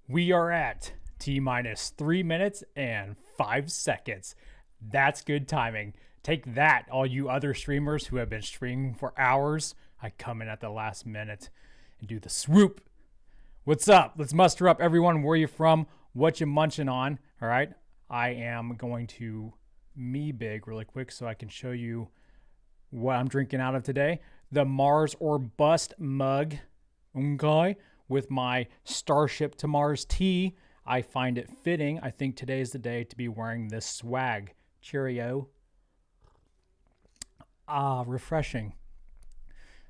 We are at T-minus 3 minutes and 5 seconds. That's good timing. Take that, all you other streamers who have been streaming for hours. I come in at the last minute and do the swoop. What's up? Let's muster up, everyone. Where you from? What you munching on? All right. I am going to me big really quick so I can show you what I'm drinking out of today. The Mars or Bust mug. Okay. With my Starship to Mars tea. I find it fitting. I think today is the day to be wearing this swag. Cheerio. Refreshing.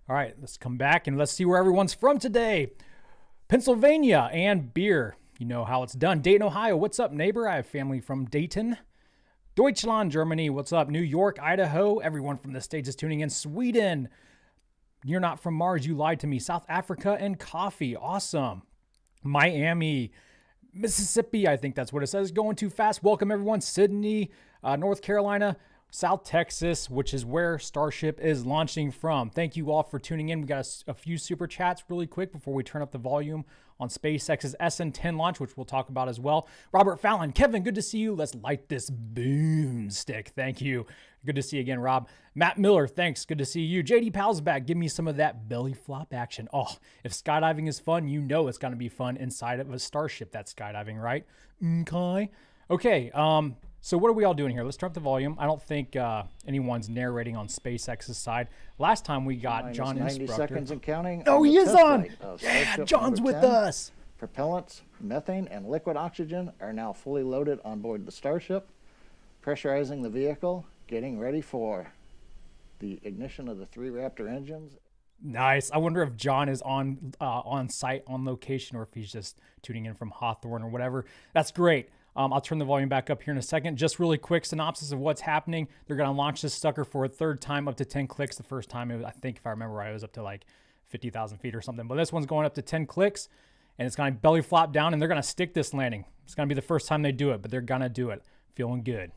All right, let's come back and let's see where everyone's from today. Pennsylvania and beer. You know how it's done. Dayton, Ohio. What's up, neighbor? I have family from Dayton. Deutschland, Germany. What's up? New York, Idaho. Everyone from the States is tuning in. Sweden. You're not from Mars. You lied to me. South Africa and coffee. Awesome. Miami, Mississippi. I think that's what it says. Going too fast. Welcome, everyone. Sydney, North Carolina. South Texas, which is where Starship is launching from. Thank you all for tuning in. We got a few super chats really quick before we turn up the volume on SpaceX's SN10 launch, which we'll talk about as well. Robert Fallon, Kevin, good to see you. Let's light this boomstick. Thank you. Good to see you again, Rob. Matt Miller, thanks. Good to see you. JD Powell's back. Give me some of that belly flop action. Oh, if skydiving is fun, you know it's going to be fun inside of a Starship that's skydiving, right? Okay. So what are we all doing here? Let's turn up the volume. I don't think anyone's narrating on SpaceX's side. Last time we got John 90 seconds and counting. Oh, he is on. Yeah, John's with us. Propellants, methane, and liquid oxygen are now fully loaded on board the Starship. Pressurizing the vehicle, getting ready for the ignition of the 3 Raptor engines. Nice. I wonder if John is on site, on location, or if he's just tuning in from Hawthorne or whatever. That's great. I'll turn the volume back up here in a second. Just really quick synopsis of what's happening. They're going to launch this sucker for a third time, up to 10 clicks. The first time, I think if I remember right, it was up to like 50,000 feet or something. But this one's going up to 10 clicks, and it's going to belly flop down, and they're going to stick this landing. It's going to be the first time they do it, but they're going to do it. Feeling good.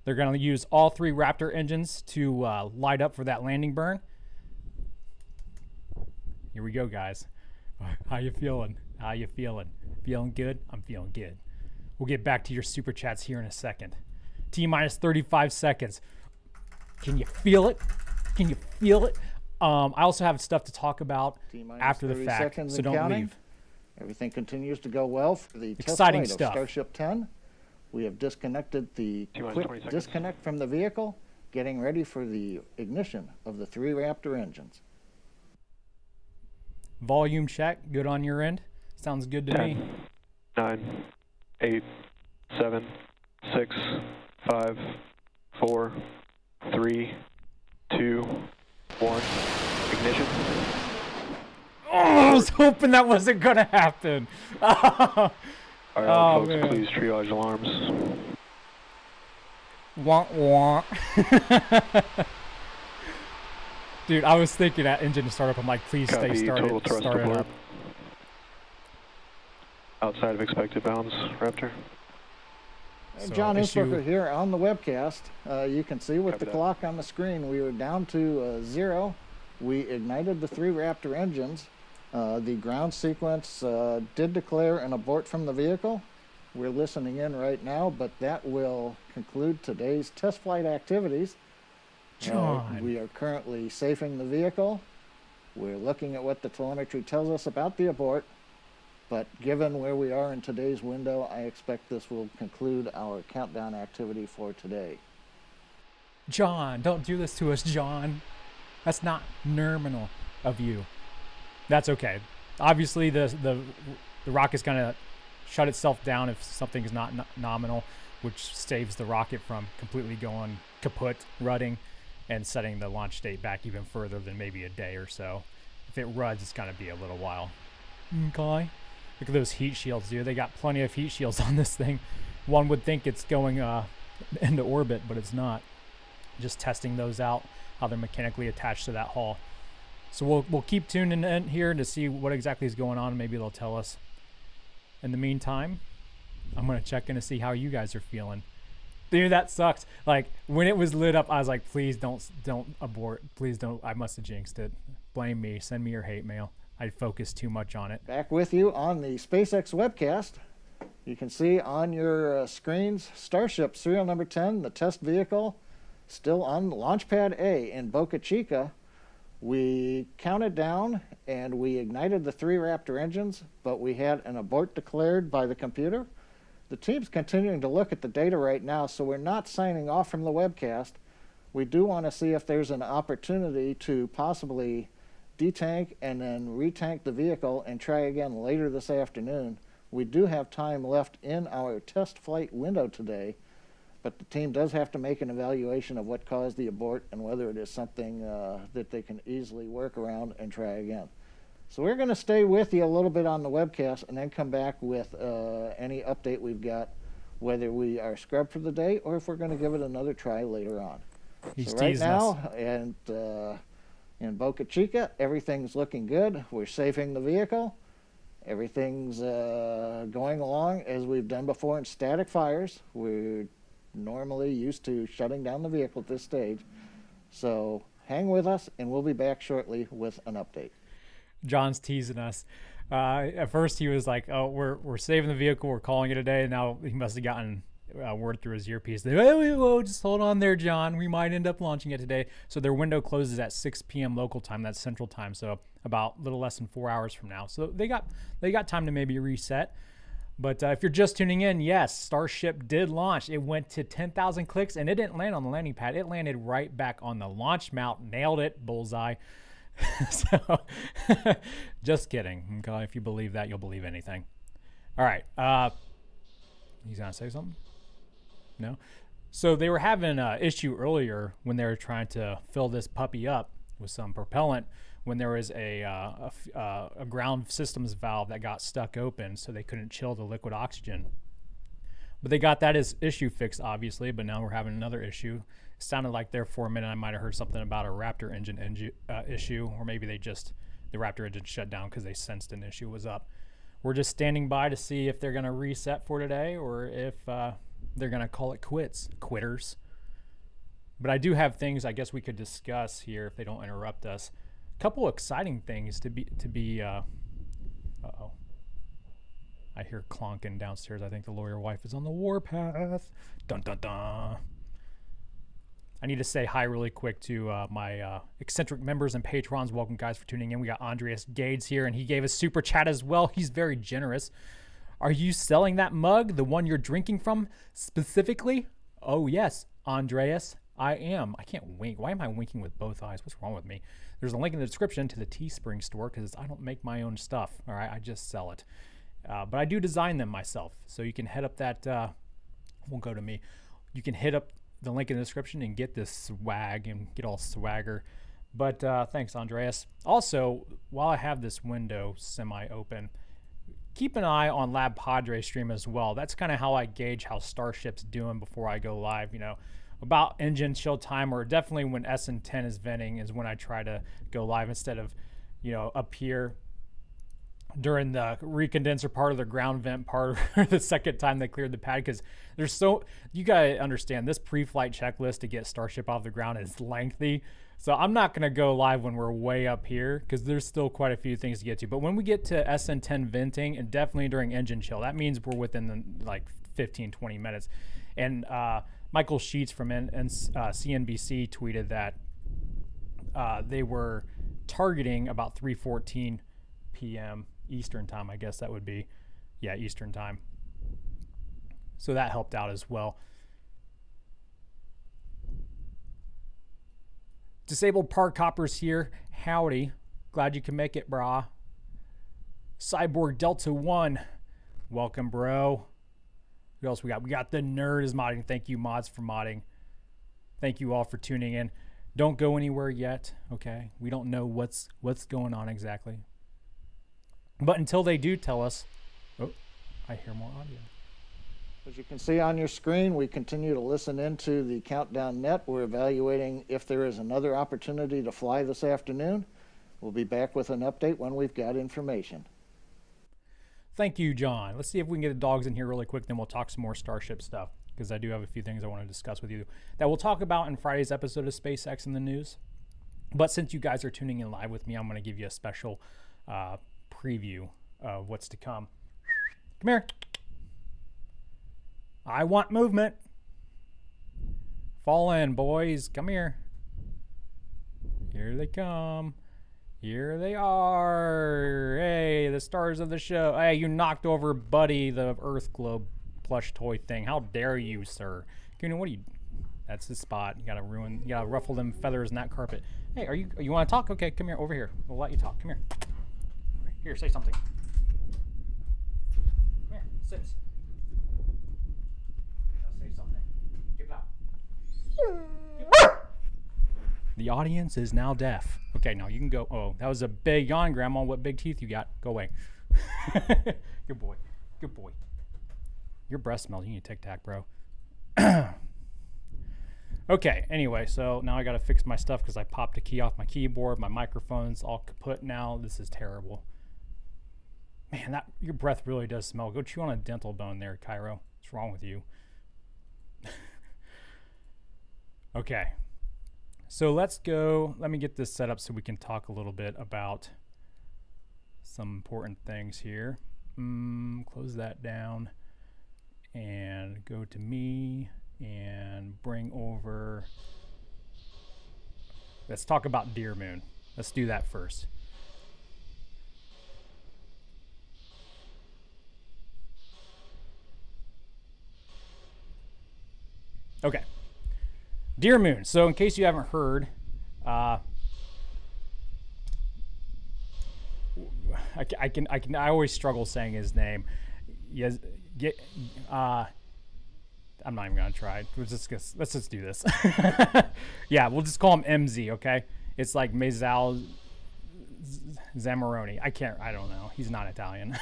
They're going to use all 3 Raptor engines to light up for that landing burn. Here we go, guys. How you feeling? How you feeling? Feeling good? I'm feeling good. We'll get back to your super chats here in a second. T-minus 35 seconds. Can you feel it? Can you feel it? I also have stuff to talk about after the fact, so don't leave. Everything continues to go well for the Exciting test flight stuff. of Starship 10. We have disconnected the quick disconnect from the vehicle, getting ready for the ignition of the 3 Raptor engines. Volume check. Good on your end? Sounds good to 10, me. 9, 8, 7, 6, 5, 4, 3, 2, 1. Ignition. Oh, I was hoping that wasn't going to happen. All right, folks, man. please triage alarms. Wah, wah. Dude, I was thinking that engine startup. I'm like, please Copy, stay total started. thrust Start it abort. up. Outside of expected bounds, Raptor. So John issue- Innsbrucker here on the webcast. You can see with Copy the that. clock on the screen, we were down to 0. We ignited the 3 Raptor engines. The ground sequence did declare an abort from the vehicle. We're listening in right now, but that will conclude today's test flight activities. John. We are currently safing the vehicle. We're looking at what the telemetry tells us about the abort. But given where we are in today's window, I expect this will conclude our countdown activity for today. John, don't do this to us, John. That's not nominal of you. That's okay. Obviously, the rocket's going to shut itself down if something is not nominal, which saves the rocket from completely going kaput, rutting, and setting the launch date back even further than maybe a day or so. If it ruds, it's going to be a little while. Okay. Look at those heat shields, dude. They got plenty of heat shields on this thing. One would think it's going into orbit, but it's not. Just testing those out, how they're mechanically attached to that hull. So we'll keep tuning in here to see what exactly is going on. Maybe they'll tell us. In the meantime, I'm going to check in to see how you guys are feeling. Dude, that sucks. Like, when it was lit up, I was like, please don't abort. Please don't. I must have jinxed it. Blame me. Send me your hate mail. I'd focus too much on it. Back with you on the SpaceX webcast. You can see on your screens Starship serial number 10, the test vehicle, still on Launch Pad A in Boca Chica. We counted down and we ignited the 3 Raptor engines, but we had an abort declared by the computer. The team's continuing to look at the data right now, so we're not signing off from the webcast. We do want to see if there's an opportunity to possibly detank and then retank the vehicle and try again later this afternoon. We do have time left in our test flight window today, but the team does have to make an evaluation of what caused the abort and whether it is something that they can easily work around and try again. So we're going to stay with you a little bit on the webcast and then come back with any update we've got, whether we are scrubbed for the day or if we're going to give it another try later on. He's so right teasing now, us. and in Boca Chica, everything's looking good. We're safing the vehicle. Everything's going along as we've done before in static fires. We're normally used to shutting down the vehicle at this stage. So hang with us, and we'll be back shortly with an update. John's teasing us. At first he was like, "Oh, we're saving the vehicle. We're calling it a day." And now he must have gotten word through his earpiece. Whoa, just hold on there, John. We might end up launching it today. So their window closes at 6 p.m. local time. That's Central Time. So about a little less than 4 hours from now. So they got time to maybe reset. But if you're just tuning in, yes, Starship did launch. It went to 10,000 clicks, and it didn't land on the landing pad. It landed right back on the launch mount. Nailed it. Bullseye. So just kidding. Okay, if you believe that, you'll believe anything. All right. He's going to say something? No? So they were having an issue earlier when they were trying to fill this puppy up with some propellant when there was a ground systems valve that got stuck open, so they couldn't chill the liquid oxygen. But they got that issue fixed, obviously, but now we're having another issue. It sounded like there for a minute I might have heard something about a Raptor engine issue, or maybe the Raptor engine shut down because they sensed an issue was up. We're just standing by to see if they're going to reset for today or if they're going to call it quitters. But I do have things I guess we could discuss here if they don't interrupt us. A couple exciting things to be uh-oh. I hear clonking downstairs. I think the lawyer wife is on the warpath. Dun dun dun. I need to say hi really quick to my eccentric members and patrons. Welcome, guys, for tuning in. We got Andreas Gades here, and he gave us super chat as well. He's very generous. Are you selling that mug, the one you're drinking from specifically? Oh, yes, Andreas, I am. I can't wink. Why am I winking with both eyes? What's wrong with me? There's a link in the description to the Teespring store because I don't make my own stuff. All right, I just sell it. But I do design them myself. So you can head up that, won't go to me. You can hit up the link in the description and get this swag and get all swagger. But thanks, Andreas. Also, while I have this window semi-open, keep an eye on Lab Padre stream as well. That's kind of how I gauge how Starship's doing before I go live. You know, about engine chill time, or definitely when SN10 is venting is when I try to go live instead of, you know, up here during the recondenser part of the ground vent part the second time they cleared the pad, because there's you gotta understand this pre-flight checklist to get Starship off the ground is lengthy. So I'm not gonna go live when we're way up here because there's still quite a few things to get to. But when we get to SN10 venting, and definitely during engine chill, that means we're within the, like 15-20 minutes. And Michael Sheets from CNBC tweeted that they were targeting about 3:14 p.m. Eastern time, I guess that would be. Yeah, Eastern time. So that helped out as well. Disabled Park Hoppers here. Howdy. Glad you can make it, brah. Cyborg Delta 1. Welcome, bro. Who else we got? We got the Nerd is modding. Thank you, mods, for modding. Thank you all for tuning in. Don't go anywhere yet, okay? We don't know what's going on exactly. But until they do tell us... Oh, I hear more audio. As you can see on your screen, we continue to listen into the Countdown Net. We're evaluating if there is another opportunity to fly this afternoon. We'll be back with an update when we've got information. Thank you, John. Let's see if we can get the dogs in here really quick, then we'll talk some more Starship stuff, because I do have a few things I want to discuss with you that we'll talk about in Friday's episode of SpaceX in the News. But since you guys are tuning in live with me, I'm going to give you a special preview of what's to come. Come here. I want movement. Fall in, boys. Come here. Here they come. Here they are. Hey, the stars of the show. Hey, you knocked over Buddy, the Earth Globe plush toy thing. How dare you, sir? What are you? That's the spot. You gotta ruffle them feathers in that carpet. Hey, you want to talk? Okay, come here, over here. We'll let you talk. Come here. Here, say something. Come here, sit. Now say something. Give it out. The audience is now deaf. Okay, now you can go. Oh, that was a big yawn, Grandma. What big teeth you got? Go away. Good boy. Good boy. Your breath smells. You need Tic Tac, bro. Okay, anyway, so now I got to fix my stuff because I popped a key off my keyboard. My microphone's all kaput now. This is terrible. Man, your breath really does smell. Go chew on a dental bone there, Cairo. What's wrong with you? Okay. So let's go. Let me get this set up so we can talk a little bit about some important things here. Close that down and go to me and bring over. Let's talk about Deer Moon. Let's do that first. Okay. Deer Moon. So in case you haven't heard, I always struggle saying his name. Yes, I'm not even gonna try. Let's just do this. Yeah, we'll just call him MZ. Okay, it's like Mezal Zamoroni. I don't know. He's not Italian.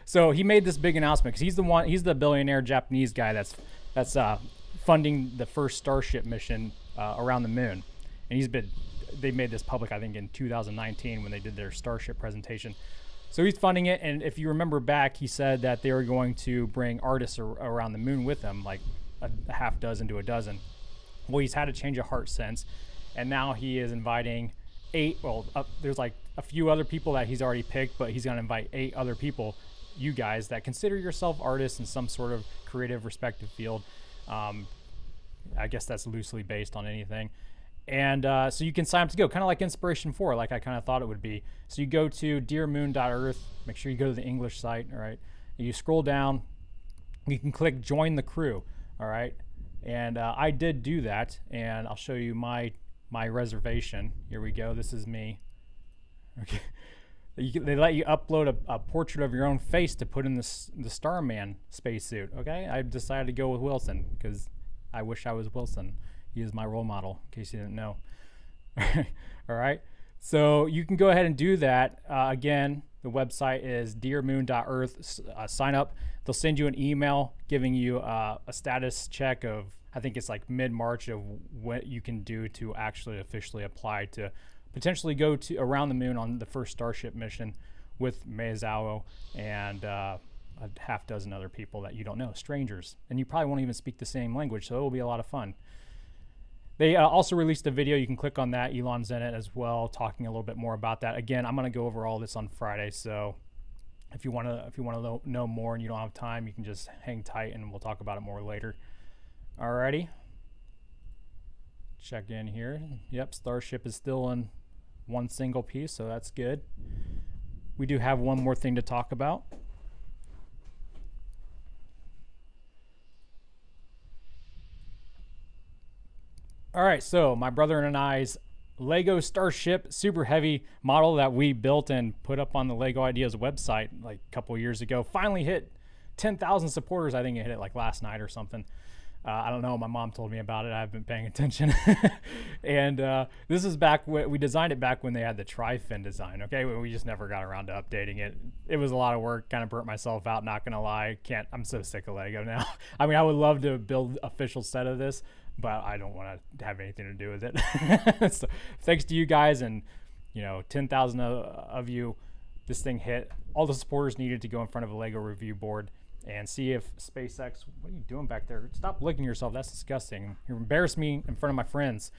So he made this big announcement because he's the billionaire Japanese guy that's funding the first Starship mission around the moon, and they made this public, I think, in 2019 when they did their Starship presentation. So he's funding it, and if you remember back, he said that they were going to bring artists around the moon with them, like a half dozen to a dozen. Well, he's had a change of heart since, and now he is inviting 8. Well, there's like a few other people that he's already picked, but he's going to invite 8 other people, you guys, that consider yourself artists in some sort of creative respective field. I guess that's loosely based on anything. And so you can sign up to go, kind of like Inspiration 4, like I kind of thought it would be. So you go to dearmoon.earth, make sure you go to the English site, all right? And you scroll down, you can click Join the Crew, all right? And I did do that, and I'll show you my reservation. Here we go, this is me. Okay. They let you upload a portrait of your own face to put in the Starman spacesuit, okay? I decided to go with Wilson because I wish I was Wilson. He is my role model, in case you didn't know. All right. So you can go ahead and do that. Again, the website is dearmoon.earth. Sign up. They'll send you an email giving you a status check of, I think it's like mid-March, of what you can do to actually officially apply to potentially go to around the moon on the first Starship mission with Meizawa and a half dozen other people that you don't know, strangers. And you probably won't even speak the same language, so it will be a lot of fun. They also released a video. You can click on that. Elon's in it as well, talking a little bit more about that. Again, I'm going to go over all this on Friday, so if you want to know more and you don't have time, you can just hang tight and we'll talk about it more later. Alrighty. Check in here. Yep, Starship is still in one single piece, so that's good. We do have one more thing to talk about. All right, so my brother and I's Lego Starship super heavy model that we built and put up on the Lego Ideas website like a couple years ago finally hit 10,000 supporters. I think it hit it like last night or something. I don't know. My mom told me about it. I've been paying attention. And this is back when we designed it back when they had the tri-fin design. Okay, we just never got around to updating it. It was a lot of work. Kind of burnt myself out. Not gonna lie. I'm so sick of Lego now. I mean, I would love to build an official set of this, but I don't want to have anything to do with it. So thanks to you guys, and 10,000 of you, this thing hit. All the supporters needed to go in front of a Lego review board and see if SpaceX, what are you doing back there? Stop licking yourself. That's disgusting. You embarrass me in front of my friends.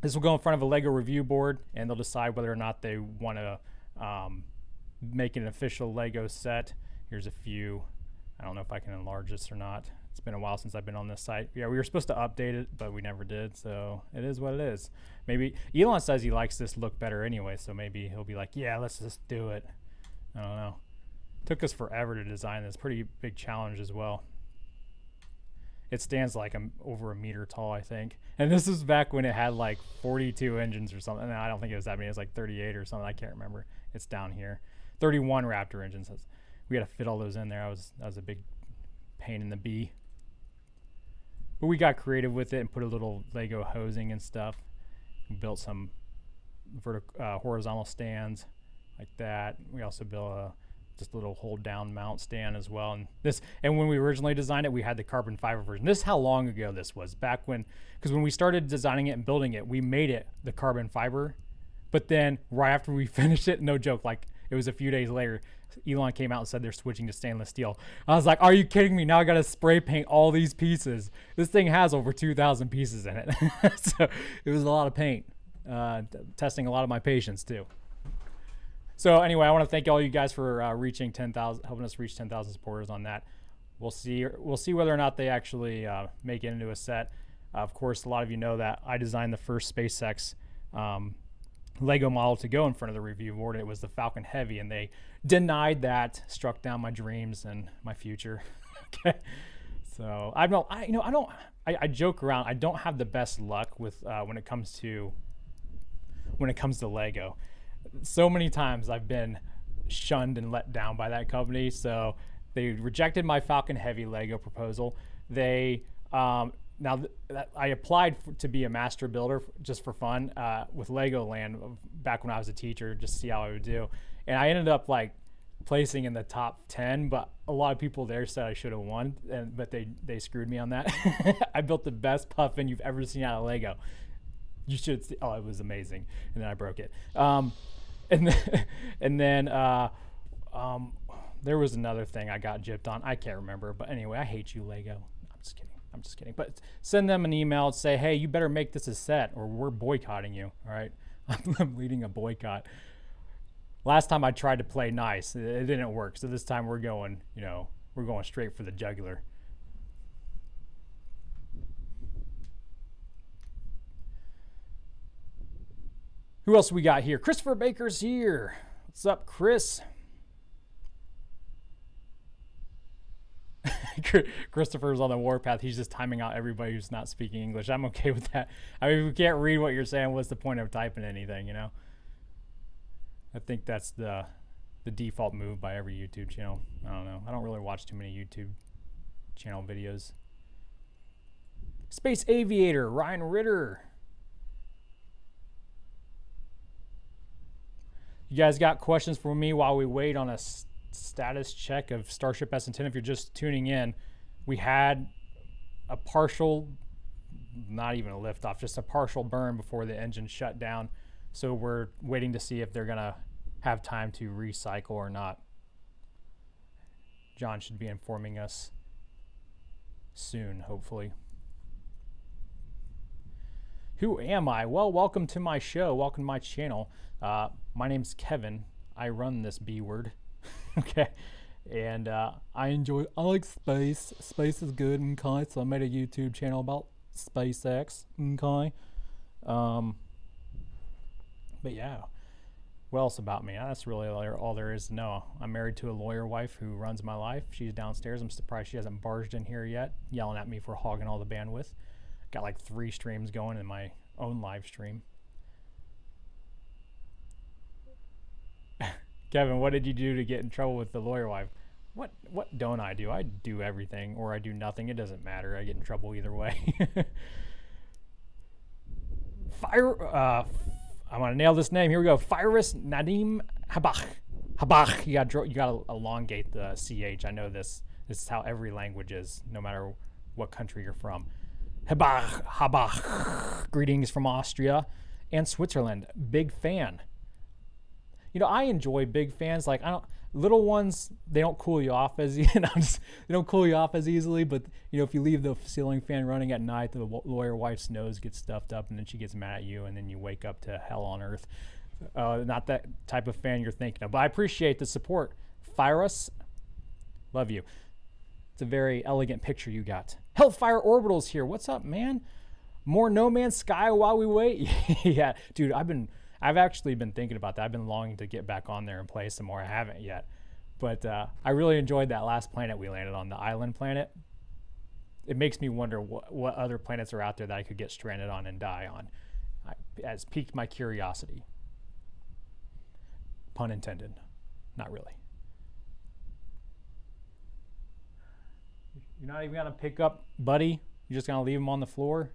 This will go in front of a LEGO review board, and they'll decide whether or not they want to make an official LEGO set. Here's a few. I don't know if I can enlarge this or not. It's been a while since I've been on this site. Yeah, we were supposed to update it, but we never did, so it is what it is. Maybe Elon says he likes this look better anyway, so maybe he'll be like, yeah, let's just do it. I don't know. Took us forever to design this. Pretty big challenge as well. It stands like over a meter tall, I think. And this is back when it had like 42 engines or something. No, I don't think it was that many. It was like 38 or something. I can't remember. It's down here. 31 Raptor engines. We got to fit all those in there. That was a big pain in the bee. But we got creative with it and put a little Lego hosing and stuff. We built some horizontal stands like that. We also built just a little hold down mount stand as well. And when we originally designed it, we had the carbon fiber version. This is how long ago this was. Back when, because when we started designing it and building it, we made it the carbon fiber. But then right after we finished it, no joke, like it was a few days later, Elon came out and said they're switching to stainless steel. I was like, are you kidding me? Now I got to spray paint all these pieces. This thing has over 2,000 pieces in it. So it was a lot of paint, testing a lot of my patience too. So anyway, I want to thank all you guys for reaching 10,000, helping us reach 10,000 supporters on that. We'll see whether or not they actually make it into a set. Of course, a lot of you know that I designed the first SpaceX Lego model to go in front of the review board. It was the Falcon Heavy, and they denied that, struck down my dreams and my future. Okay, so I joke around. I don't have the best luck with when it comes to Lego. So many times I've been shunned and let down by that company. So they rejected my Falcon Heavy Lego proposal. They I applied to be a master builder just for fun with Legoland back when I was a teacher, just to see how I would do. And I ended up like placing in the top 10, but a lot of people there said I should have won, but they screwed me on that. I built the best puffin you've ever seen out of Lego. You should see. Oh, it was amazing. And then I broke it. And then there was another thing I got gypped on. I can't remember, but anyway, I hate you, Lego. I'm just kidding. But send them an email and say, hey, you better make this a set or we're boycotting you. All right. I'm leading a boycott. Last time I tried to play nice, it didn't work. So this time we're going straight for the jugular. Who else we got here? Christopher Baker's here. What's up, Chris? Christopher's on the warpath. He's just timing out everybody who's not speaking English. I'm okay with that. I mean, if we can't read what you're saying, what's the point of typing anything, you know? I think that's the default move by every YouTube channel. I don't know. I don't really watch too many YouTube channel videos. Space Aviator, Ryan Ritter. You guys got questions for me while we wait on a status check of Starship SN10? If you're just tuning in, we had a partial, not even a liftoff, just a partial burn before the engine shut down. So we're waiting to see if they're gonna have time to recycle or not. John should be informing us soon, hopefully. Who am I? Well, welcome to my show. Welcome to my channel. My name's Kevin. I run this B word. Okay. And I like space. Space is good, okay? So I made a YouTube channel about SpaceX, okay? But yeah, what else about me? That's really all there is to know. I'm married to a lawyer wife who runs my life. She's downstairs. I'm surprised she hasn't barged in here yet, yelling at me for hogging all the bandwidth. Got like 3 streams going in my own live stream. Kevin, what did you do to get in trouble with the lawyer wife? What don't I do? I do everything, or I do nothing. It doesn't matter. I get in trouble either way. I'm gonna nail this name. Here we go. Firis Nadim Habach. Habach. You gotta elongate the CH. I know this. This is how every language is, no matter what country you're from. Habach. Habach. Greetings from Austria and Switzerland. Big fan. you know, I enjoy big fans. Like little ones, they don't cool you off as they don't cool you off as easily. But you know, if you leave the ceiling fan running at night, the lawyer wife's nose gets stuffed up, and then she gets mad at you, and then you wake up to hell on earth. Not that type of fan you're thinking of. But I appreciate the support. Fire us, love you. It's a very elegant picture you got. Hellfire Orbital's here. What's up, man? More No Man's Sky while we wait. Yeah, dude, I've actually been thinking about that. I've been longing to get back on there and play some more. I haven't yet. But I really enjoyed that last planet we landed on, the island planet. It makes me wonder what other planets are out there that I could get stranded on and die on. It has piqued my curiosity. Pun intended. Not really. You're not even going to pick up Buddy? You're just going to leave him on the floor?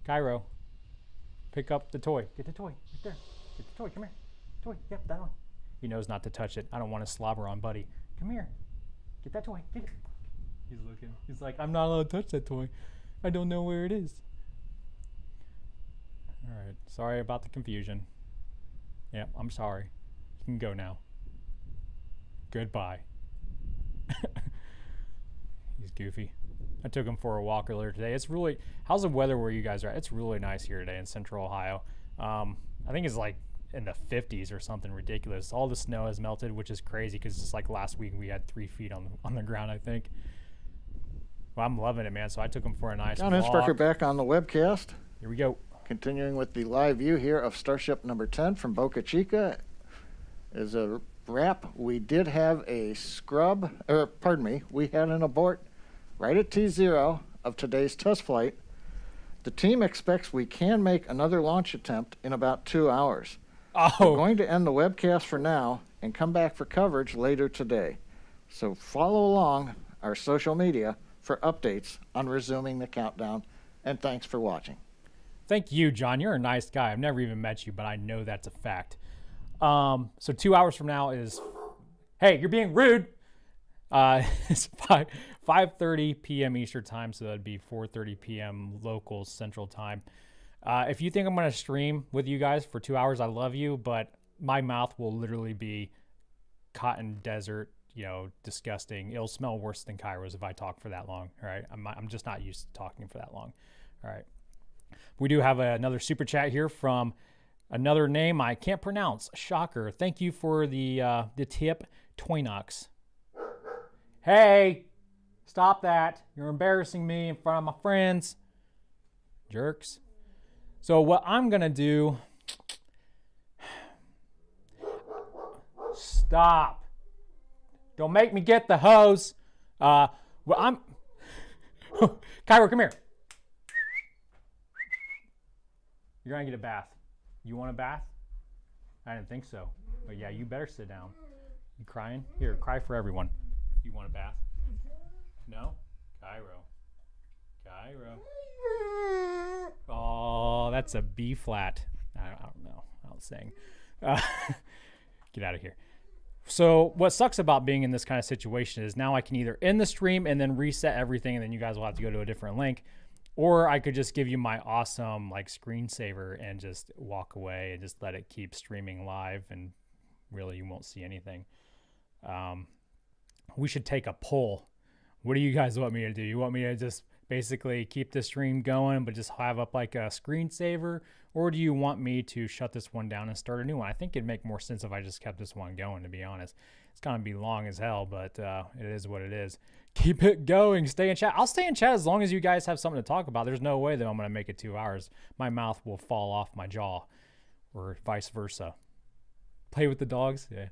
Cairo, pick up the toy. Get the toy right there. Get the toy. Come here. Toy. Yep, that one. He knows not to touch it. I don't want to slobber on Buddy. Come here. Get that toy. Get it. He's looking. He's like, I'm not allowed to touch that toy. I don't know where it is. All right. Sorry about the confusion. Yep, I'm sorry. You can go now. Goodbye. He's goofy. I took him for a walk earlier today. It's really, how's the weather where you guys are at? It's really nice here today in central Ohio. I think it's like in the 50s or something ridiculous. All the snow has melted, which is crazy because it's like last week we had 3 feet on the ground, I think. Well, I'm loving it, man. So I took him for a nice John walk. Innsbrucker back on the webcast. Here we go. Continuing with the live view here of Starship number 10 from Boca Chica. As a wrap, we did have a we had an abort right at T0 of today's test flight. The team expects we can make another launch attempt in about 2 hours. Oh. We're going to end the webcast for now and come back for coverage later today. So follow along our social media for updates on resuming the countdown, and thanks for watching. Thank you, John. You're a nice guy. I've never even met you, but I know that's a fact. So 2 hours from now is, hey, you're being rude. It's 5:30 p.m. Eastern time, so that'd be 4:30 p.m. local Central time. If you think I'm going to stream with you guys for 2 hours, I love you, but my mouth will literally be cotton desert, disgusting. It'll smell worse than Cairo's if I talk for that long. All right, I'm just not used to talking for that long. All right. We do have another super chat here from another name I can't pronounce. Shocker. Thank you for the tip, Toynox. Hey, stop that. You're embarrassing me in front of my friends. Jerks. So what I'm going to do... Stop. Don't make me get the hose. Cairo, come here. You're going to get a bath. You want a bath? I didn't think so. But yeah, you better sit down. You crying? Here, cry for everyone. You want a bath? No? Cairo. Oh, that's a B flat. I don't know. I was saying. Get out of here. So what sucks about being in this kind of situation is now I can either end the stream and then reset everything, and then you guys will have to go to a different link. Or I could just give you my awesome screensaver and just walk away and just let it keep streaming live, and really you won't see anything. We should take a poll. What do you guys want me to do? You want me to just basically keep the stream going but just have up a screensaver? Or do you want me to shut this one down and start a new one? I think it'd make more sense if I just kept this one going, to be honest. It's going to be long as hell, but it is what it is. Keep it going. Stay in chat. I'll stay in chat as long as you guys have something to talk about. There's no way, though, I'm going to make it 2 hours. My mouth will fall off my jaw, or vice versa. Play with the dogs? Yeah.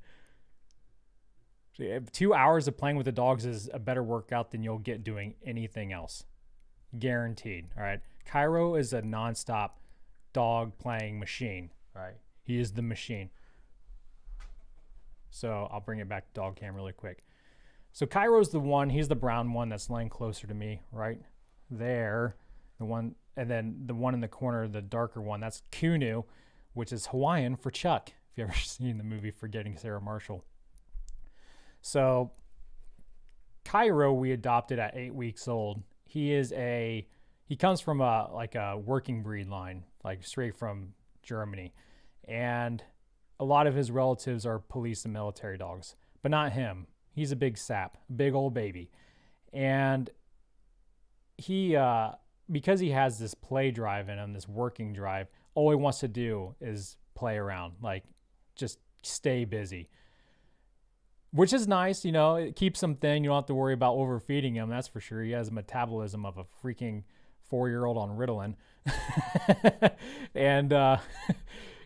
2 hours of playing with the dogs is a better workout than you'll get doing anything else. Guaranteed. All right. Cairo is a nonstop dog playing machine. All right. He is the machine. So I'll bring it back to dog cam really quick. So Cairo's the one, he's the brown one that's laying closer to me, right there. The one, and then the one in the corner, the darker one, that's Kunu, which is Hawaiian for Chuck, if you've ever seen the movie Forgetting Sarah Marshall. So Cairo we adopted at 8 weeks old. He comes from a working breed line, straight from Germany. And a lot of his relatives are police and military dogs, but not him. He's a big sap, big old baby. And he, because he has this play drive in him, this working drive, all he wants to do is play around, like just stay busy, which is nice. It keeps him thin. You don't have to worry about overfeeding him. That's for sure. He has a metabolism of a freaking 4-year-old on Ritalin. And,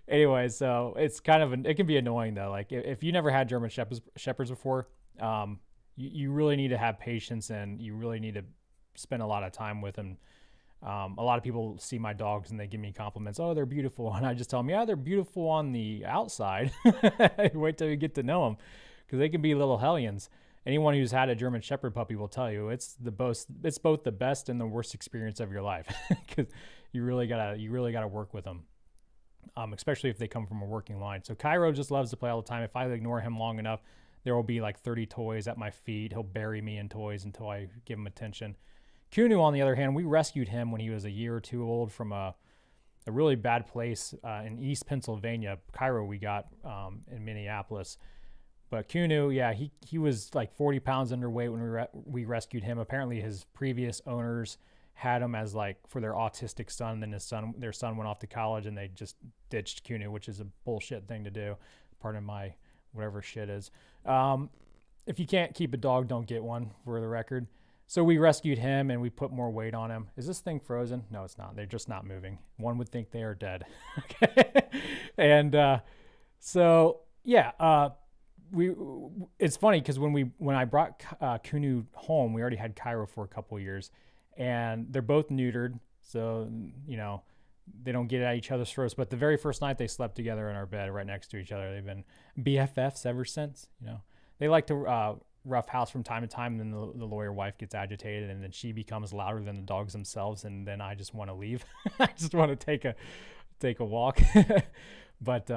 anyway, so it's kind of, it can be annoying though. Like if you never had German Shepherds before, you really need to have patience, and you really need to spend a lot of time with them. A lot of people see my dogs and they give me compliments. Oh, they're beautiful. And I just tell them, yeah, they're beautiful on the outside. Wait till you get to know them, because they can be little hellions. Anyone who's had a German Shepherd puppy will tell you it's both the best and the worst experience of your life, because you really gotta work with them. Especially if they come from a working line. So Cairo just loves to play all the time. If I ignore him long enough, there will be like 30 toys at my feet. He'll bury me in toys until I give him attention. Kunu, on the other hand, we rescued him when he was a year or two old from a really bad place in East Pennsylvania. Cairo we got in Minneapolis. But Kunu, yeah, he was like 40 pounds underweight when we rescued him. Apparently his previous owners had him as like for their autistic son. Then their son went off to college and they just ditched Kunu, which is a bullshit thing to do. Pardon my whatever shit is. If you can't keep a dog, don't get one, for the record. So we rescued him and we put more weight on him. Is this thing frozen? No, it's not. They're just not moving. One would think they are dead. Okay. And so yeah, it's funny because when I brought Kunu home, we already had Cairo for a couple years, and they're both neutered, so they don't get at each other's throats. But the very first night they slept together in our bed right next to each other. They've been BFFs ever since. They like to rough house from time to time, and then the lawyer wife gets agitated, and then she becomes louder than the dogs themselves, and then I just want to leave. I just want to take a walk. But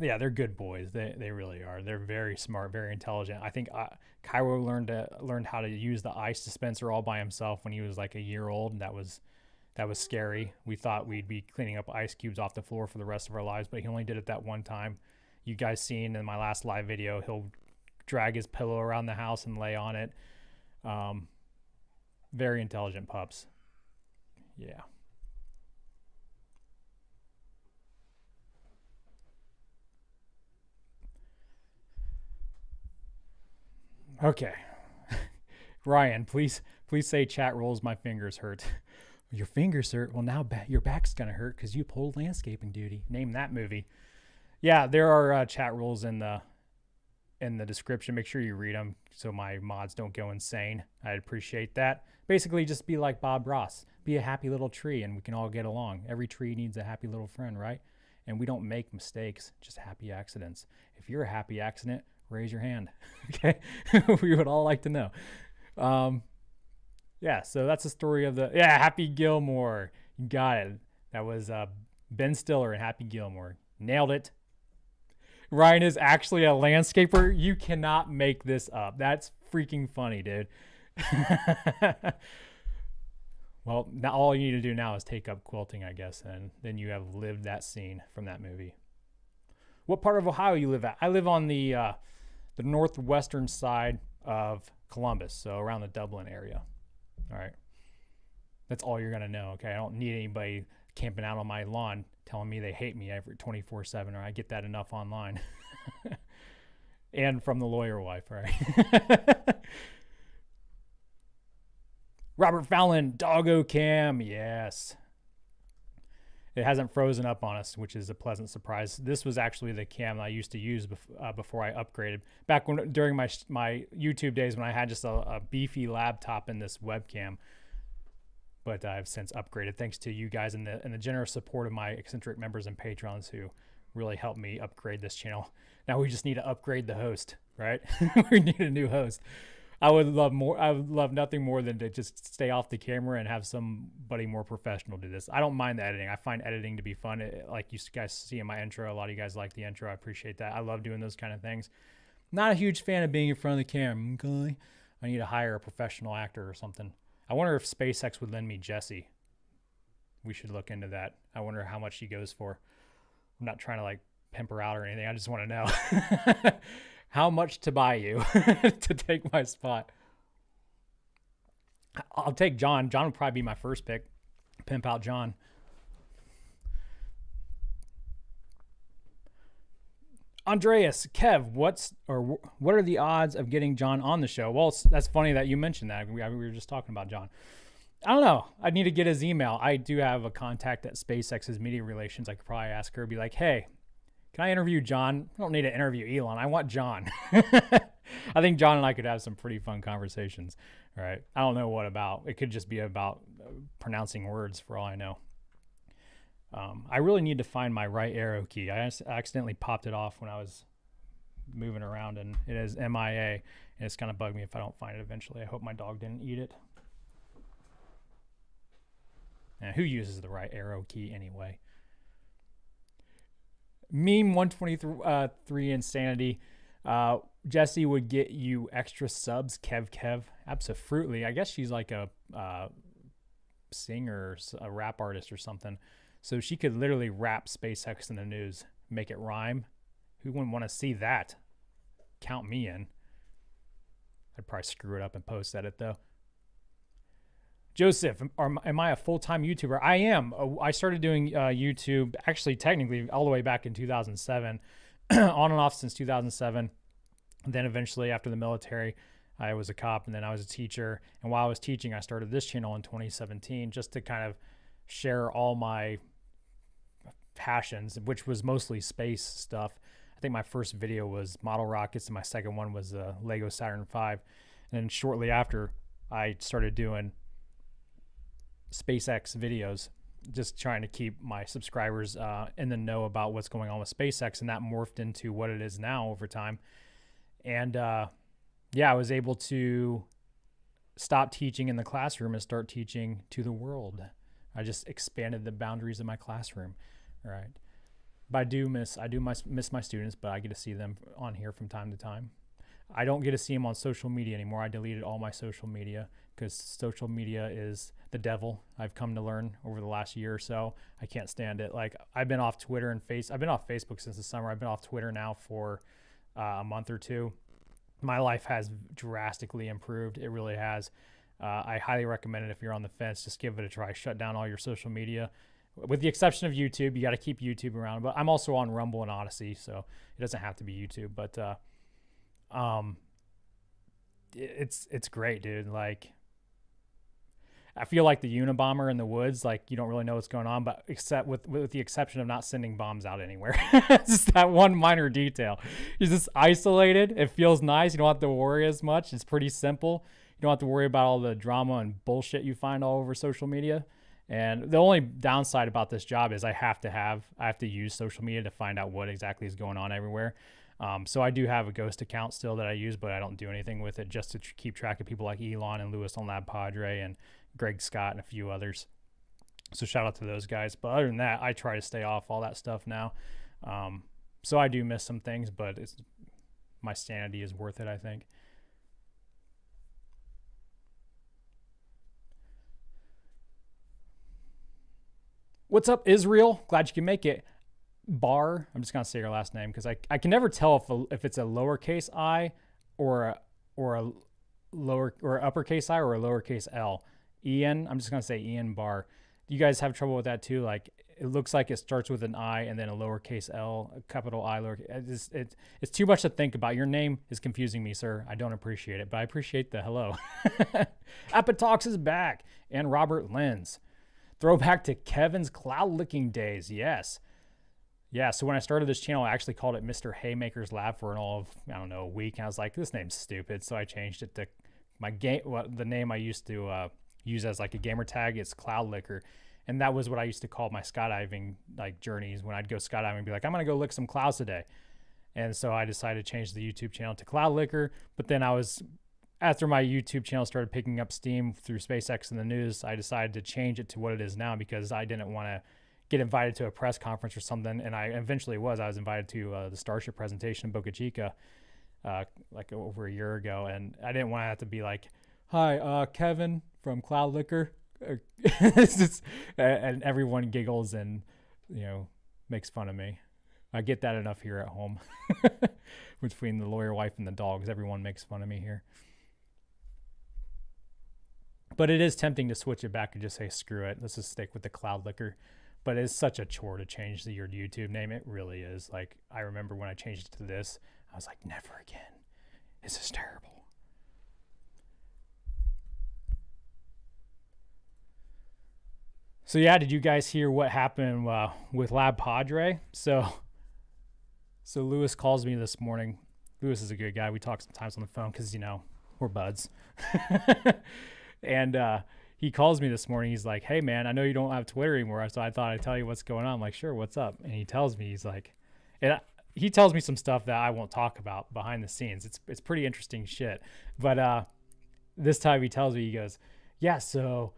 yeah, they're good boys. They really are. They're very smart, very intelligent. I think Cairo learned how to use the ice dispenser all by himself when he was like a year old. And that was scary. We thought we'd be cleaning up ice cubes off the floor for the rest of our lives, but he only did it that one time. You guys seen in my last live video, he'll drag his pillow around the house and lay on it. Very intelligent pups. Yeah. Okay. Ryan, please say chat rolls. My fingers hurt. Your fingers hurt? Well, now your back's going to hurt because you pulled landscaping duty. Name that movie. Yeah, there are chat rules in the description. Make sure you read them so my mods don't go insane. I'd appreciate that. Basically, just be like Bob Ross. Be a happy little tree and we can all get along. Every tree needs a happy little friend, right? And we don't make mistakes, just happy accidents. If you're a happy accident, raise your hand. Okay? We would all like to know. Yeah, so that's the story of Happy Gilmore. You got it. That was Ben Stiller and Happy Gilmore. Nailed it. Ryan is actually a landscaper. You cannot make this up. That's freaking funny, dude. Well, now all you need to do now is take up quilting, I guess, and then you have lived that scene from that movie. What part of Ohio you live at? I live on the northwestern side of Columbus, so around the Dublin area. All right. That's all you're going to know, okay? I don't need anybody camping out on my lawn telling me they hate me every 24/7, or I get that enough online. And from the lawyer wife, all right? Robert Fallon, Doggo Cam, yes. It hasn't frozen up on us, which is a pleasant surprise. This was actually the cam I used to use before I upgraded. Back during my YouTube days when I had just a beefy laptop and this webcam. But I've since upgraded thanks to you guys and the generous support of my eccentric members and patrons who really helped me upgrade this channel. Now we just need to upgrade the host, right? We need a new host. I would love nothing more than to just stay off the camera and have somebody more professional do this. I don't mind the editing. I find editing to be fun. Like you guys see in my intro, a lot of you guys like the intro. I appreciate that. I love doing those kind of things. Not a huge fan of being in front of the camera. Okay? I need to hire a professional actor or something. I wonder if SpaceX would lend me Jesse. We should look into that. I wonder how much she goes for. I'm not trying to like pimp her out or anything. I just want to know how much to buy you to take my spot. I'll take John. John would probably be my first pick. Pimp out John. Andreas, Kev, what are the odds of getting John on the show? Well, that's funny that you mentioned that. We were just talking about John. I don't know. I need to get his email. I do have a contact at SpaceX's media relations. I could probably ask her, be like, hey, can I interview John? I don't need to interview Elon. I want John. I think John and I could have some pretty fun conversations. All right. I don't know what about. It could just be about pronouncing words for all I know. I really need to find my right arrow key. I accidentally popped it off when I was moving around, and it is MIA, and it's going to bug me if I don't find it eventually. I hope my dog didn't eat it. And who uses the right arrow key anyway? Meme 123 Insanity. Jesse would get you extra subs. Kev. Absolutely. I guess she's like a singer, a rap artist or something. So she could literally rap SpaceX in the news, make it rhyme. Who wouldn't want to see that? Count me in. I'd probably screw it up and post edit though. Joseph, am I a full-time YouTuber? I am. I started doing YouTube, actually technically all the way back in 2007, on and off since 2007. And then eventually after the military, I was a cop and then I was a teacher. And while I was teaching, I started this channel in 2017 just to kind of share all my passions, which was mostly space stuff. I think my first video was model rockets and my second one was Lego Saturn V. And then shortly after, I started doing SpaceX videos, just trying to keep my subscribers in the know about what's going on with SpaceX, and that morphed into what it is now over time. And yeah, I was able to stop teaching in the classroom and start teaching to the world. I just expanded the boundaries of my classroom. All right. But I do miss my students, but I get to see them on here from time to time. I don't get to see them on social media anymore. I deleted all my social media because social media is the devil. I've come to learn over the last year or so. I can't stand it. Like, I've been off Twitter and I've been off Facebook since the summer. I've been off Twitter now for a month or two. My life has drastically improved. It really has. I highly recommend it if you're on the fence. Just give it a try. Shut down all your social media. With the exception of YouTube, you got to keep YouTube around. But I'm also on Rumble and Odyssey, so it doesn't have to be YouTube. But it's great, dude. Like, I feel like the Unabomber in the woods. Like, you don't really know what's going on, but except with the exception of not sending bombs out anywhere. It's just that one minor detail. You're just isolated. It feels nice. You don't have to worry as much. It's pretty simple. You don't have to worry about all the drama and bullshit you find all over social media. And the only downside about this job is I have to use social media to find out what exactly is going on everywhere. So I do have a ghost account still that I use, but I don't do anything with it, just to keep track of people like Elon and Lewis on Lab Padre and Greg Scott and a few others. So shout out to those guys. But other than that, I try to stay off all that stuff now. So I do miss some things, but my sanity is worth it, I think. What's up, Israel? Glad you can make it. Bar, I'm just gonna say your last name because I can never tell if it's a lowercase I or a lower or uppercase I or a lowercase L. Ian, I'm just gonna say Ian Bar. You guys have trouble with that too? Like, it looks like it starts with an I and then a lowercase L, a capital I, lowercase. It's too much to think about. Your name is confusing me, sir. I don't appreciate it, but I appreciate the hello. Apatox is back, and Robert Lenz. Throwback to Kevin's cloud licking days. Yes. Yeah, so when I started this channel, I actually called it Mr. Haymaker's Lab for a week. And I was like, this name's stupid. So I changed it to the name I used to use as like a gamer tag. It's Cloud Licker. And that was what I used to call my skydiving journeys when I'd go skydiving and be like, I'm going to go lick some clouds today. And so I decided to change the YouTube channel to Cloud Licker. But then after my YouTube channel started picking up steam through SpaceX and the news, I decided to change it to what it is now because I didn't want to get invited to a press conference or something. And I eventually was. I was invited to the Starship presentation in Boca Chica like over a year ago. And I didn't want to have to be like, hi, Kevin from Cloud Licker. And everyone giggles and, makes fun of me. I get that enough here at home. Between the lawyer wife and the dogs, everyone makes fun of me here. But it is tempting to switch it back and just say, screw it. Let's just stick with the Cloud Liquor. But it's such a chore to change your YouTube name. It really is. Like, I remember when I changed it to this, I was like, never again. This is terrible. So yeah, did you guys hear what happened with Lab Padre? So Lewis calls me this morning. Lewis is a good guy. We talk sometimes on the phone because, you know, we're buds. And he calls me this morning. He's like, hey, man, I know you don't have Twitter anymore, so I thought I'd tell you what's going on. I'm like, sure, what's up? And he tells me, he's like, he tells me some stuff that I won't talk about behind the scenes. It's pretty interesting shit. But this time he tells me, he goes, yeah, so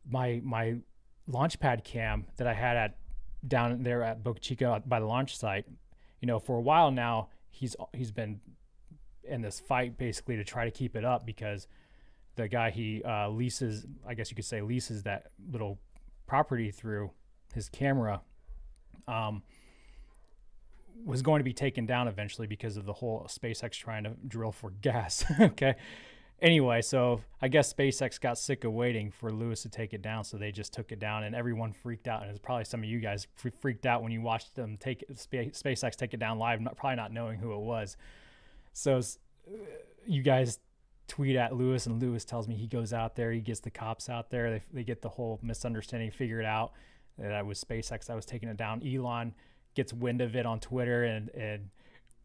my launch pad cam that I had down there at Boca Chica by the launch site, you know, for a while now, he's been in this fight basically to try to keep it up because the guy he leases, I guess you could say leases that little property through his camera, was going to be taken down eventually because of the whole SpaceX trying to drill for gas. Okay. Anyway, so I guess SpaceX got sick of waiting for Lewis to take it down, so they just took it down, and everyone freaked out. And it's probably some of you guys freaked out when you watched them SpaceX take it down live, probably not knowing who it was. So you guys tweet at Lewis, and Lewis tells me he goes out there, he gets the cops out there, they get the whole misunderstanding figured out that it was SpaceX that was taking it down. Elon gets wind of it on Twitter and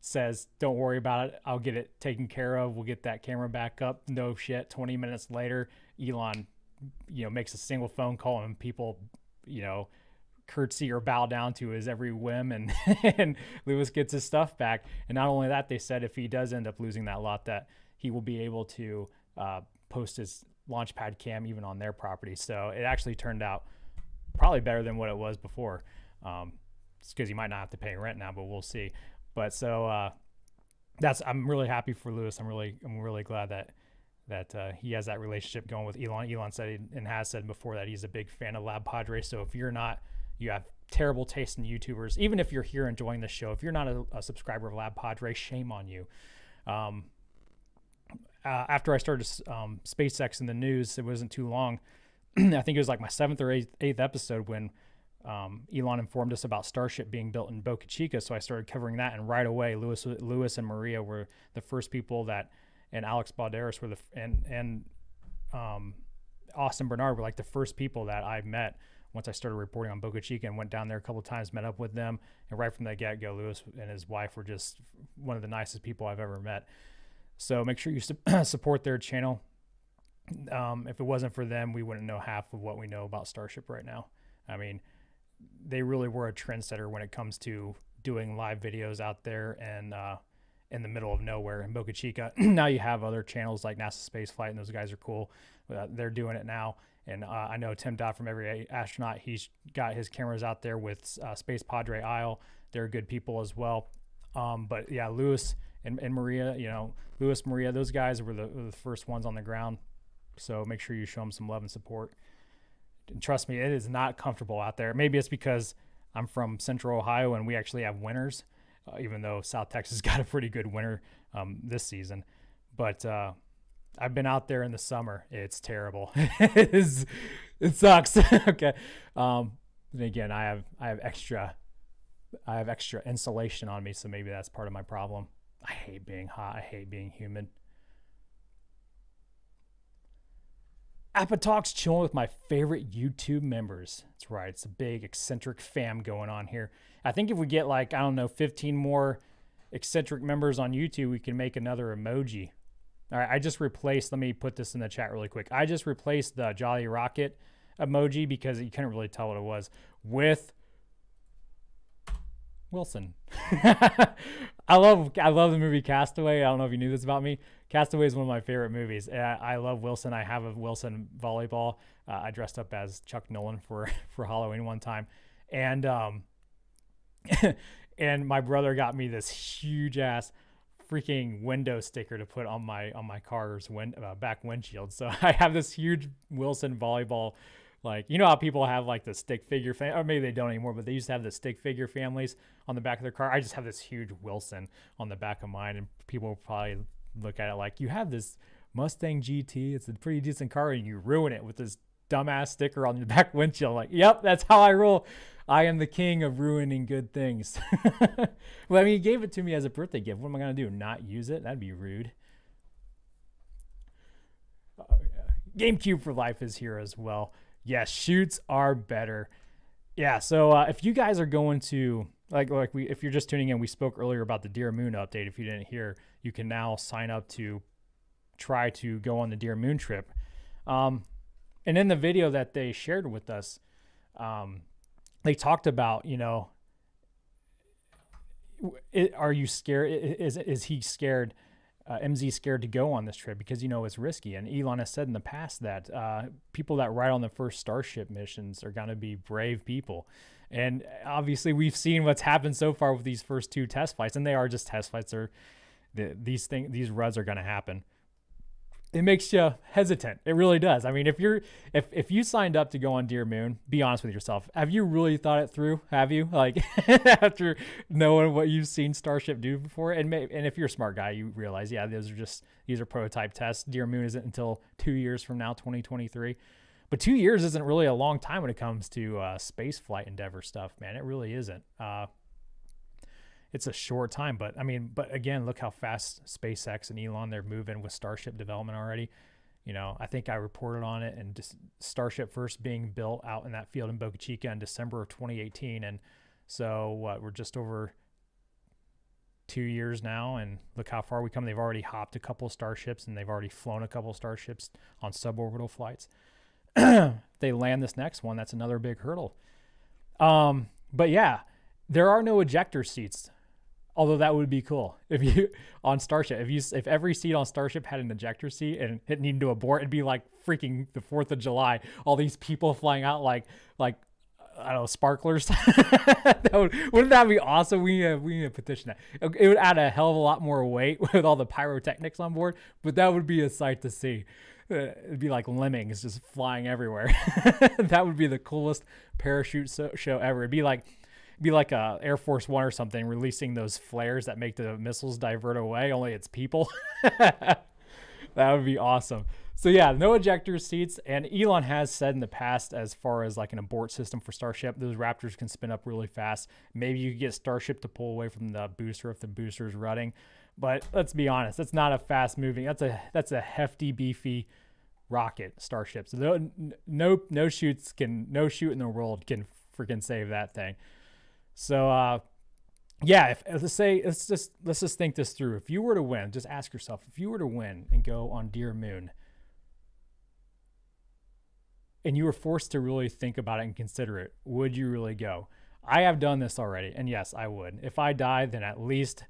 says, don't worry about it, I'll get it taken care of, we'll get that camera back up. No shit, 20 minutes later, Elon, you know, makes a single phone call, and people, you know, curtsy or bow down to his every whim, and and Lewis gets his stuff back. And not only that, they said if he does end up losing that lot, that he will be able to post his launch pad cam even on their property. So it actually turned out probably better than what it was before. It's because he might not have to pay rent now, but we'll see. But so I'm really happy for Lewis. I'm really glad that he has that relationship going with Elon. Elon said and has said before that he's a big fan of Lab Padre. So if you're not, you have terrible taste in YouTubers. Even if you're here enjoying this show, if you're not a subscriber of Lab Padre, shame on you. After I started SpaceX in the news, it wasn't too long. I think it was like my 7th or 8th episode when Elon informed us about Starship being built in Boca Chica. So I started covering that, and right away, Lewis and Maria were the first people that, and Alex Balderas were and Austin Bernard were like the first people that I met once I started reporting on Boca Chica, and went down there a couple of times, met up with them. And right from the get-go, Lewis and his wife were just one of the nicest people I've ever met. So make sure you support their channel. If it wasn't for them, we wouldn't know half of what we know about Starship right now. I mean, they really were a trendsetter when it comes to doing live videos out there and in the middle of nowhere in Boca Chica. Now you have other channels like NASA Spaceflight, and those guys are cool. They're doing it now. And I know Tim Dodd from Every Astronaut, he's got his cameras out there with Space Padre Isle. They're good people as well. But yeah, Lewis and Maria, you know, Lewis, Maria, those guys were the first ones on the ground. So make sure you show them some love and support. And trust me, it is not comfortable out there. Maybe it's because I'm from Central Ohio and we actually have winters, even though South Texas got a pretty good winter this season. But I've been out there in the summer. It's terrible. It sucks. Okay. And again, I have extra insulation on me, so maybe that's part of my problem. I hate being hot. I hate being humid. Appa Talks, chilling with my favorite YouTube members. That's right. It's a big eccentric fam going on here. I think if we get 15 more eccentric members on YouTube, we can make another emoji. All right. I just replaced, let me put this in the chat really quick. I just replaced the Jolly Rocket emoji because you couldn't really tell what it was with Wilson. I love the movie Castaway. I don't know if you knew this about me. Castaway is one of my favorite movies. I love Wilson. I have a Wilson volleyball. I dressed up as Chuck Nolan for Halloween one time, and and my brother got me this huge ass freaking window sticker to put on my car's back windshield. So I have this huge Wilson volleyball Like, you know how people have like the stick figure or maybe they don't anymore, but they used to have the stick figure families on the back of their car. I just have this huge Wilson on the back of mine, and people will probably look at it like, you have this Mustang GT, it's a pretty decent car, and you ruin it with this dumbass sticker on the back windshield. Like, yep, that's how I roll. I am the king of ruining good things. Well, I mean, he gave it to me as a birthday gift. What am I going to do? Not use it? That'd be rude. Oh, yeah. GameCube for life is here as well. Yes, shoots are better. Yeah, so if you guys are going to, if you're just tuning in, we spoke earlier about the Dear Moon update. If you didn't hear, you can now sign up to try to go on the Dear Moon trip. And in the video that they shared with us, they talked about, are you scared? Is he scared? MZ scared to go on this trip because, it's risky. And Elon has said in the past that people that ride on the first Starship missions are going to be brave people. And obviously we've seen what's happened so far with these first 2 test flights, and they are just test flights. These runs are going to happen. It makes you hesitant. It really does. I mean, if you signed up to go on Dear Moon, be honest with yourself. Have you really thought it through? Have you? Like, after knowing what you've seen Starship do before? And if you're a smart guy, you realize, yeah, these are prototype tests. Dear Moon isn't until 2 years from now, 2023. But 2 years isn't really a long time when it comes to space flight endeavor stuff, man. It really isn't. It's a short time, but again, look how fast SpaceX and Elon, they're moving with Starship development already. I think I reported on it, and just Starship first being built out in that field in Boca Chica in December of 2018. And so we're just over 2 years now, and look how far we come. They've already hopped a couple of Starships, and they've already flown a couple of Starships on suborbital flights. They land this next one, that's another big hurdle. But yeah, there are no ejector seats. Although that would be cool if you on Starship, if every seat on Starship had an ejector seat and it needed to abort, it'd be like freaking the 4th of July. All these people flying out like I don't know, sparklers. Wouldn't that be awesome? We need to petition that. It would add a hell of a lot more weight with all the pyrotechnics on board, but that would be a sight to see. It'd be like lemmings just flying everywhere. That would be the coolest parachute show ever. It'd be like a Air Force One or something releasing those flares that make the missiles divert away, only it's people. That would be awesome. So yeah, no ejector seats. And Elon has said in the past, as far as like an abort system for Starship, those Raptors can spin up really fast. Maybe you could get Starship to pull away from the booster if the booster is running. But let's be honest, that's not a fast moving. That's a hefty, beefy rocket, Starship. So no shoot in the world can freaking save that thing. So, yeah, let's just think this through. If you were to win, just ask yourself, if you were to win and go on Dear Moon, and you were forced to really think about it and consider it, would you really go? I have done this already, and yes, I would. If I die, then at least,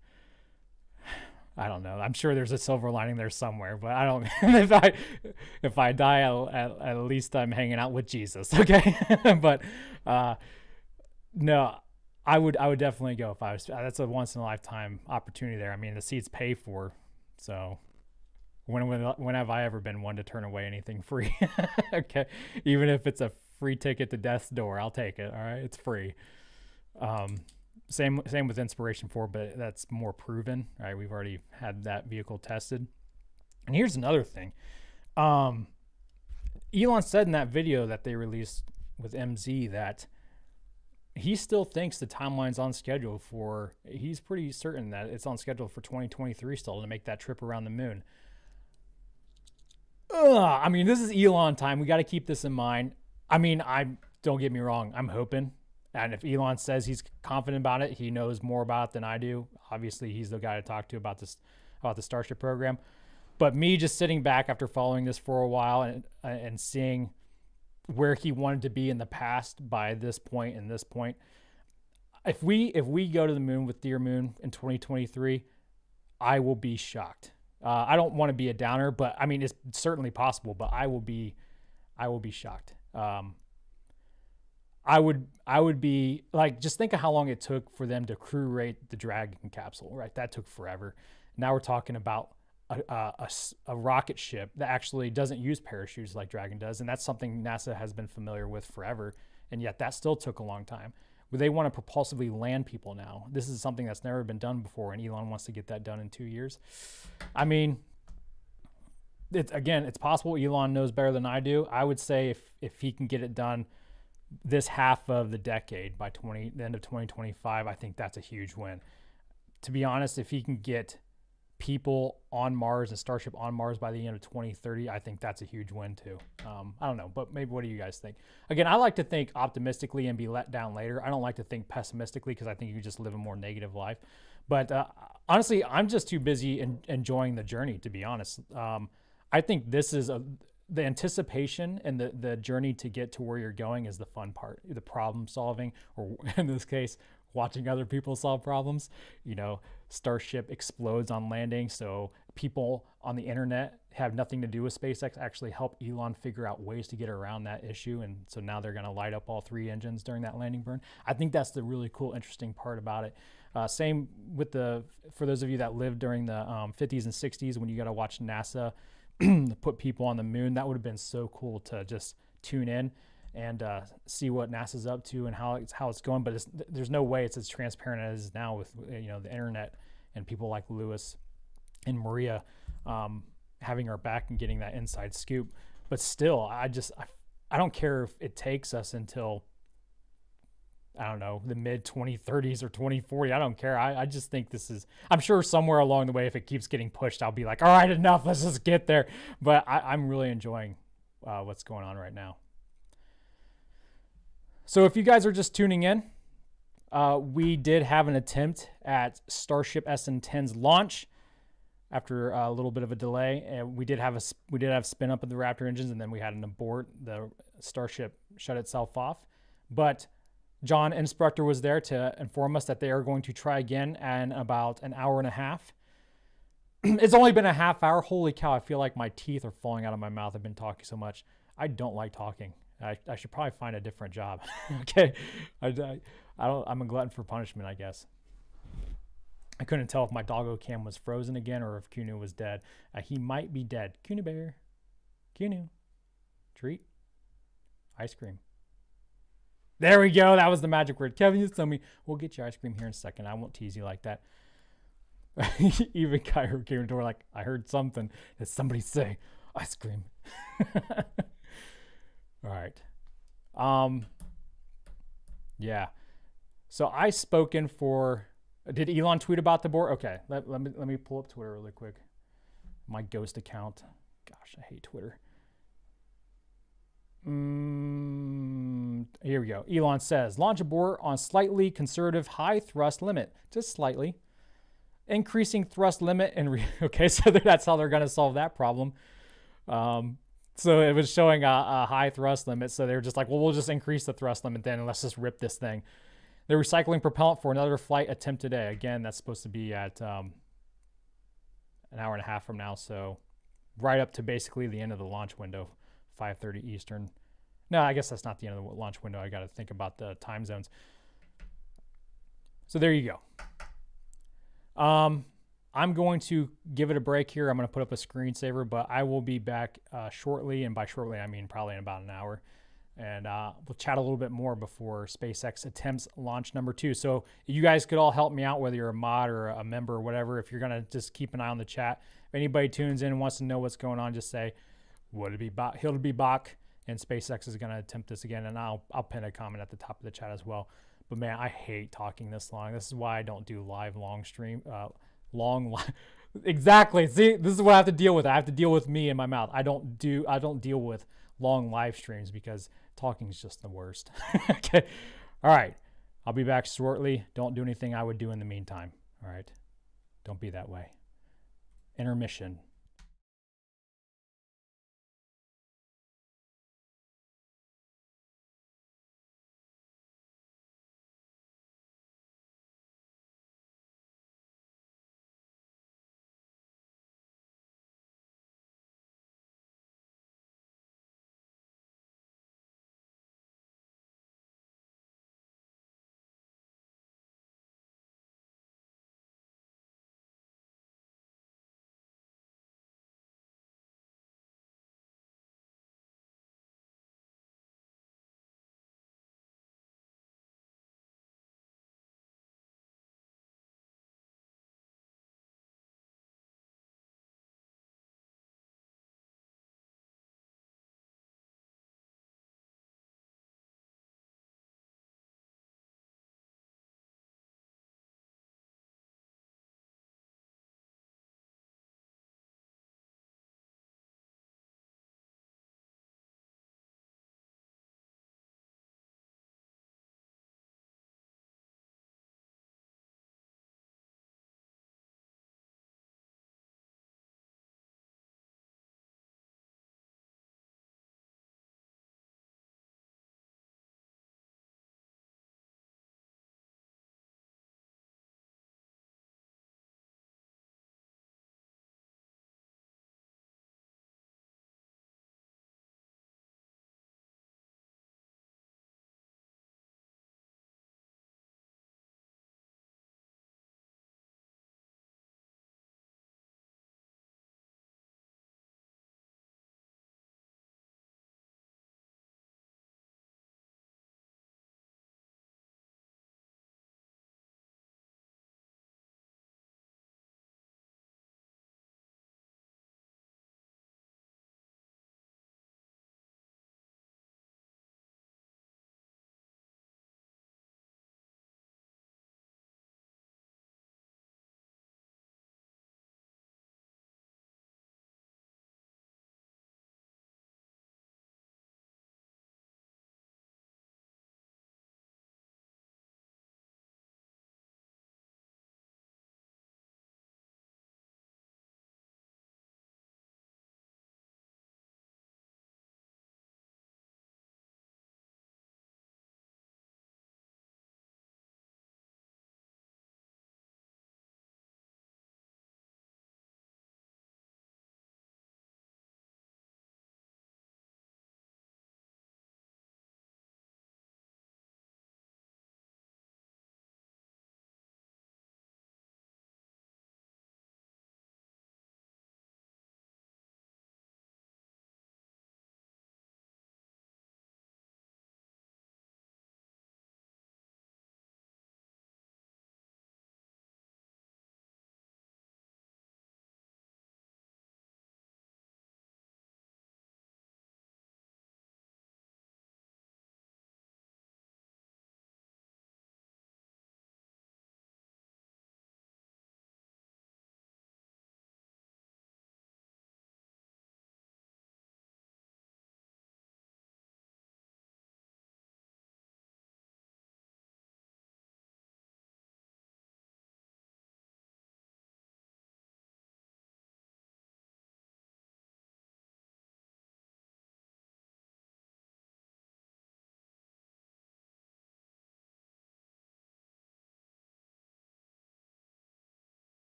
I don't know. I'm sure there's a silver lining there somewhere, but I don't. if I die, at least I'm hanging out with Jesus, okay? But no. I would definitely go if I was. That's a once in a lifetime opportunity there. I mean, the seats pay for, so when have I ever been one to turn away anything free? Okay, even if it's a free ticket to death's door, I'll take it. All right, it's free. Same with Inspiration 4, but that's more proven. All right, we've already had that vehicle tested. And here's another thing. Elon said in that video that they released with MZ that he still thinks the timeline's on schedule he's pretty certain that it's on schedule for 2023 still to make that trip around the moon. I mean, this is Elon time. We got to keep this in mind. I mean, don't get me wrong. I'm hoping. And if Elon says he's confident about it, he knows more about it than I do. Obviously, he's the guy to talk to about the Starship program. But me just sitting back after following this for a while and seeing where he wanted to be in the past by this point and this point. If we go to the moon with Dear Moon in 2023, I will be shocked. I don't want to be a downer, but I mean, it's certainly possible, but I will be shocked. I would be like, just think of how long it took for them to crew rate the Dragon capsule, right? That took forever. Now we're talking about a rocket ship that actually doesn't use parachutes like Dragon does, and that's something NASA has been familiar with forever, and yet that still took a long time. But they want to propulsively land people now. This is something that's never been done before, and Elon wants to get that done in 2 years. I mean, it's possible. Elon knows better than I do. I would say if he can get it done this half of the decade by the end of 2025, I think that's a huge win. To be honest, if he can get people on Mars and Starship on Mars by the end of 2030, I think that's a huge win too. I don't know, but maybe what do you guys think? Again, I like to think optimistically and be let down later. I don't like to think pessimistically because I think you just live a more negative life. But honestly, I'm just too busy enjoying the journey, to be honest. I think this is the anticipation and the journey to get to where you're going is the fun part, the problem solving, or in this case, watching other people solve problems. You know, Starship explodes on landing, so people on the internet have nothing to do with SpaceX actually help Elon figure out ways to get around that issue, and so now they're going to light up all 3 engines during that landing burn. I think that's the really cool, interesting part about it. Same with for those of you that lived during the 50s and 60s when you got to watch NASA put people on the moon. That would have been so cool to just tune in and see what NASA's up to and how it's going. But there's no way it's as transparent as it is now with the internet and people like Lewis and Maria having our back and getting that inside scoop. But still, I don't care if it takes us until, I don't know, the mid 2030s or 2040. I don't care. I just think I'm sure somewhere along the way, if it keeps getting pushed, I'll be like, all right, enough, let's just get there. But I'm really enjoying what's going on right now. So if you guys are just tuning in, we did have an attempt at Starship SN10's launch after a little bit of a delay, and we did have spin up of the Raptor engines, and then we had an abort. The Starship shut itself off, but John Inspector was there to inform us that they are going to try again in about an hour and a half. It's only been a half hour. Holy cow, I feel like my teeth are falling out of my mouth. I've been talking so much. I don't like talking. I should probably find a different job. Okay. I'm a glutton for punishment, I guess. I couldn't tell if my doggo cam was frozen again or if Kunu was dead. He might be dead. Kunu bear. Kunu. Treat. Ice cream. There we go. That was the magic word. Kevin, you tell me. We'll get you ice cream here in a second. I won't tease you like that. Even Cairo came to the door like, I heard something. Did somebody say ice cream? All right. Yeah. So I spoken for. Did Elon tweet about the board? Okay. Let me pull up Twitter really quick. My ghost account. Gosh, I hate Twitter. Here we go. Elon says, launch abort on slightly conservative high thrust limit. Just slightly. Increasing thrust limit. Okay, so that's how they're going to solve that problem. So it was showing a high thrust limit. So they were just like, well, we'll just increase the thrust limit then and let's just rip this thing. They're recycling propellant for another flight attempt today. Again, that's supposed to be at an hour and a half from now. So right up to basically the end of the launch window. 5:30 Eastern. No, I guess that's not the end of the launch window. I got to think about the time zones. So there you go. I'm going to give it a break here. I'm going to put up a screensaver, but I will be back shortly. And by shortly, I mean probably in about an hour. And we'll chat a little bit more before SpaceX attempts launch number 2. So you guys could all help me out, whether you're a mod or a member or whatever. If you're going to just keep an eye on the chat. If anybody tunes in and wants to know what's going on, just say, would it be Bach? He'll be Bach, and SpaceX is going to attempt this again, and I'll pin a comment at the top of the chat as well. But man, I hate talking this long. This is why I don't do live long stream. Exactly. See, this is what I have to deal with. I have to deal with me and my mouth. I don't deal with long live streams because talking is just the worst. Okay. All right. I'll be back shortly. Don't do anything I would do in the meantime. All right. Don't be that way. Intermission.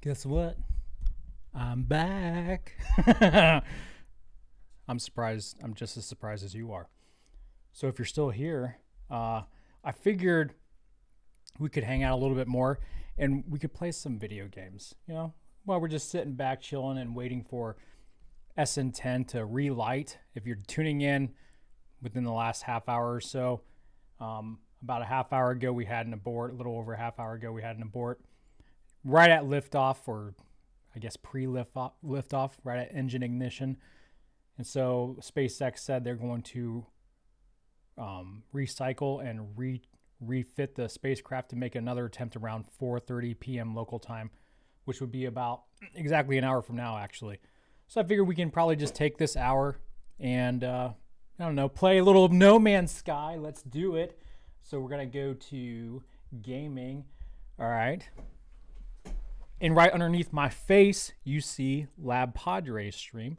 Guess what? I'm back. I'm surprised. I'm just as surprised as you are. So if you're still here, I figured we could hang out a little bit more and we could play some video games, you know, while we're just sitting back, chilling and waiting for SN10 to relight. If you're tuning in within the last half hour or so, about a half hour ago, we had an abort. A little over a half hour ago, we had an abort. Right at liftoff, or I guess pre-liftoff, right at engine ignition. And so SpaceX said they're going to recycle and refit the spacecraft to make another attempt around 4:30 p.m. local time, which would be about exactly an hour from now, actually. So I figured we can probably just take this hour and, I don't know, play a little No Man's Sky. Let's do it. So we're going to go to gaming. All right. And right underneath my face, you see Lab Padre's stream.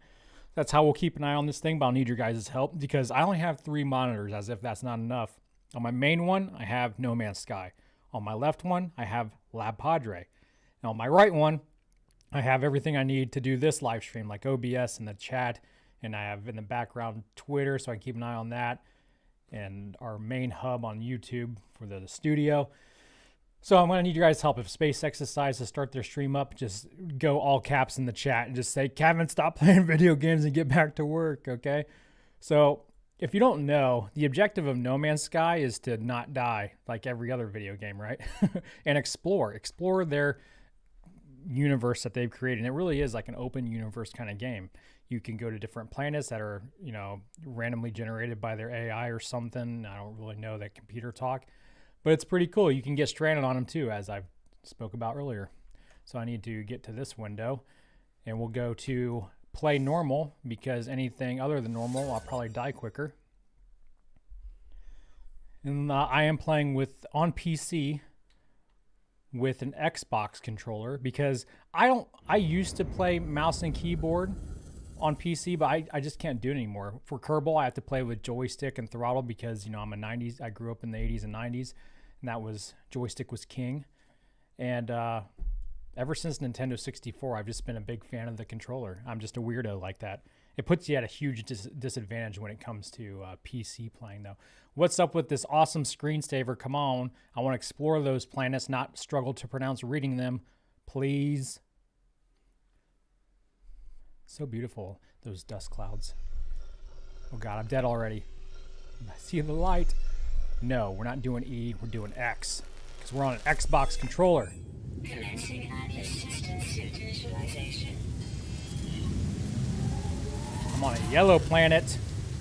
That's how we'll keep an eye on this thing, but I'll need your guys' help because I only have 3 monitors, as if that's not enough. On my main one, I have No Man's Sky. On my left one, I have Lab Padre. And on my right one, I have everything I need to do this live stream, like OBS and the chat, and I have in the background Twitter, so I can keep an eye on that, and our main hub on YouTube for the studio. So I'm going to need your guys' help. If SpaceX decides to start their stream up, just go all caps in the chat and just say, Kevin, stop playing video games and get back to work, okay? So if you don't know, the objective of No Man's Sky is to not die like every other video game, right? And explore their universe that they've created. And it really is like an open universe kind of game. You can go to different planets that are, you know, randomly generated by their AI or something. I don't really know that computer talk. But it's pretty cool. You can get stranded on them too, as I spoke about earlier. So I need to get to this window, and we'll go to play normal, because anything other than normal, I'll probably die quicker. And I am playing on PC with an Xbox controller, because I used to play mouse and keyboard on PC, but I just can't do it anymore. For Kerbal, I have to play with joystick and throttle because, you know, I'm a 90s. I grew up in the 80s and 90s, and that was joystick was king. And ever since Nintendo 64, I've just been a big fan of the controller. I'm just a weirdo like that. It puts you at a huge disadvantage when it comes to PC playing, though. What's up with this awesome screensaver? Come on. I want to explore those planets, not struggle to pronounce reading them. Please. So beautiful, those dust clouds. Oh God, I'm dead already. I see the light. No, we're not doing E, we're doing X. Because we're on an Xbox controller. Commencing assistant suit visualization. I'm on a yellow planet.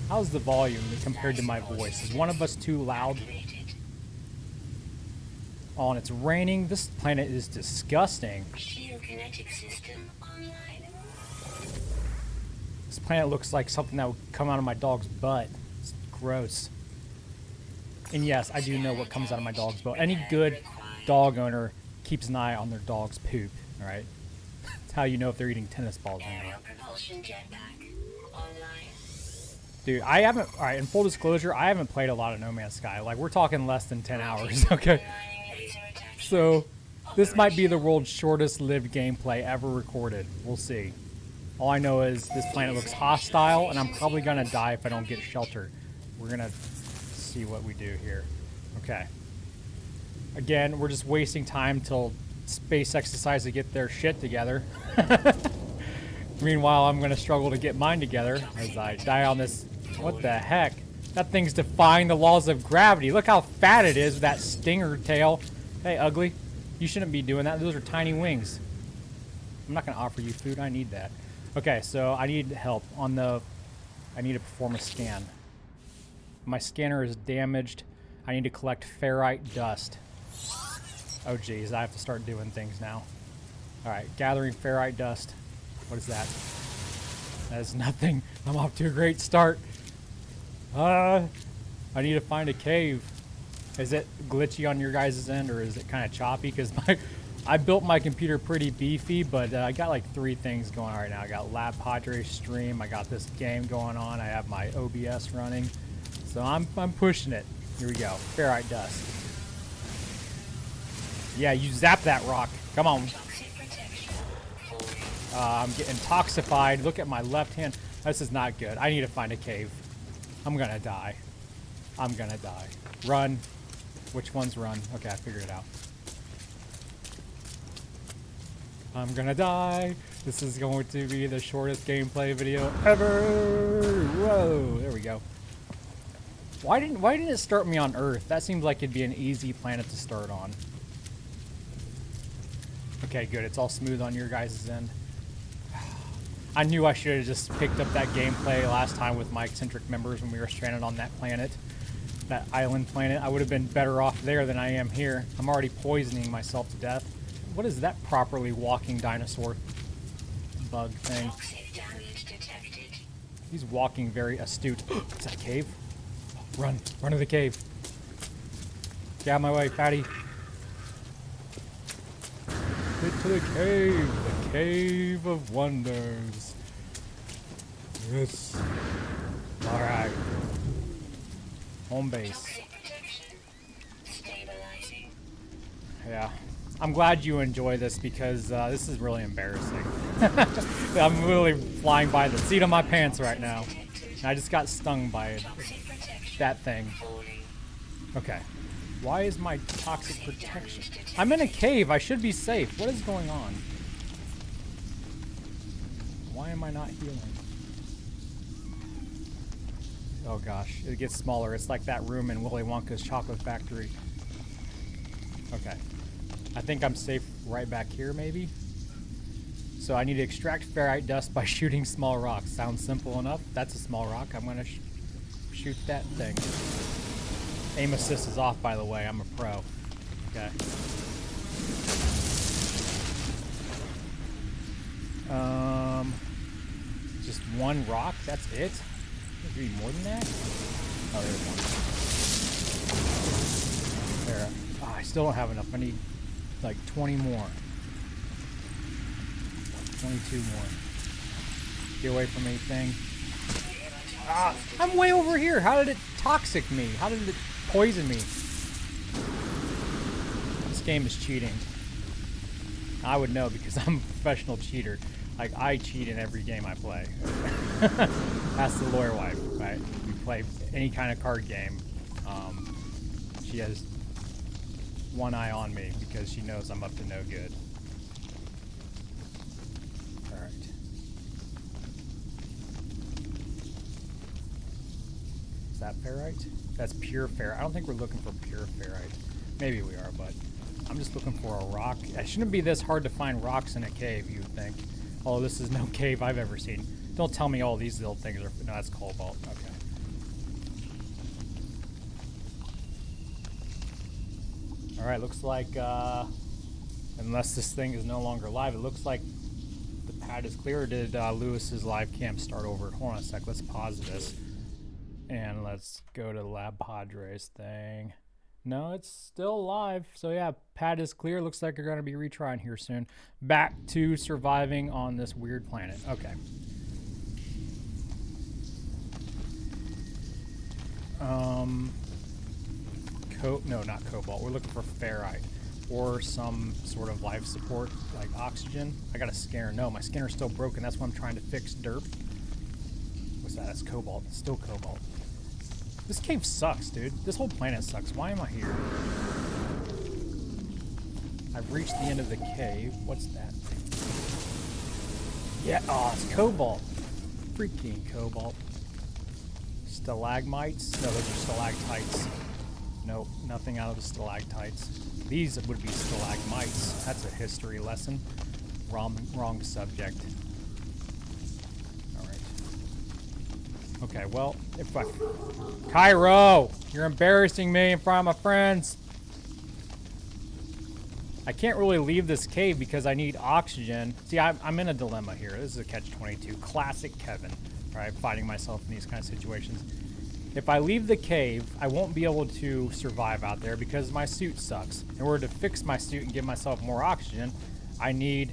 How's the volume compared to my voice? Is one of us too loud? Oh, and it's raining. This planet is disgusting. Geokinetic system online. This planet looks like something that would come out of my dog's butt. It's gross. And yes, I do know what comes out of my dog's butt. Any good dog owner keeps an eye on their dog's poop, all right? That's how you know if they're eating tennis balls or Aerial not. propulsion jetpack online. Dude, I haven't, all right, in full disclosure, I haven't played a lot of No Man's Sky. Like, we're talking less than 10 hours, okay? So, this might be the world's shortest lived gameplay ever recorded. We'll see. All I know is this planet looks hostile, and I'm probably going to die if I don't get shelter. We're going to see what we do here. Okay. Again, we're just wasting time till SpaceX decides to get their shit together. Meanwhile, I'm going to struggle to get mine together as I die on this. What the heck? That thing's defying the laws of gravity. Look how fat it is with that stinger tail. Hey, ugly. You shouldn't be doing that. Those are tiny wings. I'm not going to offer you food. I need that. Okay, so I need help on the... I need to perform a scan. My scanner is damaged. I need to collect ferrite dust. Oh, geez. I have to start doing things now. All right, gathering ferrite dust. What is that? That is nothing. I'm off to a great start. I need to find a cave. Is it glitchy on your guys' end, or is it kind of choppy? Because I built my computer pretty beefy, but I got like 3 things going on right now. I got Lab Padre stream. I got this game going on. I have my OBS running. So I'm pushing it. Here we go. Ferrite dust. Yeah, you zap that rock. Come on. Toxic protection. I'm getting toxified. Look at my left hand. This is not good. I need to find a cave. I'm gonna die. I'm gonna die. Run. Which one's run? Okay, I figured it out. I'm gonna die. This is going to be the shortest gameplay video ever. Whoa, there we go. Why didn't it start me on Earth? That seems like it'd be an easy planet to start on. Okay, good. It's all smooth on your guys' end. I knew I should have just picked up that gameplay last time with my eccentric members when we were stranded on that planet. That island planet. I would have been better off there than I am here. I'm already poisoning myself to death. What is that properly walking dinosaur bug thing? Toxic damage detected. He's walking very astute. Is that a cave? Run. Run to the cave. Get out of my way, fatty. Get to the cave. The cave of wonders. Yes. Alright. Home base. Toxic protection. Stabilizing. Yeah. I'm glad you enjoy this because this is really embarrassing. I'm literally flying by the seat of my pants right now. And I just got stung by Toxic protection. that thing. Falling. Okay. Why is my toxic protection? I'm in a cave. I should be safe. What is going on? Why am I not healing? Oh gosh, it gets smaller. It's like that room in Willy Wonka's chocolate factory. Okay. I think I'm safe right back here, maybe? So I need to extract ferrite dust by shooting small rocks. Sounds simple enough. That's a small rock. I'm going to shoot that thing. Aim assist is off, by the way. I'm a pro. Okay. Just one rock? That's it? There's gonna be more than that? Oh, there's one. There. Oh, I still don't have enough. I need like 20 more. 22 more. Get away from anything. Ah, I'm way over here. How did it toxic me? How did it poison me? This game is cheating. I would know because I'm a professional cheater. Like, I cheat in every game I play. That's the lawyer wife, right? We play any kind of card game. She has one eye on me because she knows I'm up to no good. Alright. Is that ferrite? That's pure ferrite. I don't think we're looking for pure ferrite. Maybe we are, but I'm just looking for a rock. It shouldn't be this hard to find rocks in a cave, you would think. Oh, this is no cave I've ever seen. Don't tell me all these little things are... No, that's cobalt. Okay. Alright, looks like... unless this thing is no longer live, it looks like the pad is clear. Or did Lewis's live cam start over? Hold on a sec. Let's pause this. And let's go to the Lab Padres thing. No, it's still live. So yeah, pad is clear. Looks like you're going to be retrying here soon. Back to surviving on this weird planet. Okay. No, not cobalt. We're looking for ferrite or some sort of life support like oxygen. I got a scanner. No, my scanner's still broken. That's what I'm trying to fix. Derp. What's that? That's cobalt. It's still cobalt. This cave sucks, dude. This whole planet sucks. Why am I here? I've reached the end of the cave. What's that thing? Yeah, oh, it's cobalt. Freaking cobalt. Stalagmites? No, those are stalactites. Nope, nothing out of the stalactites. These would be stalagmites. That's a history lesson. Wrong subject. Okay, well, if I... Cairo! You're embarrassing me in front of my friends! I can't really leave this cave because I need oxygen. See, I'm in a dilemma here. This is a catch-22. Classic Kevin, right? Fighting myself in these kind of situations. If I leave the cave, I won't be able to survive out there because my suit sucks. In order to fix my suit and give myself more oxygen, I need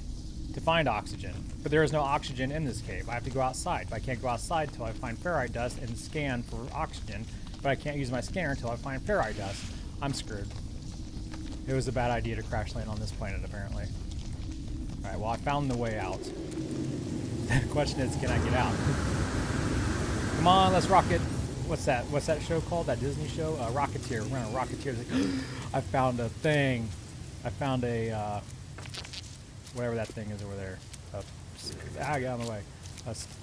to find oxygen. But there is no oxygen in this cave. I have to go outside. But I can't go outside until I find ferrite dust and scan for oxygen. But I can't use my scanner until I find ferrite dust. I'm screwed. It was a bad idea to crash land on this planet, apparently. Alright, well I found the way out. The question is, can I get out? Come on, let's rocket. What's that? What's that show called? That Disney show? Rocketeer. We're on a Rocketeer. I found a thing. I found a, whatever that thing is over there. Get out of the way.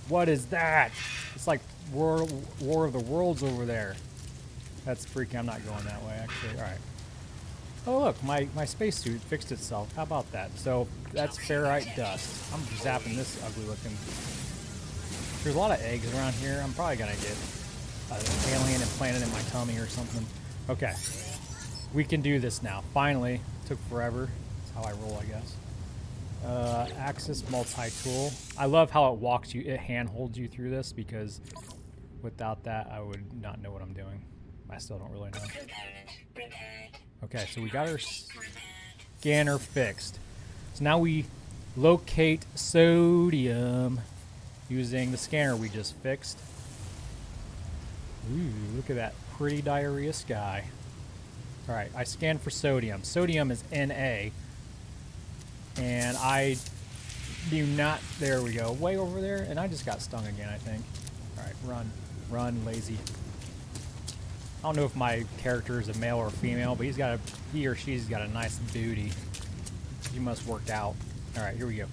What is that? It's like War of the Worlds over there. That's freaking. I'm not going that way, actually. Alright. Oh, look. My spacesuit fixed itself. How about that? So, that's ferrite dust. I'm zapping this ugly looking. There's a lot of eggs around here. I'm probably going to get an alien implanted in my tummy or something. Okay. We can do this now. Finally. Took forever. That's how I roll, I guess. Axis multi-tool. I love how it walks you, it hand-holds you through this, because without that, I would not know what I'm doing. I still don't really know. Okay, so we got our scanner fixed. So now we locate sodium using the scanner we just fixed. Ooh, look at that pretty diarrhea sky. Alright, I scanned for sodium. Sodium is Na. And I do not... There we go. Way over there. And I just got stung again, I think. Alright, run. Run, lazy. I don't know if my character is a male or a female, but he or she's got a nice booty. He must work out. Alright, here we go.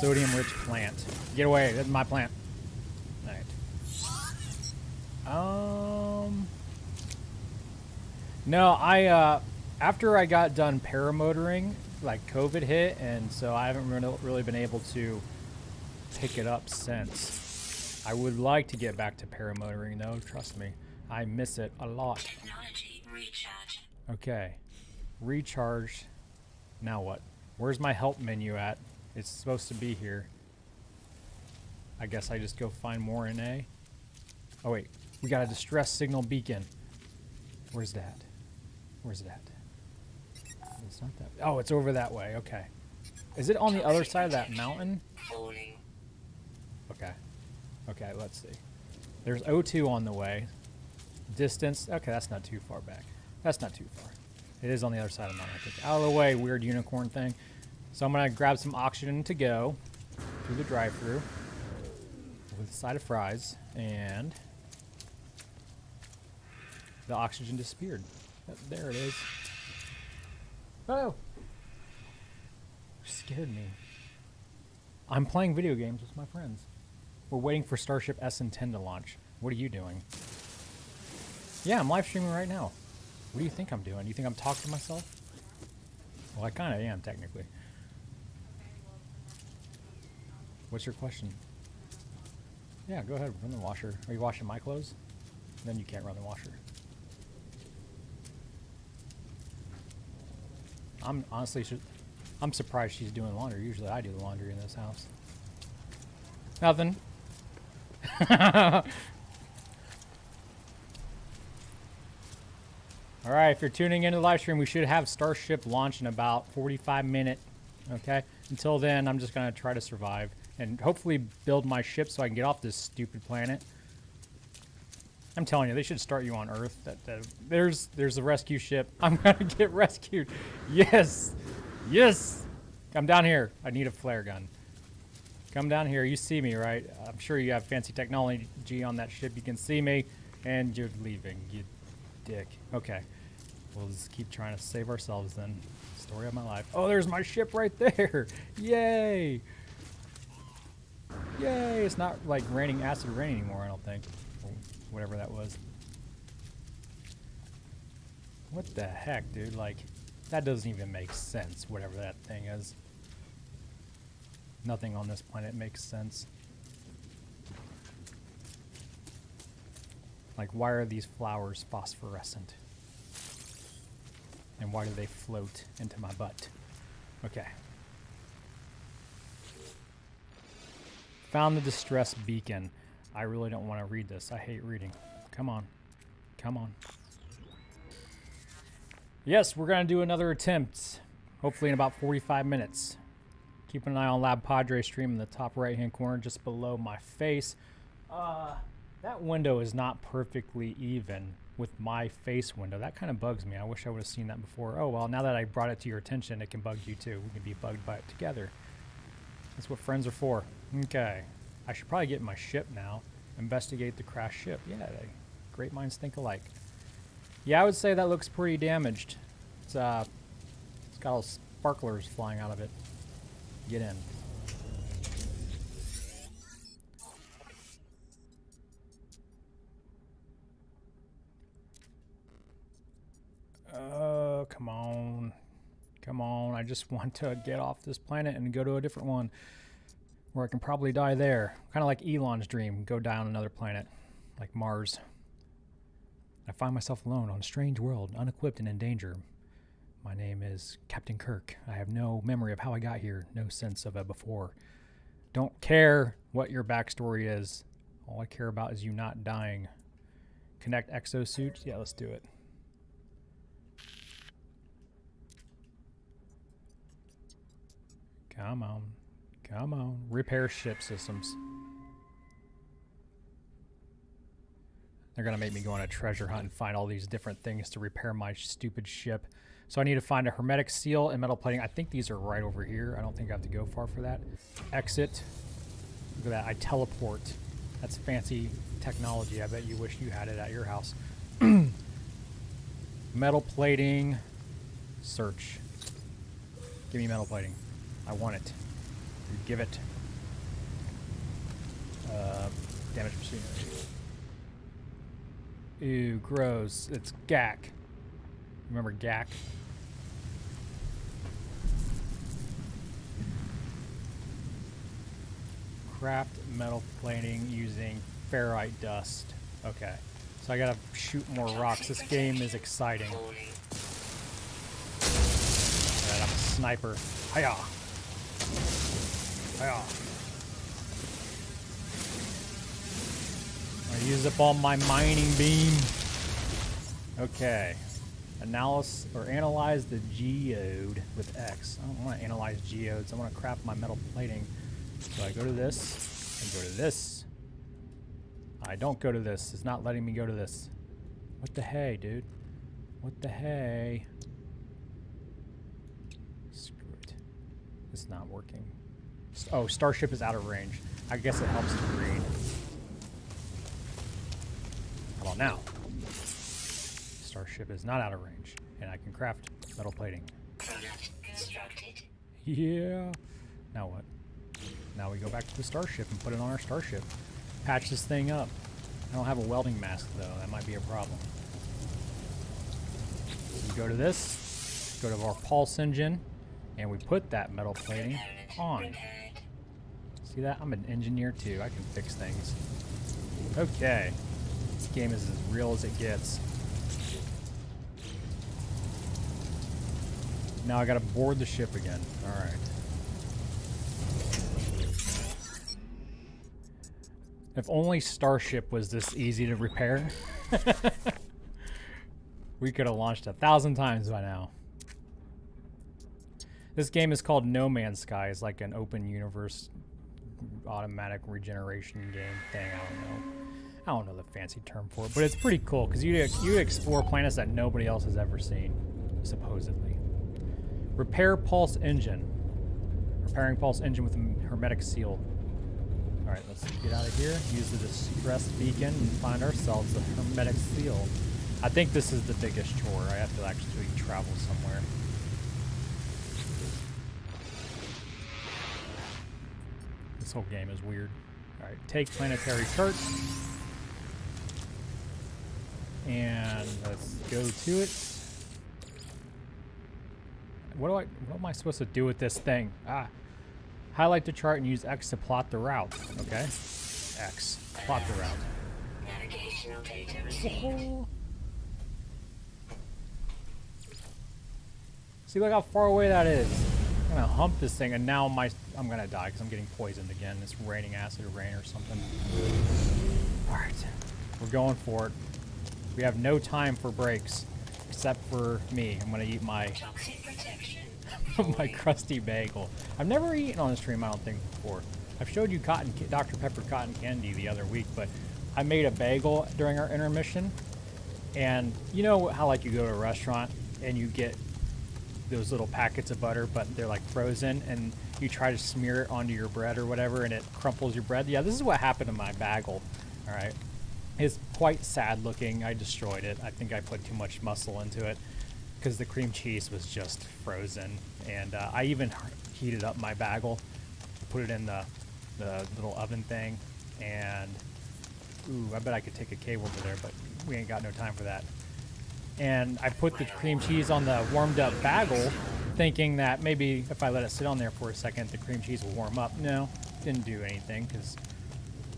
Sodium-rich plant. Get away. That's my plant. Alright. No, after I got done paramotoring, like COVID hit, and so I haven't really been able to pick it up since. I would like to get back to paramotoring though, trust me. I miss it a lot. Technology recharge. Okay. Recharge. Now what? Where's my help menu at? It's supposed to be here. I guess I just go find more NA. Oh wait, we got a distress signal beacon. Where's that? Where's that? It's not that. Oh, it's over that way. Okay. Is it on the other side of that mountain? Falling. Okay. Okay, let's see. There's O2 on the way. Distance. Okay, that's not too far back. That's not too far. It is on the other side of the mountain, I think. Out of the way, weird unicorn thing. So I'm going to grab some oxygen to go through the drive-thru with a side of fries, and the oxygen disappeared. There it is. Oh! You scared me. I'm playing video games with my friends. We're waiting for Starship SN10 to launch. What are you doing? Yeah, I'm live streaming right now. What do you think I'm doing? You think I'm talking to myself? Well, I kind of am, technically. What's your question? Yeah, go ahead, run the washer. Are you washing my clothes? Then you can't run the washer. I'm surprised she's doing laundry. Usually I do the laundry in this house. Nothing. All right, if you're tuning into the live stream, we should have Starship launch in about 45 minutes. Okay? Until then, I'm just going to try to survive and hopefully build my ship so I can get off this stupid planet. I'm telling you, they should start you on Earth. There's a rescue ship. I'm going to get rescued. Yes. Yes. Come down here. I need a flare gun. Come down here. You see me, right? I'm sure you have fancy technology on that ship. You can see me, and you're leaving, you dick. Okay. We'll just keep trying to save ourselves then. Story of my life. Oh, there's my ship right there. Yay. Yay. It's not like raining acid rain anymore, I don't think. Or whatever that was. What the heck, dude? Like, that doesn't even make sense, whatever that thing is. Nothing on this planet makes sense. Like, why are these flowers phosphorescent? And why do they float into my butt? Okay. Found the distress beacon. I really don't want to read this. I hate reading. Come on. Come on. Yes, we're going to do another attempt. Hopefully in about 45 minutes. Keep an eye on Lab Padre stream in the top right-hand corner just below my face. That window is not perfectly even with my face window. That kind of bugs me. I wish I would have seen that before. Oh, well, now that I brought it to your attention, it can bug you too. We can be bugged by it together. That's what friends are for. Okay. I should probably get in my ship now. Investigate the crashed ship. Yeah, great minds think alike. Yeah, I would say that looks pretty damaged. It's got all sparklers flying out of it. Get in. Come on. Come on. I just want to get off this planet and go to a different one where I can probably die there. Kind of like Elon's dream, go die on another planet, like Mars. I find myself alone on a strange world, unequipped and in danger. My name is Captain Kirk. I have no memory of how I got here, no sense of it before. Don't care what your backstory is. All I care about is you not dying. Connect exosuit? Yeah, let's do it. Come on. Come on. Repair ship systems. They're going to make me go on a treasure hunt and find all these different things to repair my stupid ship. So I need to find a hermetic seal and metal plating. I think these are right over here. I don't think I have to go far for that. Exit. Look at that. I teleport. That's fancy technology. I bet you wish you had it at your house. Metal plating. Search. Give me metal plating. I want it. Give it. Damage machinery. Ew, gross. It's GAC. Remember GAC? Craft metal plating using ferrite dust. Okay. So I gotta shoot more rocks. This game is exciting. Alright, I'm a sniper. Hiya! Hiya! I use up all my mining beam. Okay. Analyze the geode with X. I don't want to analyze geodes. I want to craft my metal plating. So I go to this and go to this. I don't go to this. It's not letting me go to this. What the hey, dude? What the hey? Screw it. It's not working. Oh, Starship is out of range. I guess it helps to read. How about now? Starship is not out of range, and I can craft metal plating. Product constructed. Yeah. Now what? Now we go back to the Starship and put it on our Starship. Patch this thing up. I don't have a welding mask, though. That might be a problem. So we go to this, go to our pulse engine, and we put that metal plating on. See that? I'm an engineer, too. I can fix things. Okay. This game is as real as it gets. Now I gotta board the ship again. Alright. If only Starship was this easy to repair. We could have launched 1,000 times by now. This game is called No Man's Sky. It's like an open universe automatic regeneration game thing. I don't know the fancy term for it, but it's pretty cool because you explore planets that nobody else has ever seen, supposedly. Repair pulse engine. Repairing pulse engine with a hermetic seal. Alright, let's get out of here. Use the distress beacon and find ourselves a hermetic seal. I think this is the biggest chore. I have to actually travel somewhere. This whole game is weird. Alright, take planetary chart. And let's go to it. What am I supposed to do with this thing? Ah. Highlight the chart and use X to plot the route. Okay. X. Plot the route. Navigational data received. See, look how far away that is. I'm gonna hump this thing, and now I'm gonna die because I'm getting poisoned again. It's raining acid rain or something. Alright. We're going for it. We have no time for breaks. Except for me. I'm gonna eat my Toxic protection. my crusty bagel. I've never eaten on the stream, I don't think, before. I've showed you Dr. Pepper cotton candy the other week, but I made a bagel during our intermission, and you know how like you go to a restaurant and you get those little packets of butter, but they're like frozen, and you try to smear it onto your bread or whatever, and it crumples your bread. Yeah, this is what happened to my bagel. All right, it's quite sad looking. I destroyed it. I think I put too much muscle into it because the cream cheese was just frozen, and I even heated up my bagel, put it in the little oven thing, and ooh, I bet I could take a cable to there, but we ain't got no time for that. And I put the cream cheese on the warmed up bagel, thinking that maybe if I let it sit on there for a second, the cream cheese will warm up. No, didn't do anything because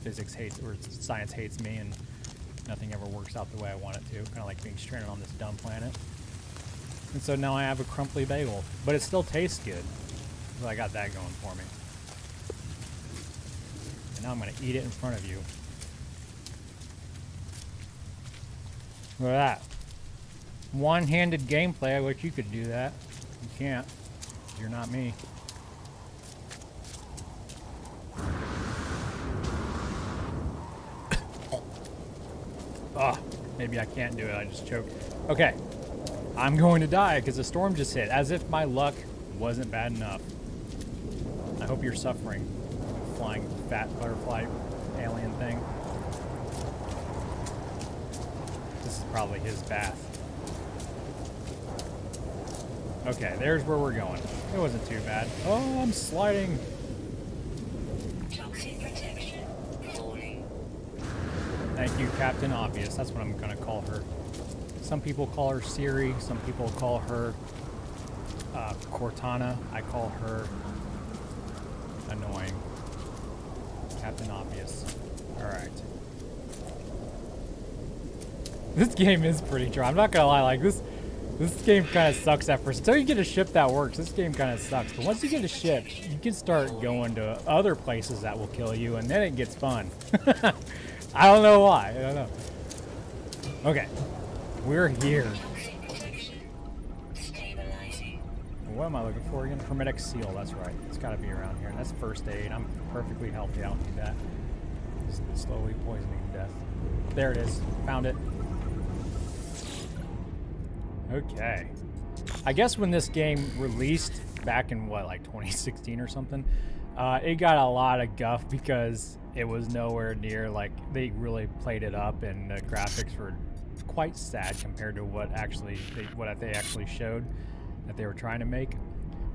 physics hates, or science hates me, and nothing ever works out the way I want it to. Kind of like being stranded on this dumb planet. And so now I have a crumply bagel, but it still tastes good. So I got that going for me. And now I'm going to eat it in front of you. Look at that. One-handed gameplay. I wish you could do that. You can't. You're not me. Oh, maybe I can't do it. I just choked. Okay. I'm going to die because the storm just hit. As if my luck wasn't bad enough. I hope you're suffering. Flying fat butterfly alien thing. This is probably his bath. Okay, there's where we're going. It wasn't too bad. Oh, I'm sliding. Toxic protection. Falling. Thank you, Captain Obvious. That's what I'm going to call her. Some people call her Siri. Some people call her Cortana. I call her annoying. Captain Obvious. Alright. This game is pretty dry. I'm not going to lie. Like, this game kind of sucks at first. Until you get a ship that works, this game kind of sucks. But once you get a ship, you can start going to other places that will kill you, and then it gets fun. I don't know why. I don't know. Okay. We're here. Toxic protection. Stabilizing. What am I looking for again? Hermetic seal. That's right. It's got to be around here. That's first aid. I'm perfectly healthy. I don't need that. Just slowly poisoning to death. There it is. Found it. Okay. I guess when this game released back in what, like 2016 or something, it got a lot of guff because it was nowhere near, like, they really played it up, and the graphics were quite sad compared to what they actually showed that they were trying to make.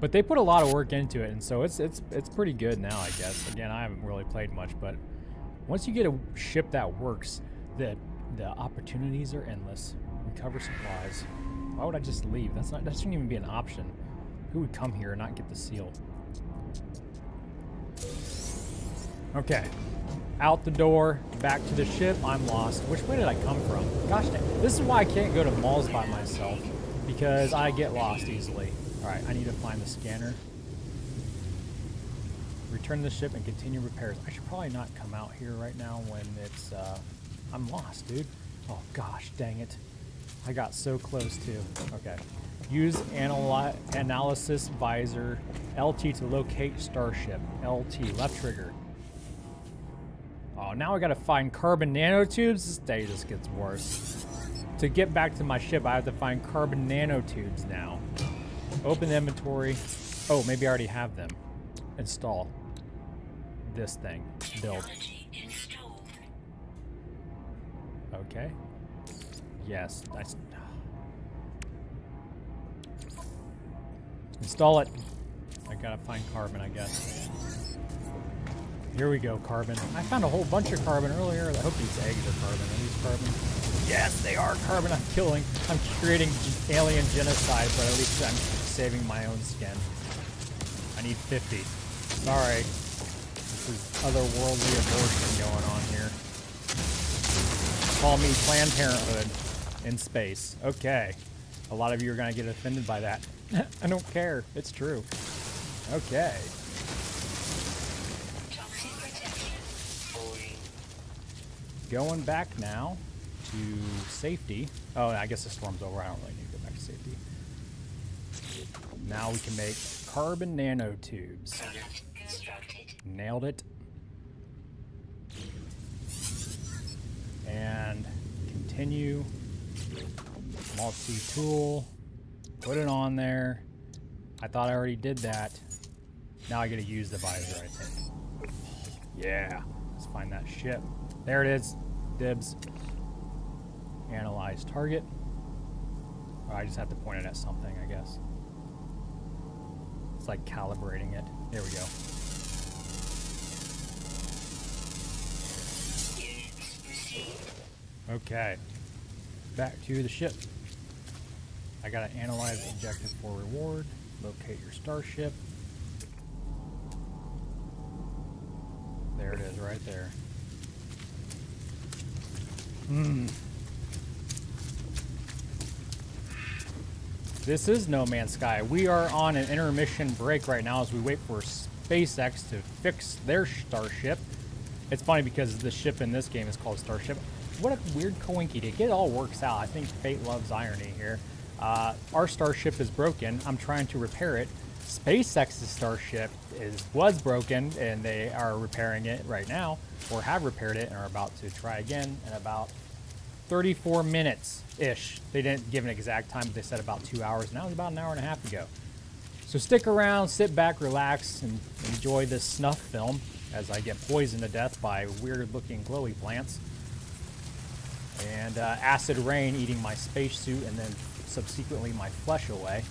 But they put a lot of work into it, and so it's pretty good now, I guess. Again, I haven't really played much, but once you get a ship that works, the opportunities are endless. Recover supplies. Why would I just leave? That shouldn't even be an option. Who would come here and not get the seal? Okay. Out the door, back to the ship. I'm lost. Which way did I come from? Gosh dang. This is why I can't go to malls by myself, because I get lost easily. Alright, I need to find the scanner. Return the ship and continue repairs. I should probably not come out here right now when it's, I'm lost, dude. Oh gosh, dang it. I got so close too. Okay. Use analysis visor LT to locate Starship. LT, left trigger. Oh, now I gotta find carbon nanotubes. This day just gets worse. To get back to my ship, I have to find carbon nanotubes now. Open inventory. Oh, maybe I already have them. Install this thing. Build. Technology installed. Okay. Yes. Install it. I gotta find carbon, I guess. Here we go, carbon. I found a whole bunch of carbon earlier. I hope these eggs are carbon. Are these carbon? Yes, they are carbon. I'm creating alien genocide, but at least I'm saving my own skin. I need 50. Sorry. This is otherworldly abortion going on here. Call me Planned Parenthood in space. Okay. A lot of you are going to get offended by that. I don't care. It's true. Okay. Toxic protection. Falling. Going back now to safety. Oh, I guess the storm's over. I don't really need to go back to safety. Now we can make carbon nanotubes. Product constructed. Nailed it. And continue. Multi-tool. Put it on there. I thought I already did that. Now I gotta use the visor, I think. Yeah. Let's find that ship. There it is. Dibs. Analyze target. Oh, I just have to point it at something, I guess. It's like calibrating it. There we go. Okay. Back to the ship. I gotta analyze objective for reward. Locate your starship. There it is, right there. This is No Man's Sky. We are on an intermission break right now as we wait for SpaceX to fix their starship. It's funny because the ship in this game is called Starship. What a weird coinkydink. It all works out. I think fate loves irony here. Our starship is broken. I'm trying to repair it. SpaceX's starship was broken, and they are repairing it right now, or have repaired it and are about to try again in about 34 minutes-ish. They didn't give an exact time, but they said about 2 hours. Now it's about an hour and a half ago. So stick around, sit back, relax, and enjoy this snuff film as I get poisoned to death by weird-looking glowy plants. And acid rain eating my spacesuit and then subsequently my flesh away.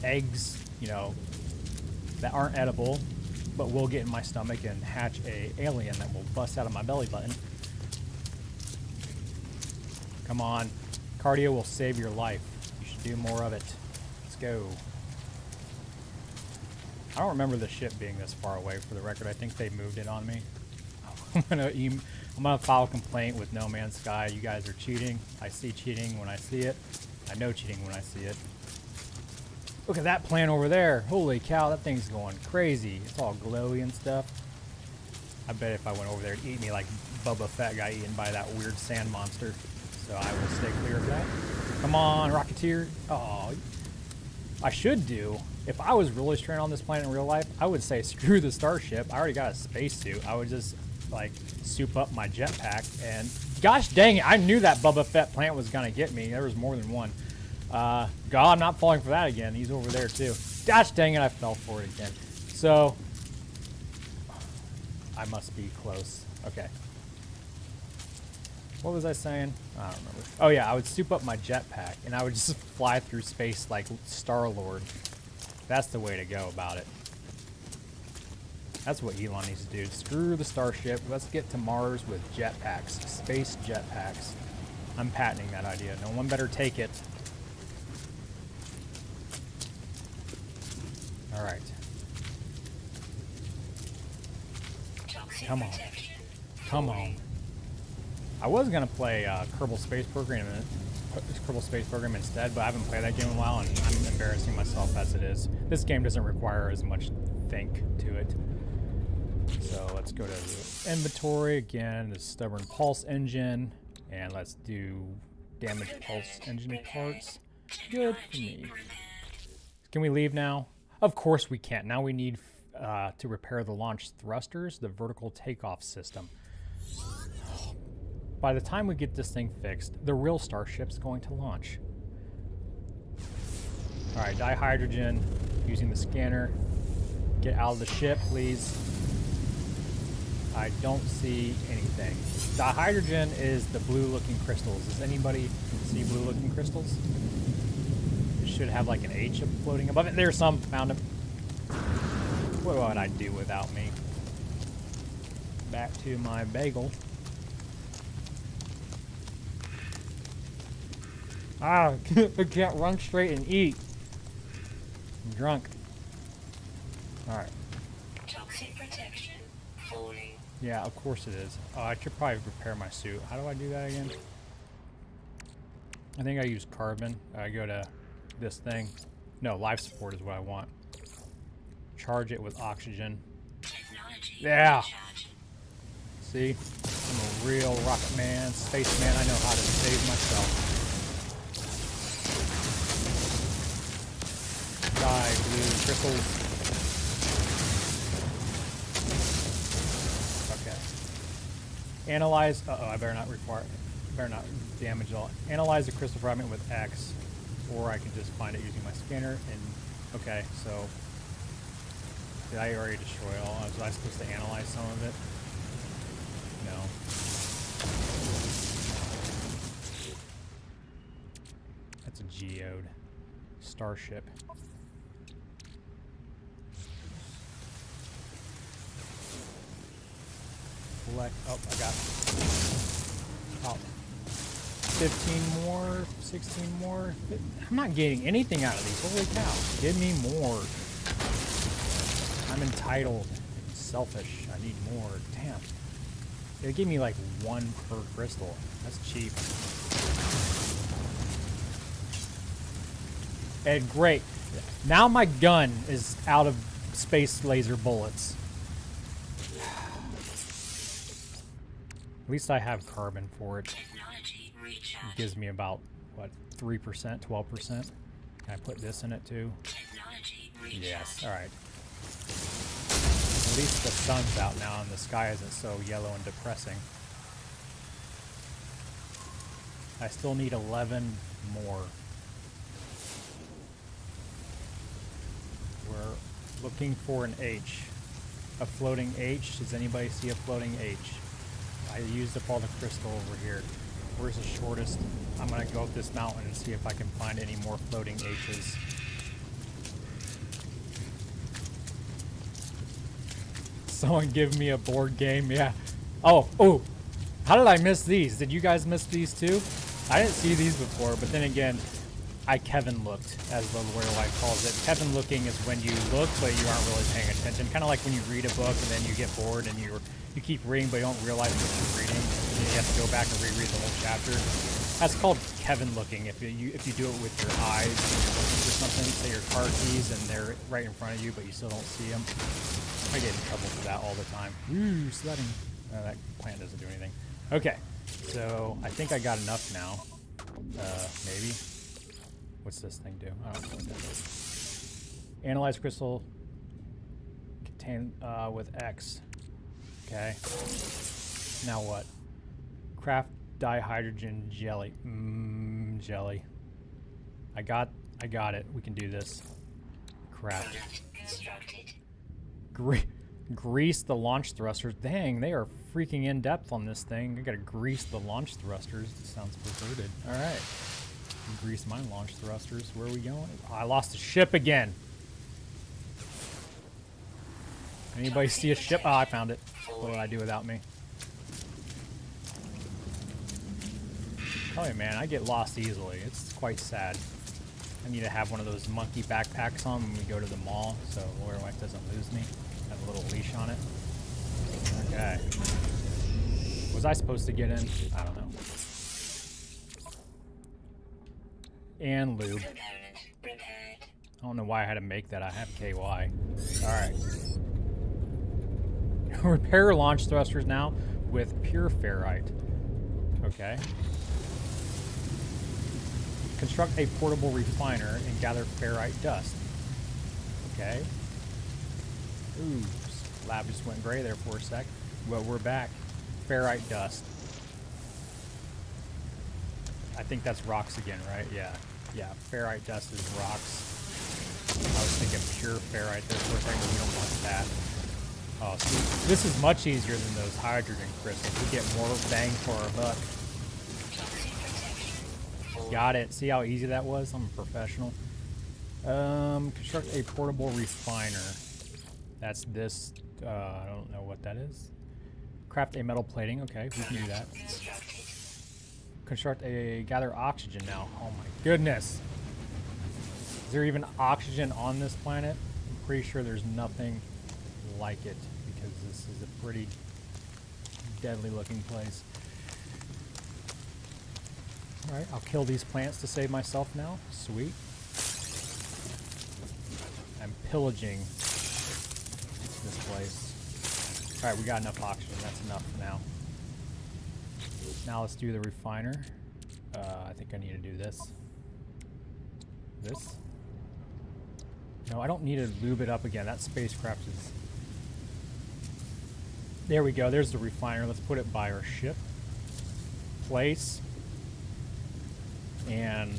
Eggs, you know, that aren't edible, but will get in my stomach and hatch a alien that will bust out of my belly button. Come on. Cardio will save your life. You should do more of it. Let's go. I don't remember the ship being this far away, for the record. I think they moved it on me. I'm gonna file a complaint with No Man's Sky. You guys are cheating. I see cheating when I see it. I know cheating when I see it. Look at that plant over there. Holy cow, that thing's going crazy. It's all glowy and stuff. I bet if I went over there, it'd eat me like Boba Fett got eaten by that weird sand monster. So I will stay clear of that. Come on, Rocketeer. Oh, I should do. If I was really stranded on this planet in real life, I would say screw the starship. I already got a spacesuit. I would just like soup up my jetpack and gosh dang it, I knew that Boba Fett plant was gonna get me. There was more than one. God, I'm not falling for that again. He's over there too. Gosh dang it, I fell for it again. So I must be close. Okay. What was I saying? I don't remember. Oh yeah, I would soup up my jetpack and I would just fly through space like Star-Lord. That's the way to go about it. That's what Elon needs to do. Screw the starship. Let's get to Mars with jetpacks. Space jetpacks. I'm patenting that idea. No one better take it. Alright. Come on. Come on. I was going to play Kerbal Space Program instead, but I haven't played that game in a while, and I'm embarrassing myself as it is. This game doesn't require as much think to it. So let's go to the inventory again, the stubborn pulse engine, and let's do damaged pulse engine parts. Good for me. Can we leave now? Of course we can't. Now we need to repair the launch thrusters, the vertical takeoff system. By the time we get this thing fixed, the real starship's going to launch. Alright, dihydrogen, using the scanner. Get out of the ship, please. I don't see anything. Dihydrogen is the blue-looking crystals. Does anybody see blue-looking crystals? It should have like an H floating above it. There's some. Found him. What would I do without me? Back to my bagel. Ah, I can't run straight and eat. I'm drunk. Alright. Toxic protection falling. Yeah, of course it is. I should probably repair my suit. How do I do that again? I think I use carbon. I go to this thing. No, life support is what I want. Charge it with oxygen. Technology. Yeah. Charging. See? I'm a real rocket man, space man. I know how to save myself. Die, blue crystals. Okay. Analyze. Uh-oh, I better not damage all. Analyze the crystal fragment with X, or I can just find it using my scanner. And okay, so did I already destroy it all? Was I supposed to analyze some of it? No. That's a geode. Starship. Collect. Oh, I got about 15 more, 16 more. I'm not getting anything out of these. Holy cow. Give me more. I'm entitled and selfish. I need more. Damn. They gave me like 1 per crystal. That's cheap. And great. Now my gun is out of space laser bullets. At least I have carbon for it. It gives me about, what, 3%, 12%? Can I put this in it too? Yes, alright. At least the sun's out now and the sky isn't so yellow and depressing. I still need 11 more. We're looking for an H. A floating H. Does anybody see a floating H? I used up all the crystal over here. Where's the shortest? I'm gonna go up this mountain and see if I can find any more floating H's. Someone give me a board game, yeah. Oh, how did I miss these? Did you guys miss these too? I didn't see these before, but then again, I Kevin looked, as the lawyer wife calls it. Kevin looking is when you look, but you aren't really paying attention. Kind of like when you read a book and then you get bored and you keep reading, but you don't realize what you're reading. And then you have to go back and reread the whole chapter. That's called Kevin looking. If you do it with your eyes and you're looking for something, say your car keys and they're right in front of you, but you still don't see them. I get in trouble for that all the time. Ooh, sledding. That plant doesn't do anything. Okay, so I think I got enough now. Maybe. What's this thing do? I don't know what that is. Analyze crystal contain with X. Okay. Now what? Craft dihydrogen jelly. Jelly. I got it. We can do this. Crap. Grease the launch thrusters. Dang, they are freaking in depth on this thing. I gotta grease the launch thrusters. It sounds perverted. All right. Grease my launch thrusters. Where are we going? Oh, I lost a ship again. Anybody see a ship? Oh, I found it. What would I do without me? Oh, man, I get lost easily. It's quite sad. I need to have one of those monkey backpacks on when we go to the mall, so lawyer wife doesn't lose me. Have a little leash on it. Okay. Was I supposed to get in? I don't know. And lube. I don't know why I had to make that. I have KY. Alright. Repair launch thrusters now with pure ferrite. Okay. Construct a portable refiner and gather ferrite dust. Okay. Ooh, lab just went gray there for a sec. Well, we're back. Ferrite dust. I think that's rocks again, right? Yeah. Yeah, ferrite dust is rocks. I was thinking pure ferrite there for a second, but we don't want that. Oh, see, this is much easier than those hydrogen crystals. We get more bang for our buck. Got it. See how easy that was? I'm a professional. Construct a portable refiner. That's this. I don't know what that is. Craft a metal plating. Okay, we can do that. Construct a gather oxygen now. Oh my goodness. Is there even oxygen on this planet? I'm pretty sure there's nothing like it because this is a pretty deadly looking place. Alright, I'll kill these plants to save myself now. Sweet. I'm pillaging this place. Alright, we got enough oxygen. That's enough for now. Now let's do the refiner. I think I need to do this. This? No, I don't need to lube it up again. That spacecraft is There we go. There's the refiner. Let's put it by our ship. Place. And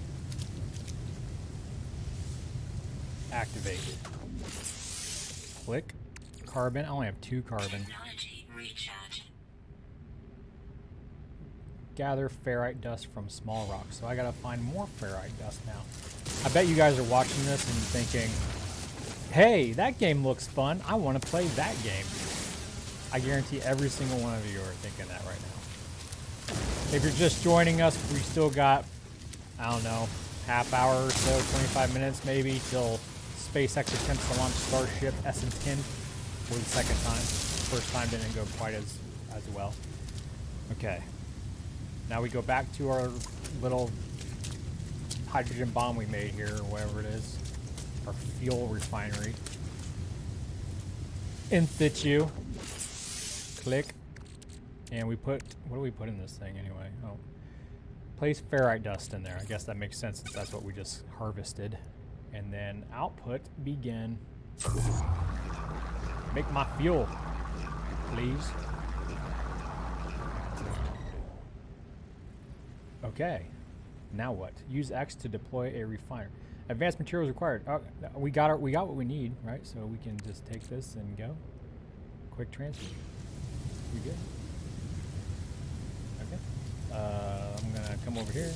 activate. Click. Carbon. I only have 2 carbon. Technology recharge. Gather ferrite dust from small rocks. So I gotta find more ferrite dust now. I bet you guys are watching this and thinking, hey, that game looks fun. I want to play that game. I guarantee every single one of you are thinking that right now. If you're just joining us, we still got, I don't know, half hour or so, 25 minutes maybe, till SpaceX attempts to launch Starship SN10 for the second time. First time didn't go quite as well. Okay. Now we go back to our little hydrogen bomb we made here, or whatever it is. Our fuel refinery. In situ. Click. And we put, what do we put in this thing anyway? Oh. Place ferrite dust in there. I guess that makes sense since that's what we just harvested. And then output, begin. Make my fuel, please. Okay. Now what? Use X to deploy a refiner. Advanced materials required. Oh, we got what we need, right? So we can just take this and go. Quick transfer. We good? Okay. I'm gonna come over here,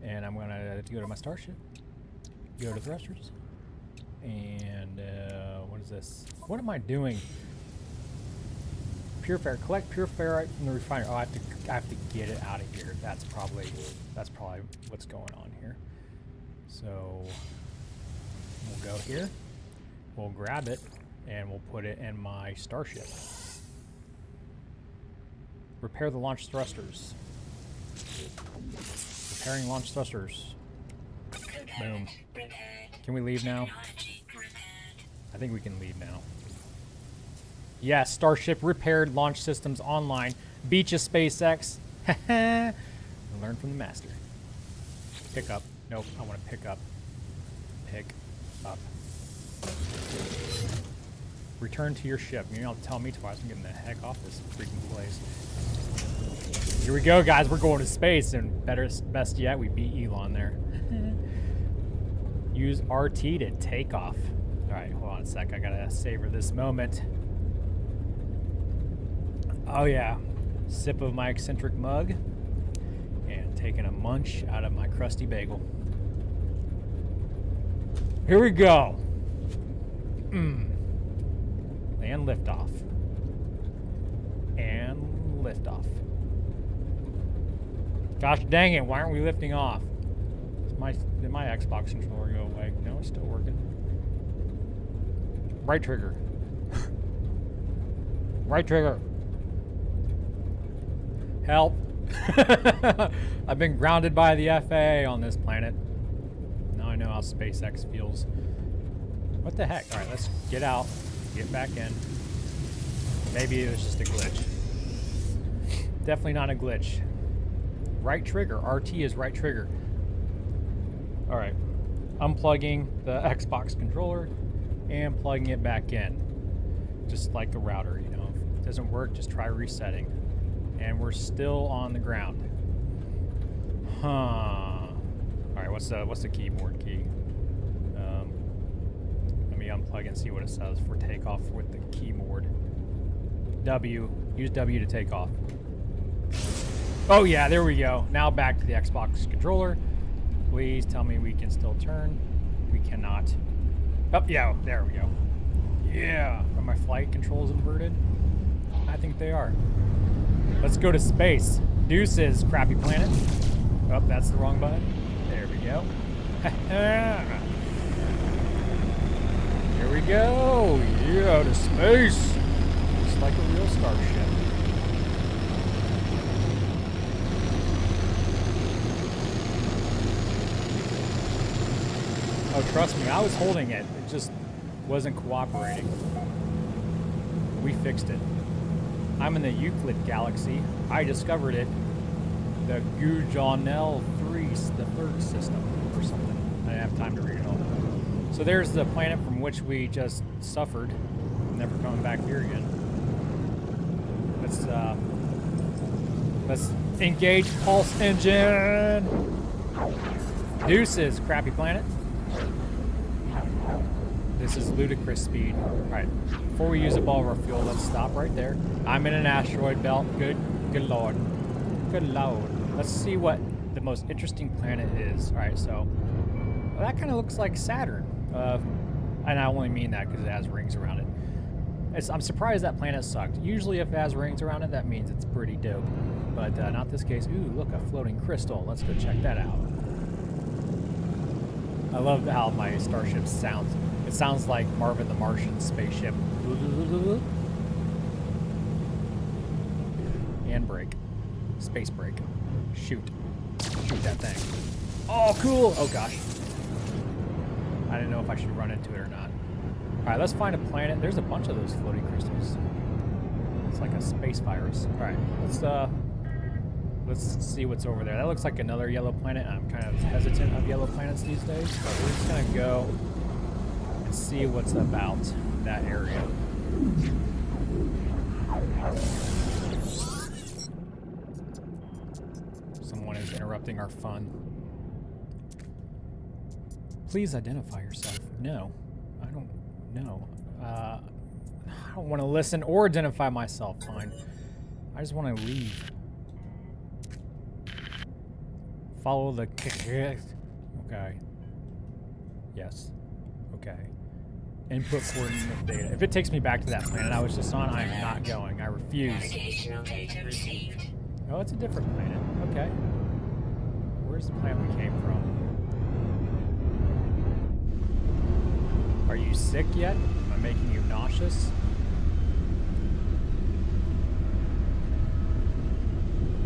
and I'm gonna go to my Starship. Go to thrusters, and what is this? What am I doing? Pure ferrite. Collect pure ferrite from the refiner. Oh, I have to get it out of here. That's probably what's going on here. So we'll go here. We'll grab it and we'll put it in my Starship. Repair the launch thrusters. Repairing launch thrusters. Boom. Can we leave now? I think we can leave now. Yes, Starship repaired, launch systems online. Beat ya, SpaceX. Learn from the master. Pick up. Nope, I want to pick up. Pick up. Return to your ship. You don't tell me twice. I'm getting the heck off this freaking place. Here we go, guys. We're going to space, and best yet, we beat Elon there. Use RT to take off. All right, hold on a sec. I gotta savor this moment. Oh yeah, sip of my eccentric mug and taking a munch out of my crusty bagel. Here we go. And liftoff. And liftoff. Gosh dang it, why aren't we lifting off? Did my Xbox controller go away? No, it's still working. Right trigger. Right trigger. Help. I've been grounded by the FAA on this planet. Now I know how SpaceX feels. What the heck? Alright, let's get out. Get back in. Maybe it was just a glitch. Definitely not a glitch. Right trigger. RT is right trigger. Alright. Unplugging the Xbox controller and plugging it back in. Just like the router, you know. If it doesn't work, just try resetting. And we're still on the ground. Huh. Alright, what's the keyboard key? Let me unplug and see what it says for takeoff with the keyboard. W. Use W to take off. Oh yeah, there we go. Now back to the Xbox controller. Please tell me we can still turn. We cannot. Oh yeah, there we go. Yeah. Are my flight controls inverted? I think they are. Let's go to space. Deuces, crappy planet. Oh, that's the wrong button. There we go. Here we go. Yeah, to space. Just like a real starship. Oh, trust me, I was holding it. It just wasn't cooperating. We fixed it. I'm in the Euclid galaxy. I discovered it. The Gujanel 3, the third system, or something. I didn't have time to read it all. So there's the planet from which we just suffered. Never coming back here again. let's engage pulse engine. Deuces, crappy planet. This is ludicrous speed. All right, before we use up all of our fuel, let's stop right there. I'm in an asteroid belt. Good lord. Good lord. Let's see what the most interesting planet is. All right, so that kind of looks like Saturn. And I only mean that because it has rings around it. I'm surprised that planet sucked. Usually if it has rings around it, that means it's pretty dope. But not this case. Ooh, look, a floating crystal. Let's go check that out. I love how my Starship sounds. It sounds like Marvin the Martian spaceship. And brake. Space brake. Shoot. Shoot that thing. Oh, cool! Oh, gosh. I didn't know if I should run into it or not. Alright, let's find a planet. There's a bunch of those floating crystals. It's like a space virus. Alright, let's see what's over there. That looks like another yellow planet. I'm kind of hesitant of yellow planets these days, but we're just gonna go and see what's about that area. Someone is interrupting our fun. Please identify yourself. No, I don't know. I don't want to listen or identify myself. Fine. I just want to leave. Follow the... Okay. Yes. Okay. Input coordinate data. If it takes me back to that planet I was just on, I am not going. I refuse. Navigational data received. Oh, it's a different planet. Okay. Where's the planet we came from? Are you sick yet? Am I making you nauseous?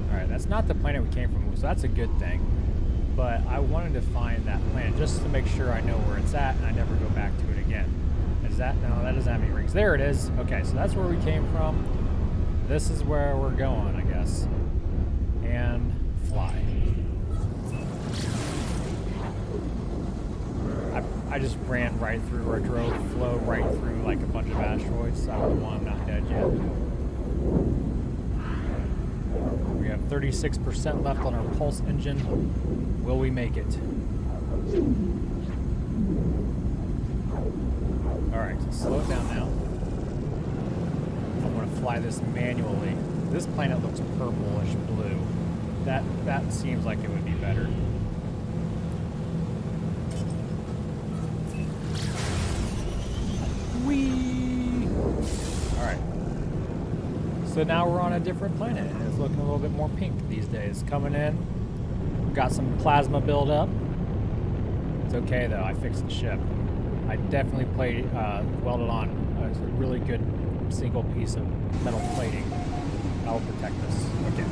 Alright, that's not the planet we came from, so that's a good thing. But I wanted to find that planet just to make sure I know where it's at and I never go back to it again. Is that? No, that doesn't have any rings. There it is. Okay, so that's where we came from. This is where we're going, I guess. And fly. I just ran right through, or flew right through like a bunch of asteroids. I don't want, I'm not dead yet. We have 36% left on our pulse engine. Will we make it? Alright, so slow it down now. I'm going to fly this manually. This planet looks purplish blue. That seems like it would be better. Whee! Alright. So now we're on a different planet, and it's looking a little bit more pink these days. Coming in. We've got some plasma buildup. It's okay though, I fixed the ship. I definitely welded on a really good single piece of metal plating. That'll protect us. Okay.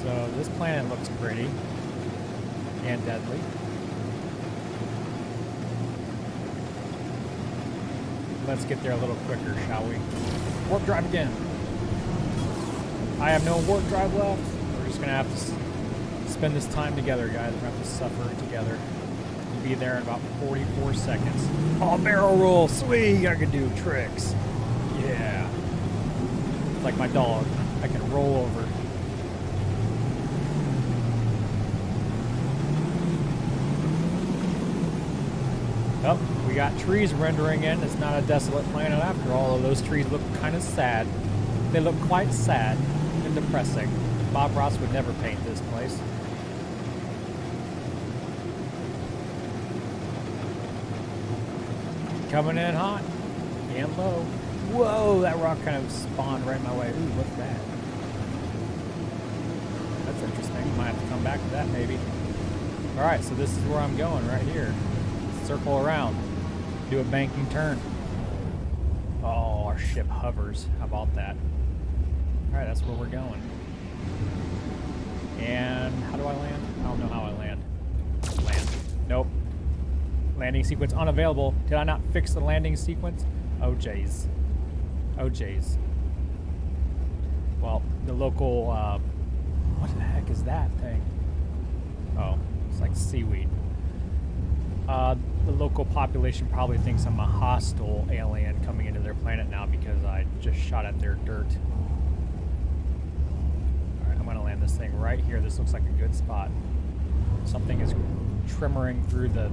So this planet looks pretty and deadly. Let's get there a little quicker, shall we? Warp drive again. I have no warp drive left. We're just gonna have to spend this time together, guys. We're gonna have to suffer together. We'll be there in about 44 seconds. Oh, barrel roll, sweet! I can do tricks. Yeah. It's like my dog. I can roll over. Oh, we got trees rendering in. It's not a desolate planet after all. Although those trees look kind of sad. They look quite sad and depressing. Bob Ross would never paint this place. Coming in hot and low. Whoa, that rock kind of spawned right my way. Ooh, what's that? That's interesting. Might have to come back to that maybe. Alright, so this is where I'm going, right here. Circle around. Do a banking turn. Oh, our ship hovers. How about that? Alright, that's where we're going. And how do I land? I don't know how I land. Land. Nope. Landing sequence unavailable. Did I not fix the landing sequence? Oh, jeez. Oh, jeez. Well, the local, what the heck is that thing? Oh, it's like seaweed. the local population probably thinks I'm a hostile alien coming into their planet now because I just shot at their dirt. Alright, I'm gonna land this thing right here. This looks like a good spot. Something is trimmering through the...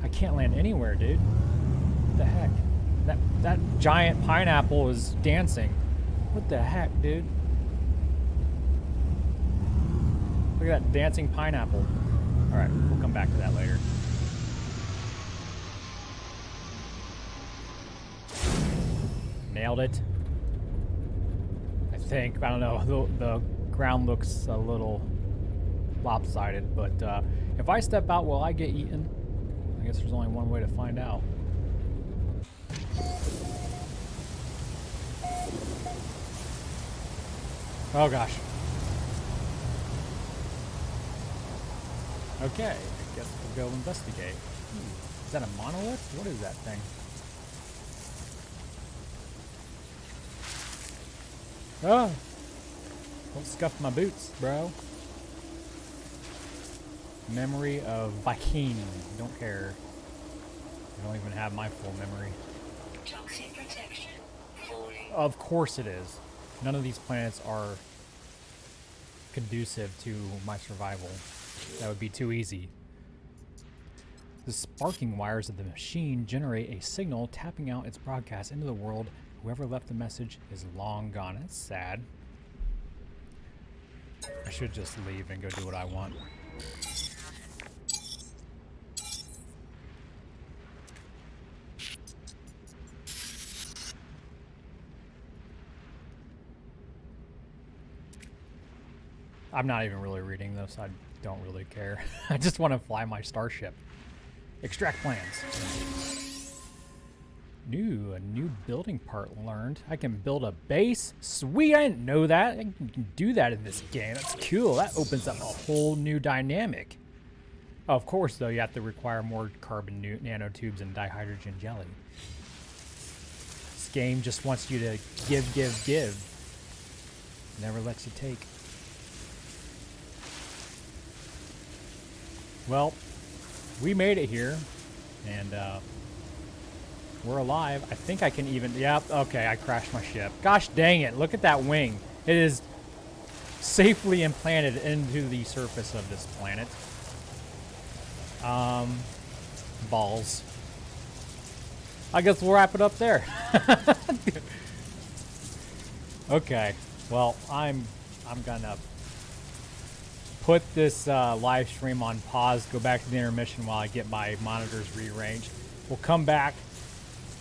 I can't land anywhere, dude. What the heck? That giant pineapple is dancing. What the heck, dude? Look at that dancing pineapple. Alright, we'll come back to that later. Nailed it. I think. I don't know. The ground looks a little lopsided, but if I step out, will I get eaten? I guess there's only one way to find out. Oh gosh. Okay, I guess we'll go investigate. Is that a monolith? What is that thing? Oh! Don't scuff my boots, bro. Memory of Viking. Don't care. I don't even have my full memory. Toxic protection. Falling. Of course it is. None of these planets are conducive to my survival. That would be too easy. The sparking wires of the machine generate a signal tapping out its broadcast into the world. Whoever left the message is long gone. That's sad. I should just leave and go do what I want. I'm not even really reading this. I don't really care. I just want to fly my Starship. Extract plans. A new building part learned. I can build a base. Sweet, I didn't know that. I can do that in this game. That's cool. That opens up a whole new dynamic. Oh, of course, though, you have to require more carbon nanotubes and dihydrogen jelly. This game just wants you to give. Never lets you take. Well, we made it here, and we're alive. I think I can even... Yep, okay, I crashed my ship. Gosh dang it, look at that wing. It is safely implanted into the surface of this planet. Balls. I guess we'll wrap it up there. Okay, well, I'm gonna put this live stream on pause, go back to the intermission while I get my monitors rearranged. We'll come back,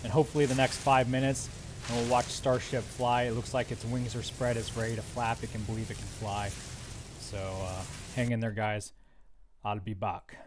and hopefully the next 5 minutes, and we'll watch Starship fly. It looks like its wings are spread. It's ready to flap. It can believe it can fly. So hang in there, guys. I'll be back.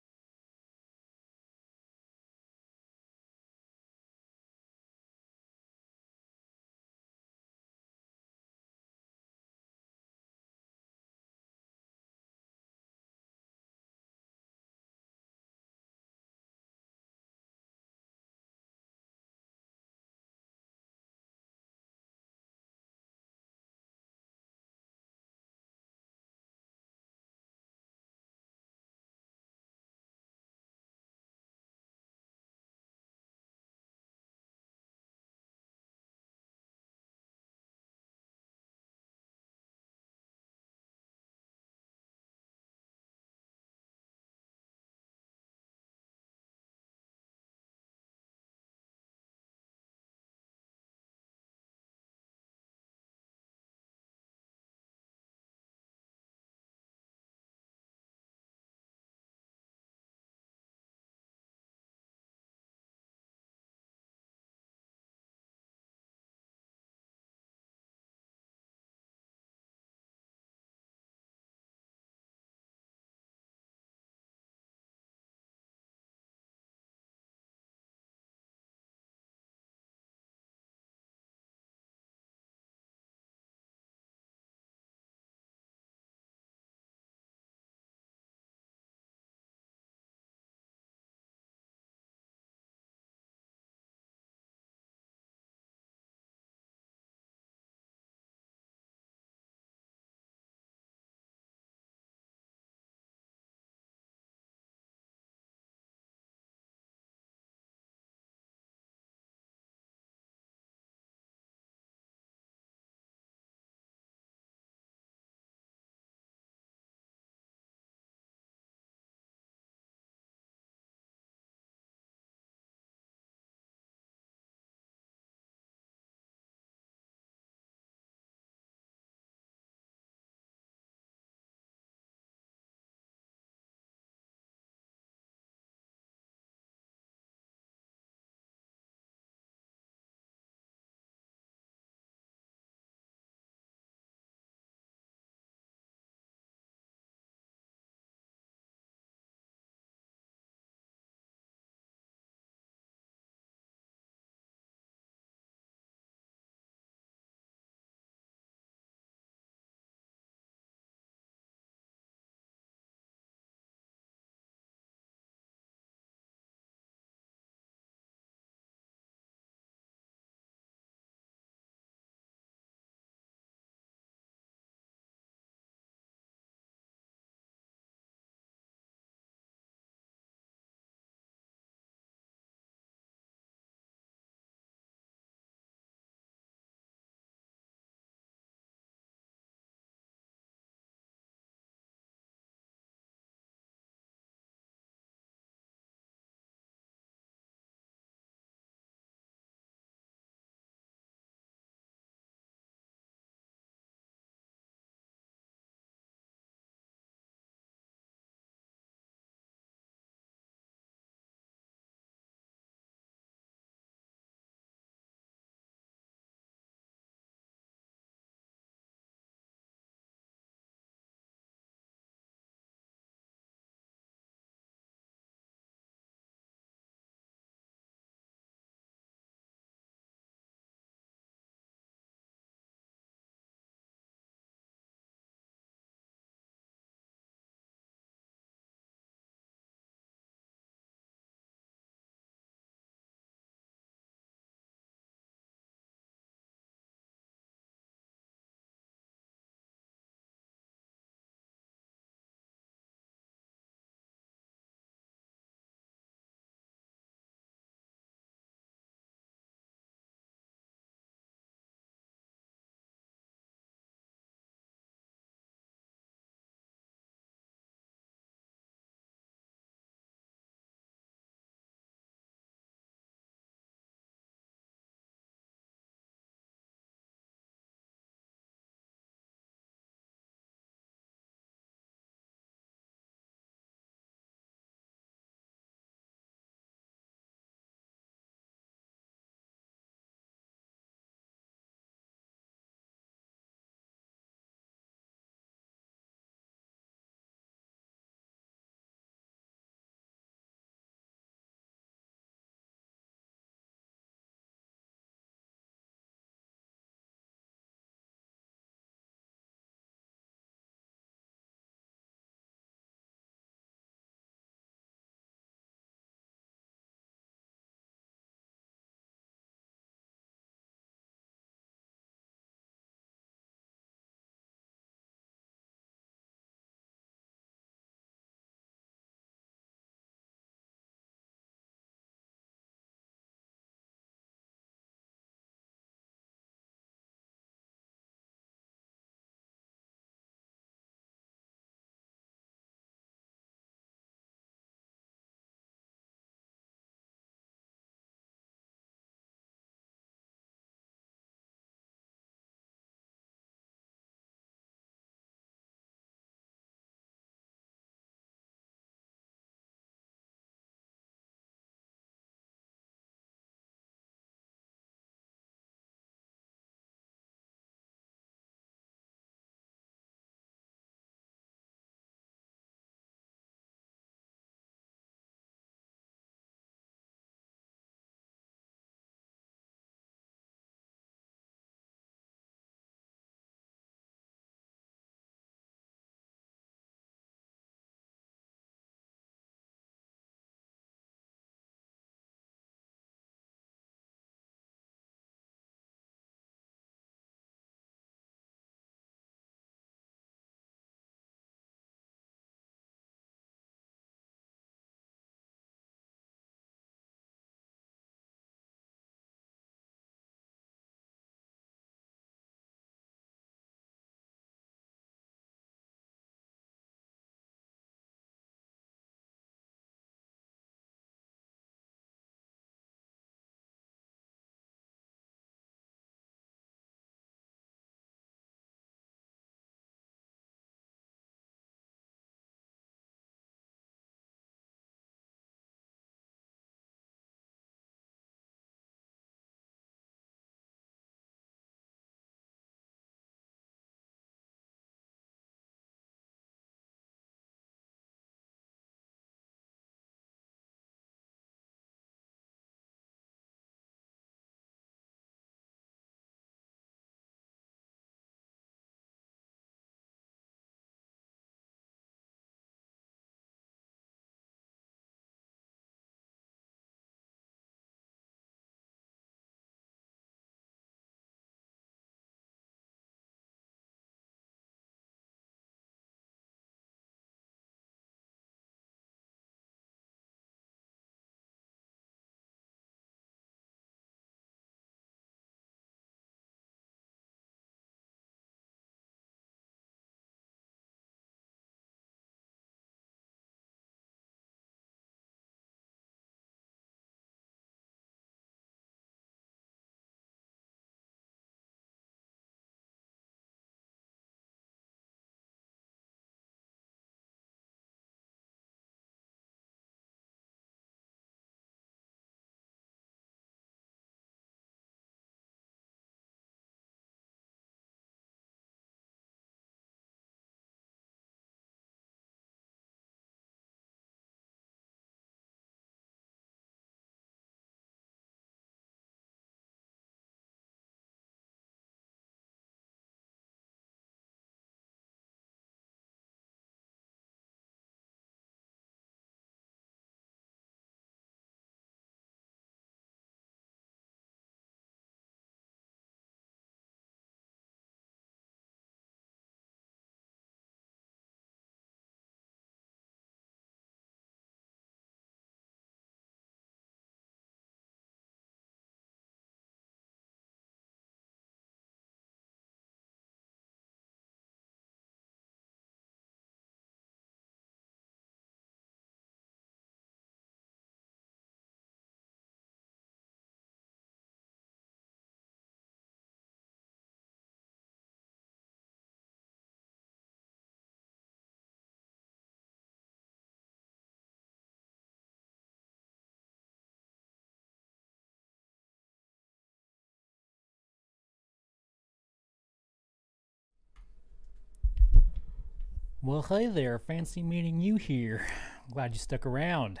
Well, hey there. Fancy meeting you here. Glad you stuck around.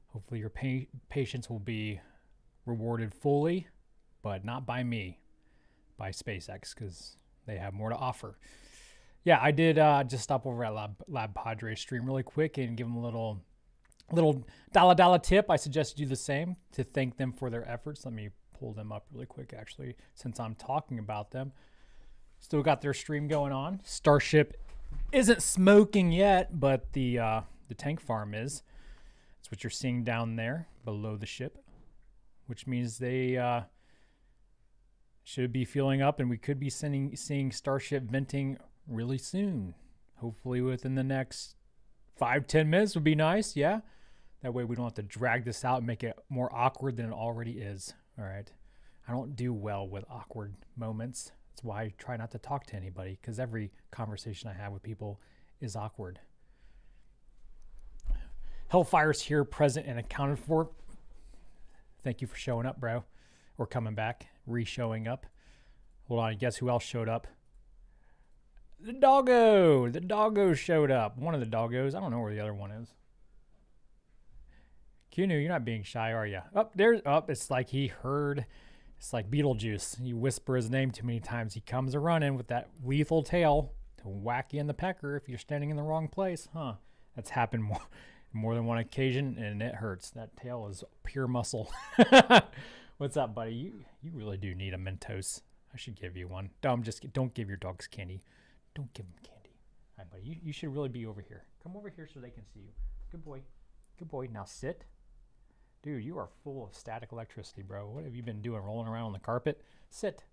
Hopefully your patience will be rewarded fully, but not by me, by SpaceX, because they have more to offer. Yeah, I did just stop over at Lab Padre stream really quick and give them a little dollar tip. I suggest you do the same to thank them for their efforts. Let me pull them up really quick, actually, since I'm talking about them. Still got their stream going on. Starship isn't smoking yet, but the tank farm is. That's what you're seeing down there below the ship, which means they should be filling up, and we could be seeing Starship venting really soon. Hopefully within the next 5-10 minutes would be nice. Yeah, that way we don't have to drag this out and make it more awkward than it already is. All right, I don't do well with awkward moments. That's why I try not to talk to anybody, because every conversation I have with people is awkward. Hellfire's here, present and accounted for. Thank you for showing up, bro, or coming back, re-showing up. Hold on, guess who else showed up? The doggo showed up. One of the doggos. I don't know where the other one is. Kunu, you're not being shy, are you? It's like he heard. It's like Beetlejuice. You whisper his name too many times, he comes a running with that lethal tail to whack you in the pecker if you're standing in the wrong place. Huh? That's happened more than one occasion, and it hurts. That tail is pure muscle. What's up, buddy? You really do need a Mentos. I should give you one. No, don't give your dogs candy. Don't give them candy. All right, buddy. You should really be over here. Come over here so they can see you. Good boy. Good boy. Now sit. Dude, you are full of static electricity, bro. What have you been doing, rolling around on the carpet? Sit.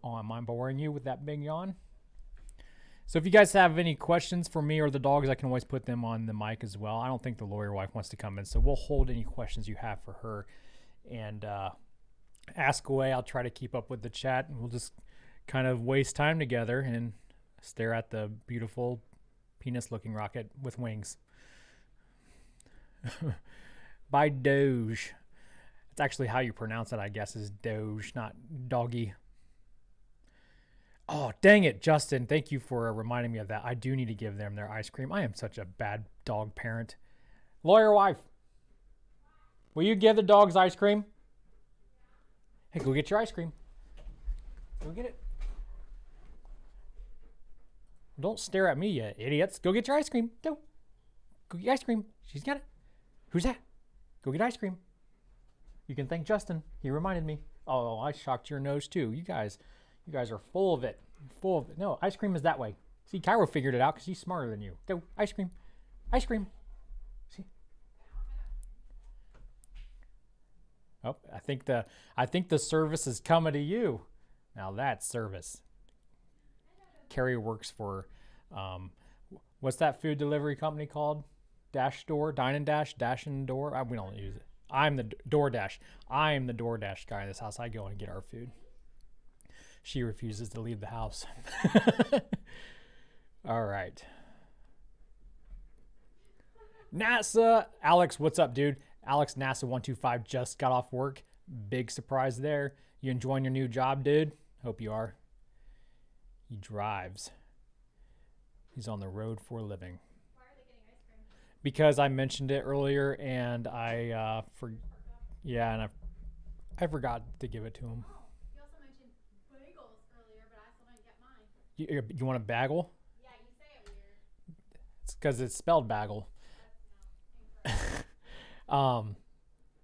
Am I boring you with that big yawn? So if you guys have any questions for me or the dogs, I can always put them on the mic as well. I don't think the lawyer wife wants to come in, so we'll hold any questions you have for her and ask away. I'll try to keep up with the chat, and we'll just kind of waste time together and stare at the beautiful penis-looking rocket with wings. By Doge. It's actually how you pronounce it, I guess, is Doge, not doggy. Oh, dang it, Justin. Thank you for reminding me of that. I do need to give them their ice cream. I am such a bad dog parent. Lawyer wife, will you give the dogs ice cream? Hey, go get your ice cream. Go get it. Don't stare at me, you idiots. Go get your ice cream. Go get your ice cream. She's got it. Who's that? Go get ice cream. You can thank Justin. He reminded me. Oh, I shocked your nose too. You guys are full of it. Full of it. No, ice cream is that way. See, Cairo figured it out because he's smarter than you. Go, ice cream. Ice cream. See? Oh, I think the service is coming to you. Now that's service. Carrie works for, what's that food delivery company called? Dash Door, Dine and Dash, Dash and Door. We don't use it. I'm the DoorDash. I am the DoorDash guy in this house. I go and get our food. She refuses to leave the house. All right. NASA. Alex, what's up, dude? Alex, NASA 125 just got off work. Big surprise there. You enjoying your new job, dude? Hope you are. He drives. He's on the road for a living. Why are they getting ice cream? Because I mentioned it earlier, and I forgot to give it to him. Oh, you also mentioned bagels earlier, but I still didn't get mine. You want a bagel? Yeah, you say it weird. It's because it's spelled bagel. That's incorrect.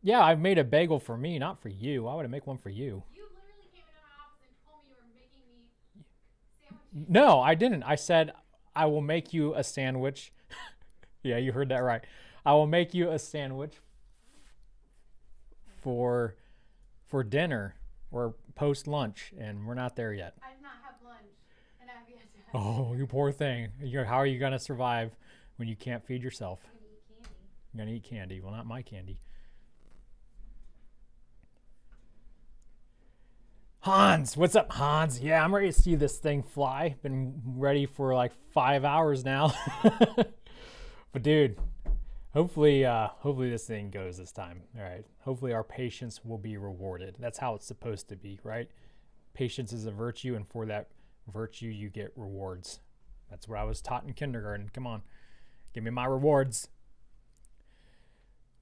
Yeah, I made a bagel for me, not for you. Why would I make one for you? You literally came into my office and told me you were making me sandwiches. No, I didn't. I said I will make you a sandwich. Yeah, you heard that right. I will make you a sandwich for dinner or post lunch, and we're not there yet. I've not had lunch, and I've yet to have Oh, you poor thing. How are you gonna survive when you can't feed yourself? I'm gonna eat candy. You're gonna eat candy. Well, not my candy. Hans, what's up, Hans? Yeah, I'm ready to see this thing fly. Been ready for like 5 hours now. But dude, hopefully this thing goes this time. All right. Hopefully our patience will be rewarded. That's how it's supposed to be, right? Patience is a virtue, and for that virtue you get rewards. That's what I was taught in kindergarten. Come on, give me my rewards.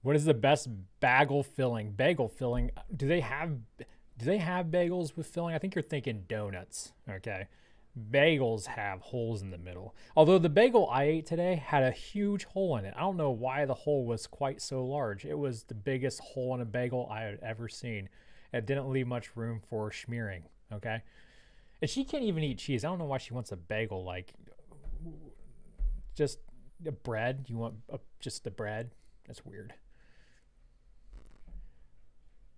What is the best bagel filling? Bagel filling? Do they have bagels with filling? I think you're thinking donuts. Okay. Bagels have holes in the middle. Although the bagel I ate today had a huge hole in it. I don't know why the hole was quite so large. It was the biggest hole in a bagel I had ever seen. It didn't leave much room for smearing. Okay. And she can't even eat cheese. I don't know why she wants a bagel. Like, just a bread. You want just the bread? That's weird.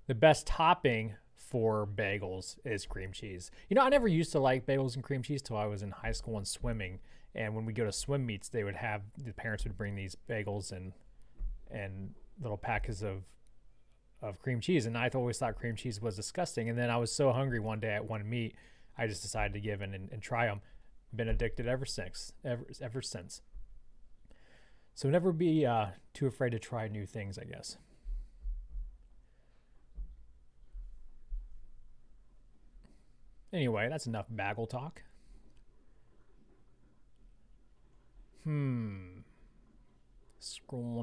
The best topping for bagels is cream cheese. You know, I never used to like bagels and cream cheese till I was in high school and swimming. And when we go to swim meets, they would have, the parents would bring these bagels and little packets of cream cheese. And I always thought cream cheese was disgusting. And then I was so hungry one day at one meet, I just decided to give in and try them. Been addicted ever since. Ever since. So never be too afraid to try new things, I guess. Anyway, that's enough bagel talk. Scrolling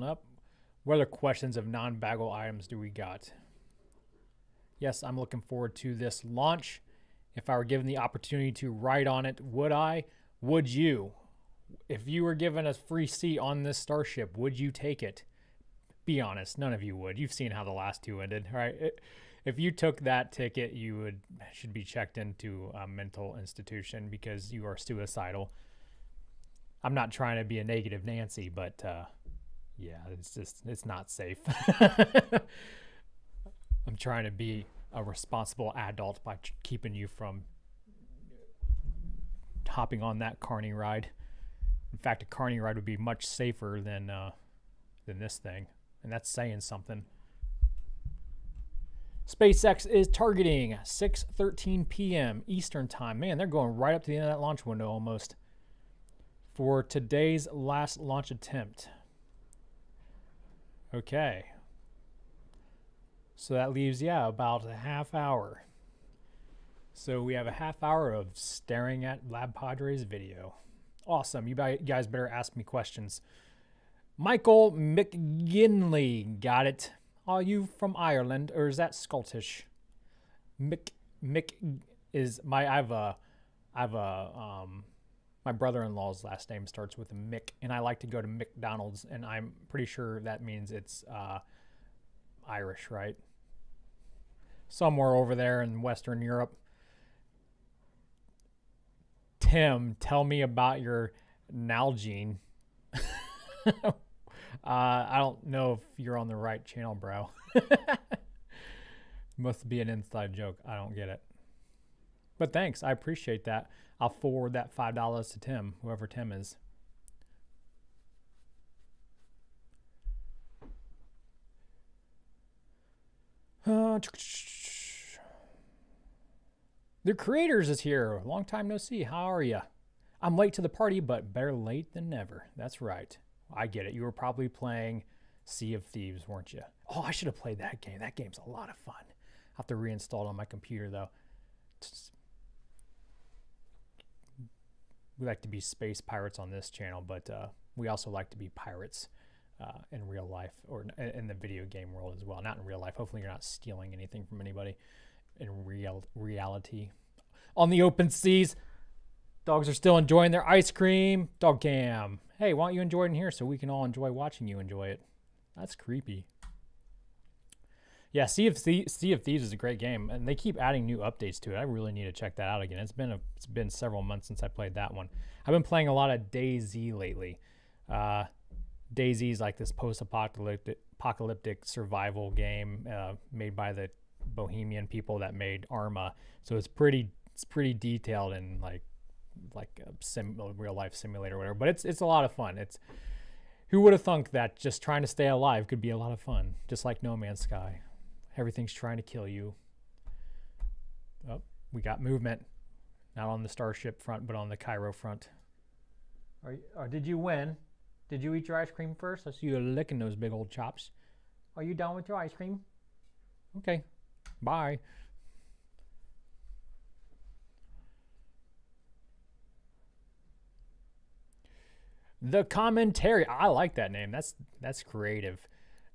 up. What other questions of non-bagel items do we got? Yes, I'm looking forward to this launch. If I were given the opportunity to ride on it, would I? Would you? If you were given a free seat on this Starship, would you take it? Be honest, none of you would. You've seen how the last two ended, right? If you took that ticket, you should be checked into a mental institution because you are suicidal. I'm not trying to be a negative Nancy, but yeah, it's not safe. I'm trying to be a responsible adult by keeping you from hopping on that carny ride. In fact, a carny ride would be much safer than this thing, and that's saying something. SpaceX is targeting 6:13 p.m. Eastern time. Man, they're going right up to the end of that launch window almost. For today's last launch attempt. Okay. So that leaves, about a half hour. So we have a half hour of staring at Lab Padre's video. Awesome. You guys better ask me questions. Michael McGinley, got it. Are you from Ireland or is that Scottish? Mick is my my brother-in-law's last name starts with a Mick, and I like to go to McDonald's, and I'm pretty sure that means it's Irish, right? Somewhere over there in Western Europe. Tim, tell me about your Nalgene. I don't know if you're on the right channel, bro. Must be an inside joke. I don't get it. But thanks. I appreciate that. I'll forward that $5 to Tim, whoever Tim is. The Creators is here. Long time no see. How are you? I'm late to the party, but better late than never. That's right. I get it. You were probably playing Sea of Thieves, weren't you? Oh, I should have played that game. That game's a lot of fun. I'll have to reinstall it on my computer, though. We like to be space pirates on this channel, but we also like to be pirates in real life or in the video game world as well. Not in real life. Hopefully you're not stealing anything from anybody in reality. On the open seas, dogs are still enjoying their ice cream. Dog cam. Hey, why don't you enjoy it in here so we can all enjoy watching you enjoy it? That's creepy. Yeah, Sea of Thieves is a great game, and they keep adding new updates to it. I really need to check that out again. It's been several months since I played that one. I've been playing a lot of DayZ lately. DayZ is like this post-apocalyptic survival game made by the Bohemian people that made Arma. So it's pretty detailed and like a real life simulator or whatever. But it's a lot of fun. Who would have thunk that just trying to stay alive could be a lot of fun, just like No Man's Sky. Everything's trying to kill you. Oh, we got movement. Not on the Starship front, but on the Cairo front. Did you win? Did you eat your ice cream first? I see you licking those big old chops. Are you done with your ice cream? Okay. Bye. The Commentary. I like that name. That's creative.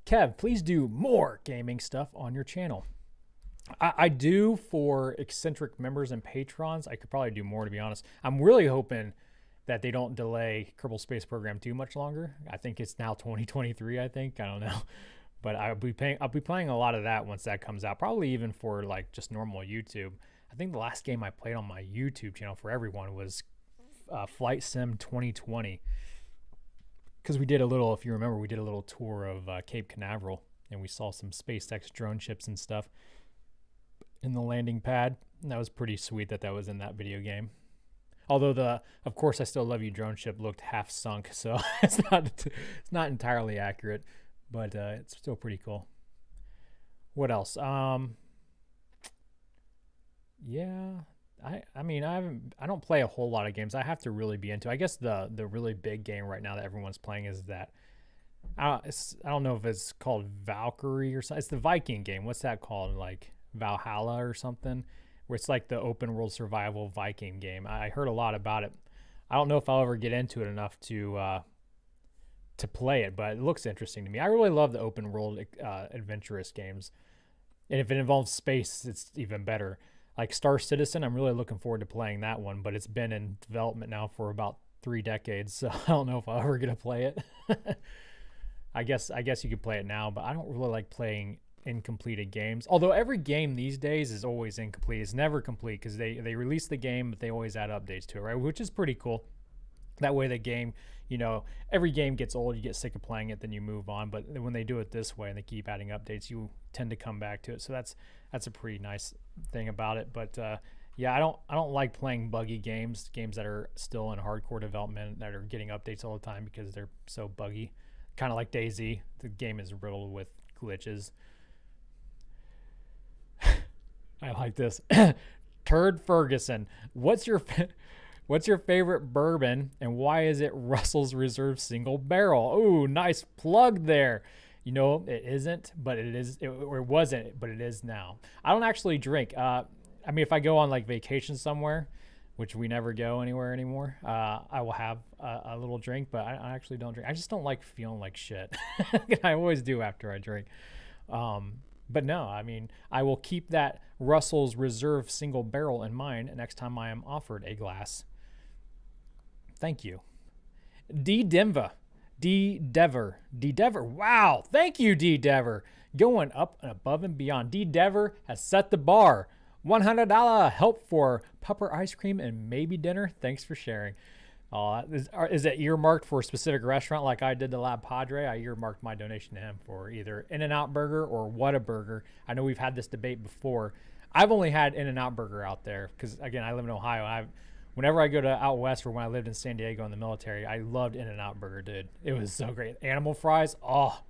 Kev, please do more gaming stuff on your channel. I do for eccentric members and patrons. I could probably do more, to be honest. I'm really hoping that they don't delay Kerbal Space Program too much longer. I think it's now 2023, I think. I don't know. But I'll be playing a lot of that once that comes out. Probably even for like just normal YouTube. I think the last game I played on my YouTube channel for everyone was Flight Sim 2020. Because we did a little, if you remember, we did a little tour of Cape Canaveral. And we saw some SpaceX drone ships and stuff in the landing pad. And that was pretty sweet that was in that video game. Although of course I Still Love You drone ship looked half sunk, so it's not entirely accurate, but it's still pretty cool. What else? Yeah, I mean I don't play a whole lot of games. I have to really be into. I guess the really big game right now that everyone's playing is that I don't know if it's called Valkyrie or something. It's the Viking game. What's that called? Like Valhalla or something, where it's like the open world survival Viking game. I heard a lot about it. I don't know if I'll ever get into it enough to play it, but it looks interesting to me. I really love the open world adventurous games, and if it involves space, it's even better. Like Star Citizen, I'm really looking forward to playing that one, but it's been in development now for about 3 decades, so I don't know if I'll ever get to play it. I guess you could play it now, but I don't really like playing incompleted games. Although every game these days is always incomplete. It's never complete because they release the game, but they always add updates to it, right? Which is pretty cool. That way the game, every game gets old, you get sick of playing it, then you move on. But when they do it this way and they keep adding updates, you tend to come back to it. So that's a pretty nice thing about it. But yeah, I don't like playing buggy games that are still in hardcore development that are getting updates all the time because they're so buggy. Kind of like DayZ. The game is riddled with glitches. I like this. Turd Ferguson, what's your favorite bourbon and why is it Russell's Reserve Single Barrel? Ooh, nice plug there. It isn't, but it is. It wasn't, but it is now. I don't actually drink. I mean, if I go on like vacation somewhere, which we never go anywhere anymore, I will have a little drink, but I actually don't drink. I just don't like feeling like shit. I always do after I drink. But no, I mean, I will keep that Russell's Reserve Single Barrel in mind next time I am offered a glass. Thank you. D-Dever. Wow. Thank you, D-Dever. Going up and above and beyond. D-Dever has set the bar. $100 help for pupper ice cream and maybe dinner. Thanks for sharing. Is it earmarked for a specific restaurant like I did to Lab Padre? I earmarked my donation to him for either In-N-Out Burger or Whataburger. I know we've had this debate before. I've only had In-N-Out Burger out there because, again, I live in Ohio. Whenever I go to out west or when I lived in San Diego in the military, I loved In-N-Out Burger, dude. It was so great. Animal fries, oh,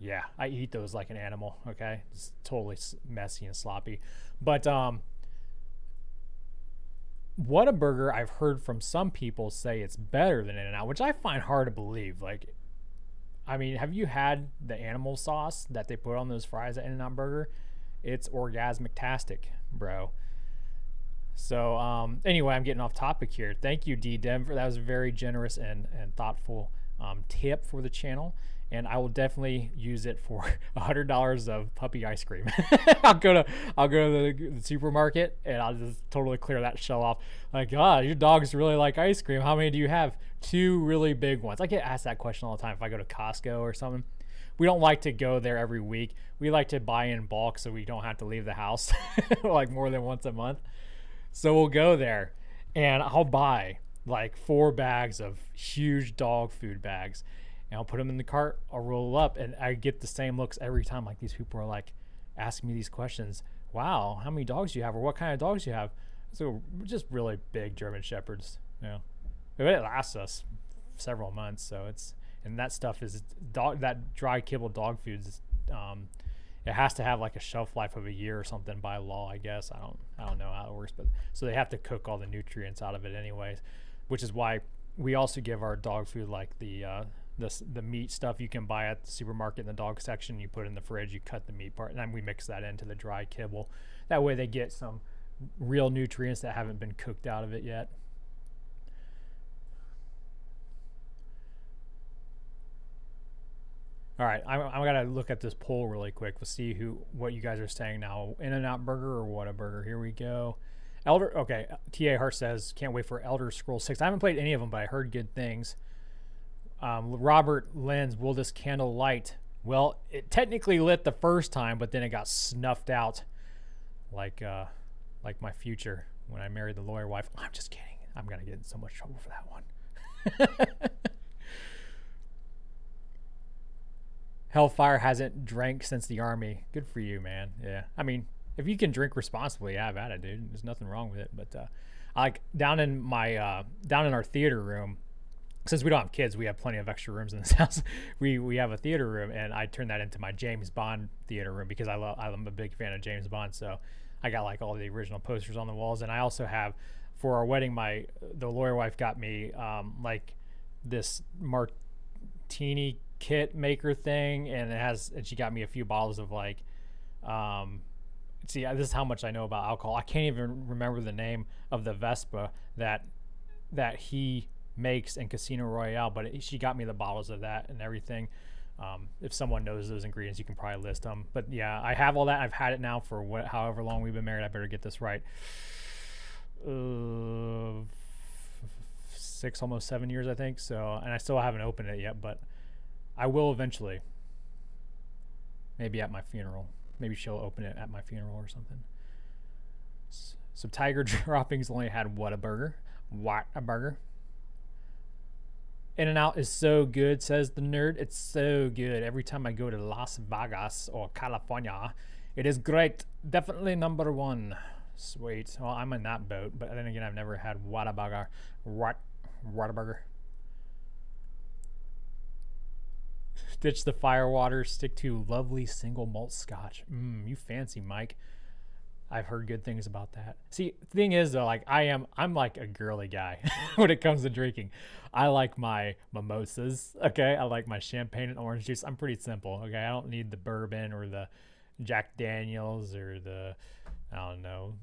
yeah. I eat those like an animal, okay? It's totally messy and sloppy. But Whataburger, I've heard from some people say it's better than In-N-Out, which I find hard to believe. Like, I mean, have you had the animal sauce that they put on those fries at In-N-Out Burger? It's orgasmic-tastic, bro. So anyway, I'm getting off topic here. Thank you, D-Dever. That was a very generous and thoughtful tip for the channel. And I will definitely use it for $100 of puppy ice cream. I'll go to the supermarket and I'll just totally clear that shell off. Like, your dogs really like ice cream. How many do you have? 2 really big ones. I get asked that question all the time if I go to Costco or something. We don't like to go there every week. We like to buy in bulk so we don't have to leave the house like more than once a month. So we'll go there and I'll buy like 4 bags of huge dog food bags. And I'll put them in the cart, I'll roll up, and I get the same looks every time. Like, these people are like asking me these questions. Wow, how many dogs do you have, or what kind of dogs do you have? So just really big German Shepherds. It lasts us several months. So and that stuff is that dry kibble dog foods. It has to have like a shelf life of a year or something by law, I guess. I don't know how it works, but so they have to cook all the nutrients out of it anyways, which is why we also give our dog food like the meat stuff you can buy at the supermarket in the dog section. You put it in the fridge, you cut the meat part, and then we mix that into the dry kibble. That way they get some real nutrients that haven't been cooked out of it yet. All right, I'm gonna look at this poll really quick to see what you guys are saying now. In-N-Out Burger or Whataburger? Here we go. Okay, T.A. Hart says, can't wait for Elder Scrolls 6. I haven't played any of them, but I heard good things. Robert Lenz, will this candle light? Well, it technically lit the first time, but then it got snuffed out like my future when I married the lawyer wife. I'm just kidding. I'm going to get in so much trouble for that one. Hellfire hasn't drank since the Army. Good for you, man. Yeah. I mean, if you can drink responsibly, have at it, dude. There's nothing wrong with it. But like down in our theater room, since we don't have kids, we have plenty of extra rooms in this house. We have a theater room, and I turned that into my James Bond theater room because I'm a big fan of James Bond. So I got like all the original posters on the walls, and I also have, for our wedding, the lawyer wife got me like this martini kit maker thing, and she got me a few bottles of like see, this is how much I know about alcohol. I can't even remember the name of the Vespa that he makes in Casino Royale, but she got me the bottles of that and everything. If someone knows those ingredients, you can probably list them. But yeah, I have all that. I've had it now for however long we've been married. I better get this right. 6, almost 7 years, I think. So, and I still haven't opened it yet, but I will eventually. Maybe at my funeral. Maybe she'll open it at my funeral or something. So Tiger Droppings only had Whataburger. In-N-Out is so good, says the nerd. It's so good. Every time I go to Las Vegas or California, it is great. Definitely number one. Sweet. Well, I'm in that boat, but then again, I've never had Whataburger. Whataburger. Ditch the firewater. Stick to lovely single malt scotch. You fancy, Mike. I've heard good things about that. See, the thing is though, like I'm like a girly guy when it comes to drinking. I like my mimosas, okay? I like my champagne and orange juice. I'm pretty simple, okay? I don't need the bourbon or the Jack Daniels or the, I don't know,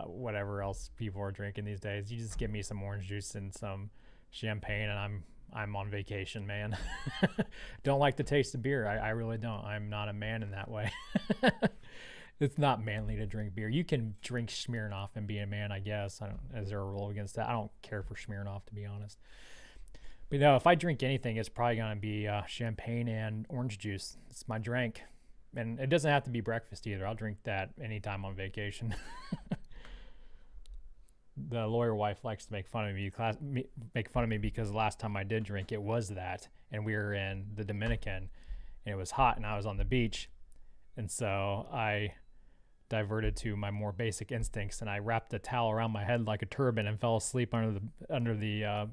whatever else people are drinking these days. You just give me some orange juice and some champagne and I'm on vacation, man. Don't like the taste of beer. I really don't. I'm not a man in that way. It's not manly to drink beer. You can drink Smirnoff and be a man, I guess. Is there a rule against that? I don't care for Smirnoff, to be honest. But no, if I drink anything, it's probably going to be champagne and orange juice. It's my drink. And it doesn't have to be breakfast either. I'll drink that anytime on vacation. The lawyer wife likes to make fun of me because the last time I did drink, it was that. And we were in the Dominican, and it was hot, and I was on the beach. And so I diverted to my more basic instincts, and I wrapped a towel around my head like a turban and fell asleep under the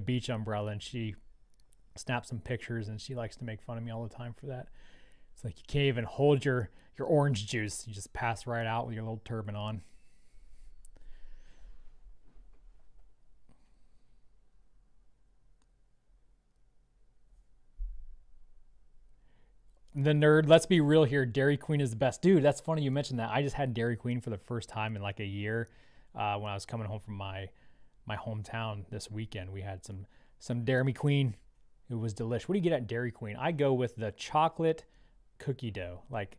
beach umbrella. And she snapped some pictures, and she likes to make fun of me all the time for that. It's like you can't even hold your orange juice. You just pass right out with your little turban on. The nerd, let's be real here. Dairy Queen is the best. Dude, that's funny you mentioned that. I just had Dairy Queen for the first time in like a year when I was coming home from my hometown this weekend. We had some Dairy Queen. It was delish. What do you get at Dairy Queen? I go with the chocolate cookie dough, like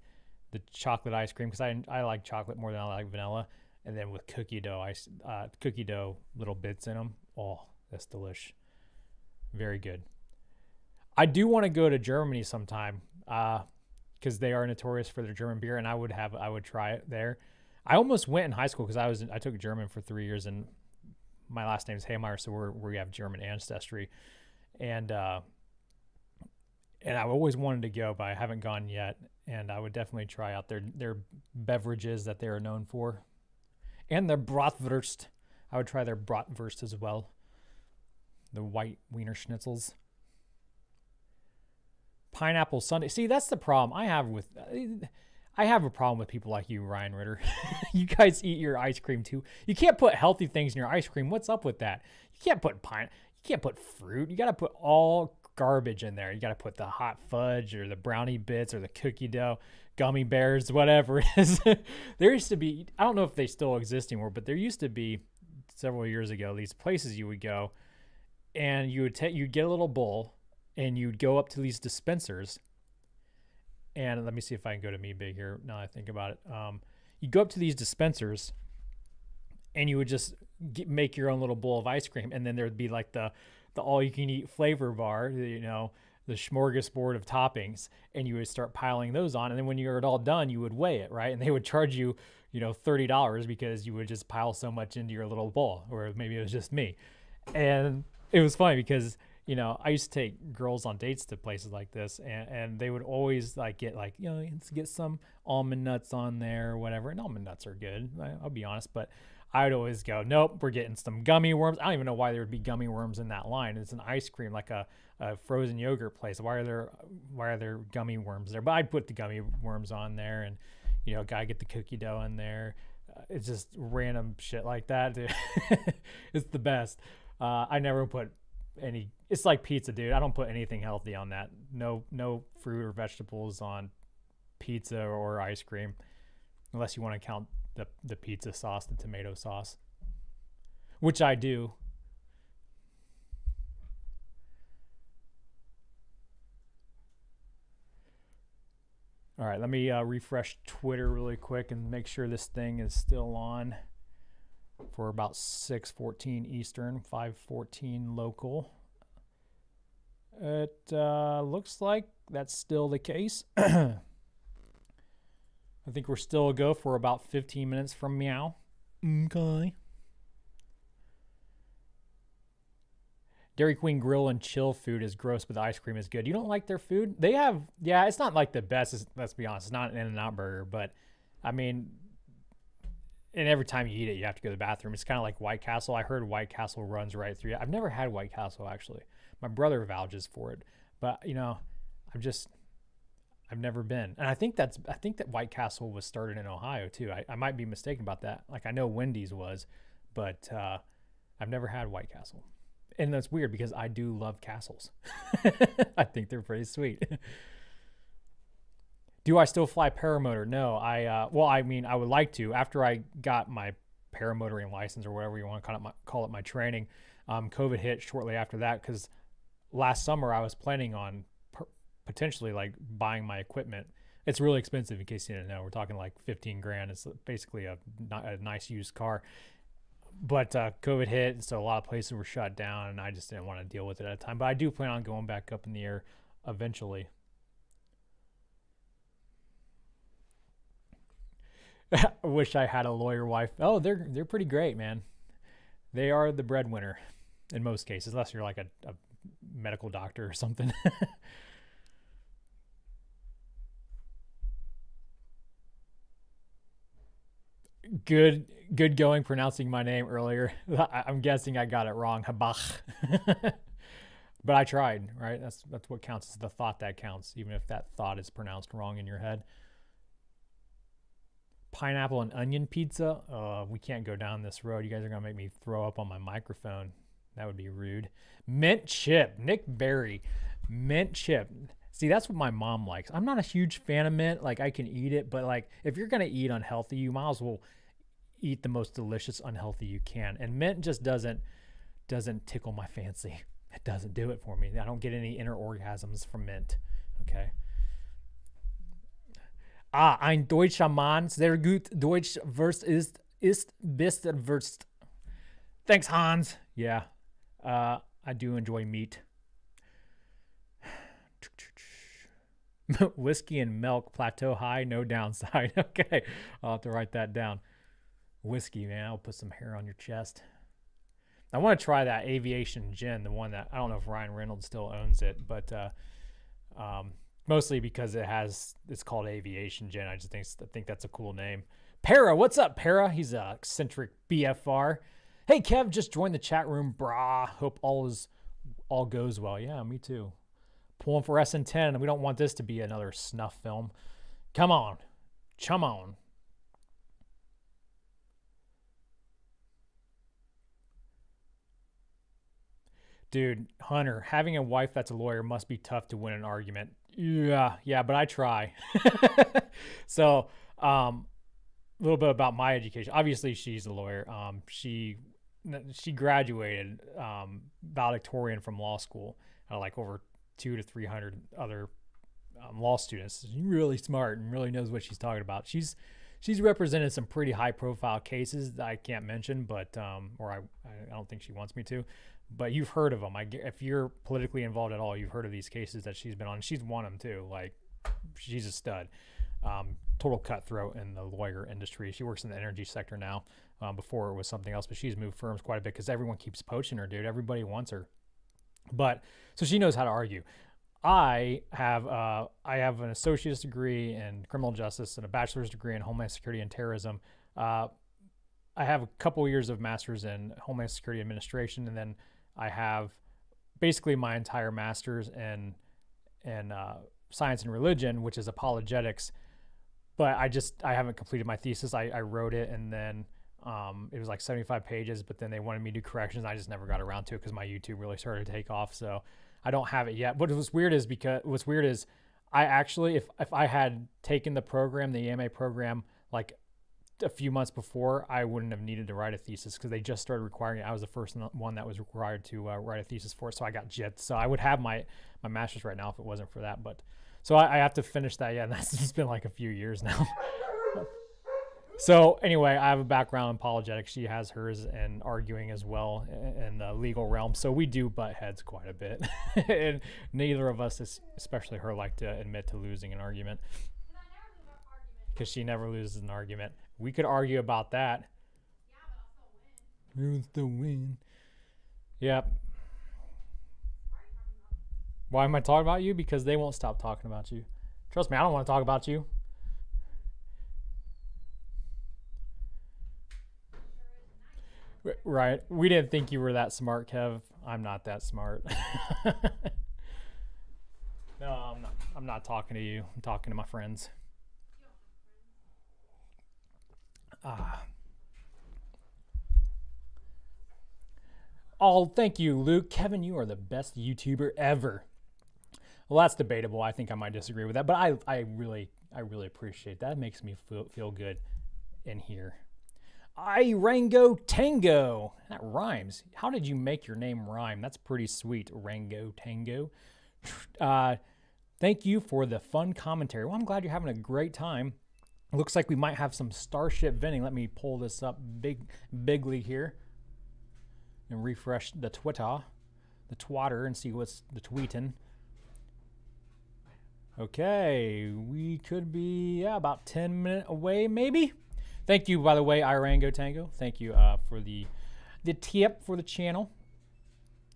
the chocolate ice cream, because I like chocolate more than I like vanilla. And then with cookie dough, little bits in them. Oh, that's delish. Very good. I do want to go to Germany sometime. Because they are notorious for their German beer, and I would try it there. I almost went in high school because I took German for 3 years, and my last name is Haymeyer, so we have German ancestry, and I always wanted to go, but I haven't gone yet, and I would definitely try out their beverages that they are known for, and their bratwurst. I would try their bratwurst as well, the white wiener schnitzels. Pineapple sundae. See, that's the problem I have a problem with people like you, Ryan Ritter. You guys eat your ice cream too. You can't put healthy things in your ice cream. What's up with that? You can't put fruit. You got to put all garbage in there. You got to put the hot fudge or the brownie bits or the cookie dough, gummy bears, whatever it is. There used to be, I don't know if they still exist anymore, but there used to be several years ago, these places you would go and you'd get a little bowl, and you'd go up to these dispensers. And let me see if I can go to Me Big here. Now I think about it. You go up to these dispensers, and you would just make your own little bowl of ice cream, and then there would be like the all-you-can-eat flavor bar, you know, the smorgasbord of toppings, and you would start piling those on. And then when you were all done, you would weigh it, right? And they would charge you, you know, $30 because you would just pile so much into your little bowl, or maybe it was just me. And it was funny because, you know, I used to take girls on dates to places like this, and they would always like get like, you know, let's get some almond nuts on there or whatever. And almond nuts are good, I'll be honest, but I would always go, nope, we're getting some gummy worms. I don't even know why there would be gummy worms in that line. It's an ice cream, like a frozen yogurt place. Why are there gummy worms there? But I'd put the gummy worms on there, and, you know, gotta get the cookie dough in there. It's just random shit like that, dude. It's the best. I never put any. It's like pizza, dude. I don't put anything healthy on that. No fruit or vegetables on pizza or ice cream, unless you want to count the pizza sauce, the tomato sauce, which I do. All right, let me refresh Twitter really quick and make sure this thing is still on for about 6:14 Eastern, 5:14 local. It looks like that's still the case. I think we're still a go for about 15 minutes from meow. Okay. Dairy Queen grill and chill food is gross, but the ice cream is good. You don't like their food? They have, yeah, it's not like the best. Let's be honest. It's not an In-N-Out burger, but I mean, and every time you eat it, you have to go to the bathroom. It's kind of like White Castle. I heard White Castle runs right through it. I've never had White Castle, actually. My brother vouches for it, but you know, I've never been. And I think that White Castle was started in Ohio too. I might be mistaken about that. Like I know Wendy's was, but I've never had White Castle. And that's weird because I do love castles. I think they're pretty sweet. Do I still fly paramotor? No, well, I mean, I would like to. After I got my paramotoring license, or whatever you want to call it, my training, COVID hit shortly after that, because last summer I was planning on potentially like buying my equipment. It's really expensive, in case you didn't know. We're talking like 15 grand. It's basically a nice used car. But COVID hit, so a lot of places were shut down, and I just didn't want to deal with it at the time. But I do plan on going back up in the air eventually. I wish I had a lawyer wife. Oh, they're pretty great, man. They are the breadwinner in most cases, unless you're like a medical doctor or something. Good going pronouncing my name earlier. I'm guessing I got it wrong. Habach. But I tried, right? That's what counts. Is the thought that counts, even if that thought is pronounced wrong in your head. Pineapple and onion pizza. We can't go down this road. You guys are gonna make me throw up on my microphone. That would be rude. Mint chip. Nick Berry. Mint chip. See, that's what my mom likes. I'm not a huge fan of mint. Like, I can eat it, but like, if you're gonna eat unhealthy, you might as well eat the most delicious unhealthy you can. And mint just doesn't tickle my fancy. It doesn't do it for me. I don't get any inner orgasms from mint. Okay. Ein deutscher Mann, sehr gut Deutsch Wurst ist best Wurst. Thanks, Hans. Yeah, I do enjoy meat. Whiskey and milk, plateau high, no downside. Okay, I'll have to write that down. Whiskey, man, I'll put some hair on your chest. I want to try that aviation gin, the one that, I don't know if Ryan Reynolds still owns it, but mostly because it's called aviation gin. I think that's a cool name. Para, what's up, Para? He's a eccentric BFR. Hey, Kev, just joined the chat room, brah. Hope all goes well. Yeah, me too. Pulling for SN10. We don't want this to be another snuff film. Come on. Chum on. Dude, Hunter, having a wife that's a lawyer must be tough to win an argument. Yeah, but I try. So, a little bit about my education. Obviously, she's a lawyer. She graduated valedictorian from law school, like over 200 to 300 other law students. She's really smart and really knows what she's talking about. She's represented some pretty high profile cases that I can't mention, but or I don't think she wants me to, but you've heard of them. If you're politically involved at all, you've heard of these cases that she's been on. She's won them too. Like, she's a stud. Total cutthroat in the lawyer industry. She works in the energy sector now. Before it was something else, but she's moved firms quite a bit because everyone keeps poaching her, dude. Everybody wants her. But so she knows how to argue. I have an associate's degree in criminal justice and a bachelor's degree in homeland security and terrorism. I have a couple years of master's in homeland security administration, and then I have basically my entire master's in science and religion, which is apologetics. But I haven't completed my thesis. I wrote it, and then it was like 75 pages, but then they wanted me to do corrections. I just never got around to it because my YouTube really started to take off. So I don't have it yet. But what's weird is I actually, if I had taken the program, the EMA program, like a few months before, I wouldn't have needed to write a thesis because they just started requiring it. I was the first one that was required to write a thesis for it. So I got gypped. So I would have my master's right now if it wasn't for that. But so I have to finish that yet. And that's just been like a few years now. So anyway, I have a background in apologetics. She has hers and arguing as well in the legal realm. So we do butt heads quite a bit. And neither of us, especially her, like to admit to losing an argument. Because she never loses an argument. We could argue about that. Yeah, but I'll still win. Who's the win? Yep. Why are you talking about me? Why am I talking about you? Because they won't stop talking about you. Trust me, I don't want to talk about you. Right. We didn't think you were that smart, Kev. I'm not that smart. No, I'm not talking to you. I'm talking to my friends. Oh, thank you, Luke. Kevin, you are the best YouTuber ever. Well, that's debatable. I think I might disagree with that, but I really appreciate that. It makes me feel good in here. Rango Tango. That rhymes. How did you make your name rhyme? That's pretty sweet, Rango Tango. Thank you for the fun commentary. Well, I'm glad you're having a great time. It looks like we might have some Starship venting. Let me pull this up bigly here and refresh the twatter, and see what's the tweeting. Okay, we could be about 10 minutes away, maybe. Thank you, by the way, Irango Tango. Thank you for the tip for the channel.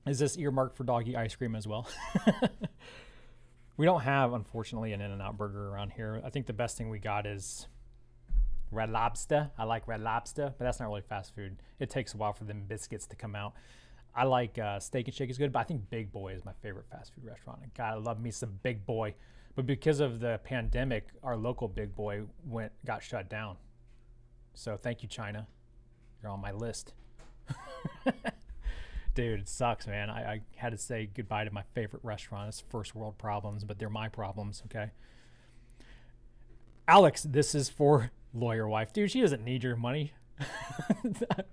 Is this earmarked for doggy ice cream as well? We don't have, unfortunately, an In-N-Out burger around here. I think the best thing we got is Red Lobster. I like Red Lobster, but that's not really fast food. It takes a while for them biscuits to come out. I like Steak and Shake is good, but I think Big Boy is my favorite fast food restaurant. God, I love me some Big Boy. But because of the pandemic, our local Big Boy got shut down. So thank you, China. You're on my list. Dude, it sucks, man. I had to say goodbye to my favorite restaurant. It's first world problems, but they're my problems, okay? Alex, this is for lawyer wife. Dude, she doesn't need your money. Thanks, Alex.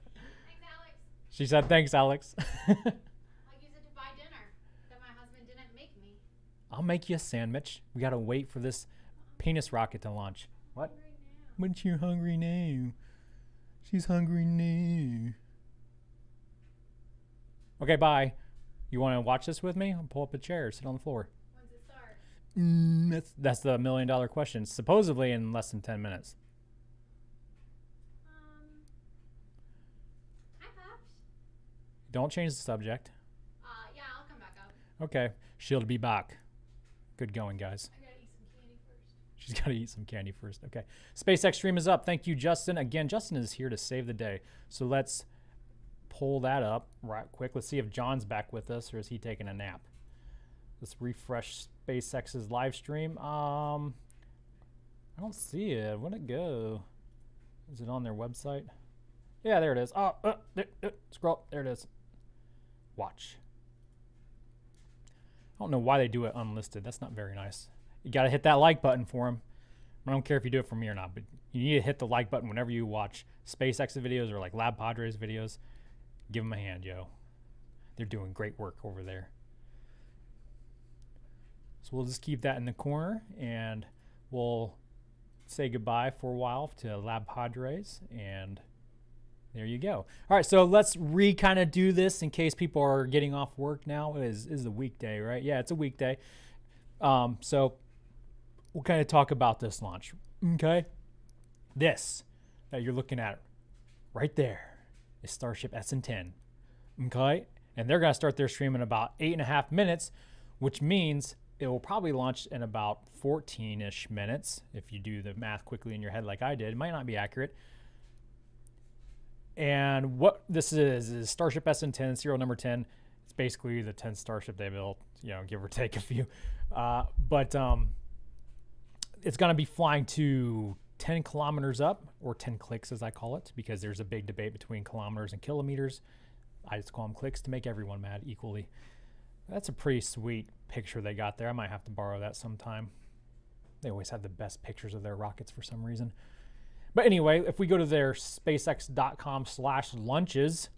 She said, thanks, Alex. I'll use it to buy dinner that my husband didn't make me. I'll make you a sandwich. We got to wait for this penis rocket to launch. What? But you're hungry now. She's hungry now. Okay, bye. You want to watch this with me? I'll pull up a chair, sit on the floor. When's it start? That's the $1 million question. Supposedly in less than 10 minutes. Hi, Pops. Don't change the subject. Yeah, I'll come back up. Okay, she'll be back. Good going, guys. I gotta eat some candy first. She's got to eat some candy first. Okay. SpaceX stream is up. Thank you, Justin. Again, Justin is here to save the day. So let's pull that up right quick. Let's see if John's back with us or is he taking a nap. Let's refresh SpaceX's live stream. I don't see it. Where'd it go? Is it on their website? Yeah, there it is. Oh, scroll. There it is. Watch. I don't know why they do it unlisted. That's not very nice. You got to hit that like button for them. I don't care if you do it for me or not, but you need to hit the like button whenever you watch SpaceX videos or like Lab Padres videos. Give them a hand, yo. They're doing great work over there. So we'll just keep that in the corner, and we'll say goodbye for a while to Lab Padres, and there you go. All right, so let's kind of do this in case people are getting off work now. It is a weekday, right? Yeah, it's a weekday. So we'll kind of talk about this launch, okay? This that you're looking at right there is Starship SN10, okay? And they're going to start their stream in about 8.5 minutes, which means it will probably launch in about 14-ish minutes if you do the math quickly in your head like I did. It might not be accurate. And what this is Starship SN10, serial number 10. It's basically the 10th Starship they built, give or take a few. But it's going to be flying to 10 kilometers up, or 10 clicks as I call it, because there's a big debate between kilometers and kilometers. I just call them clicks to make everyone mad equally. That's a pretty sweet picture they got there. I might have to borrow that sometime. They always have the best pictures of their rockets for some reason. But anyway, if we go to their spacex.com/lunches,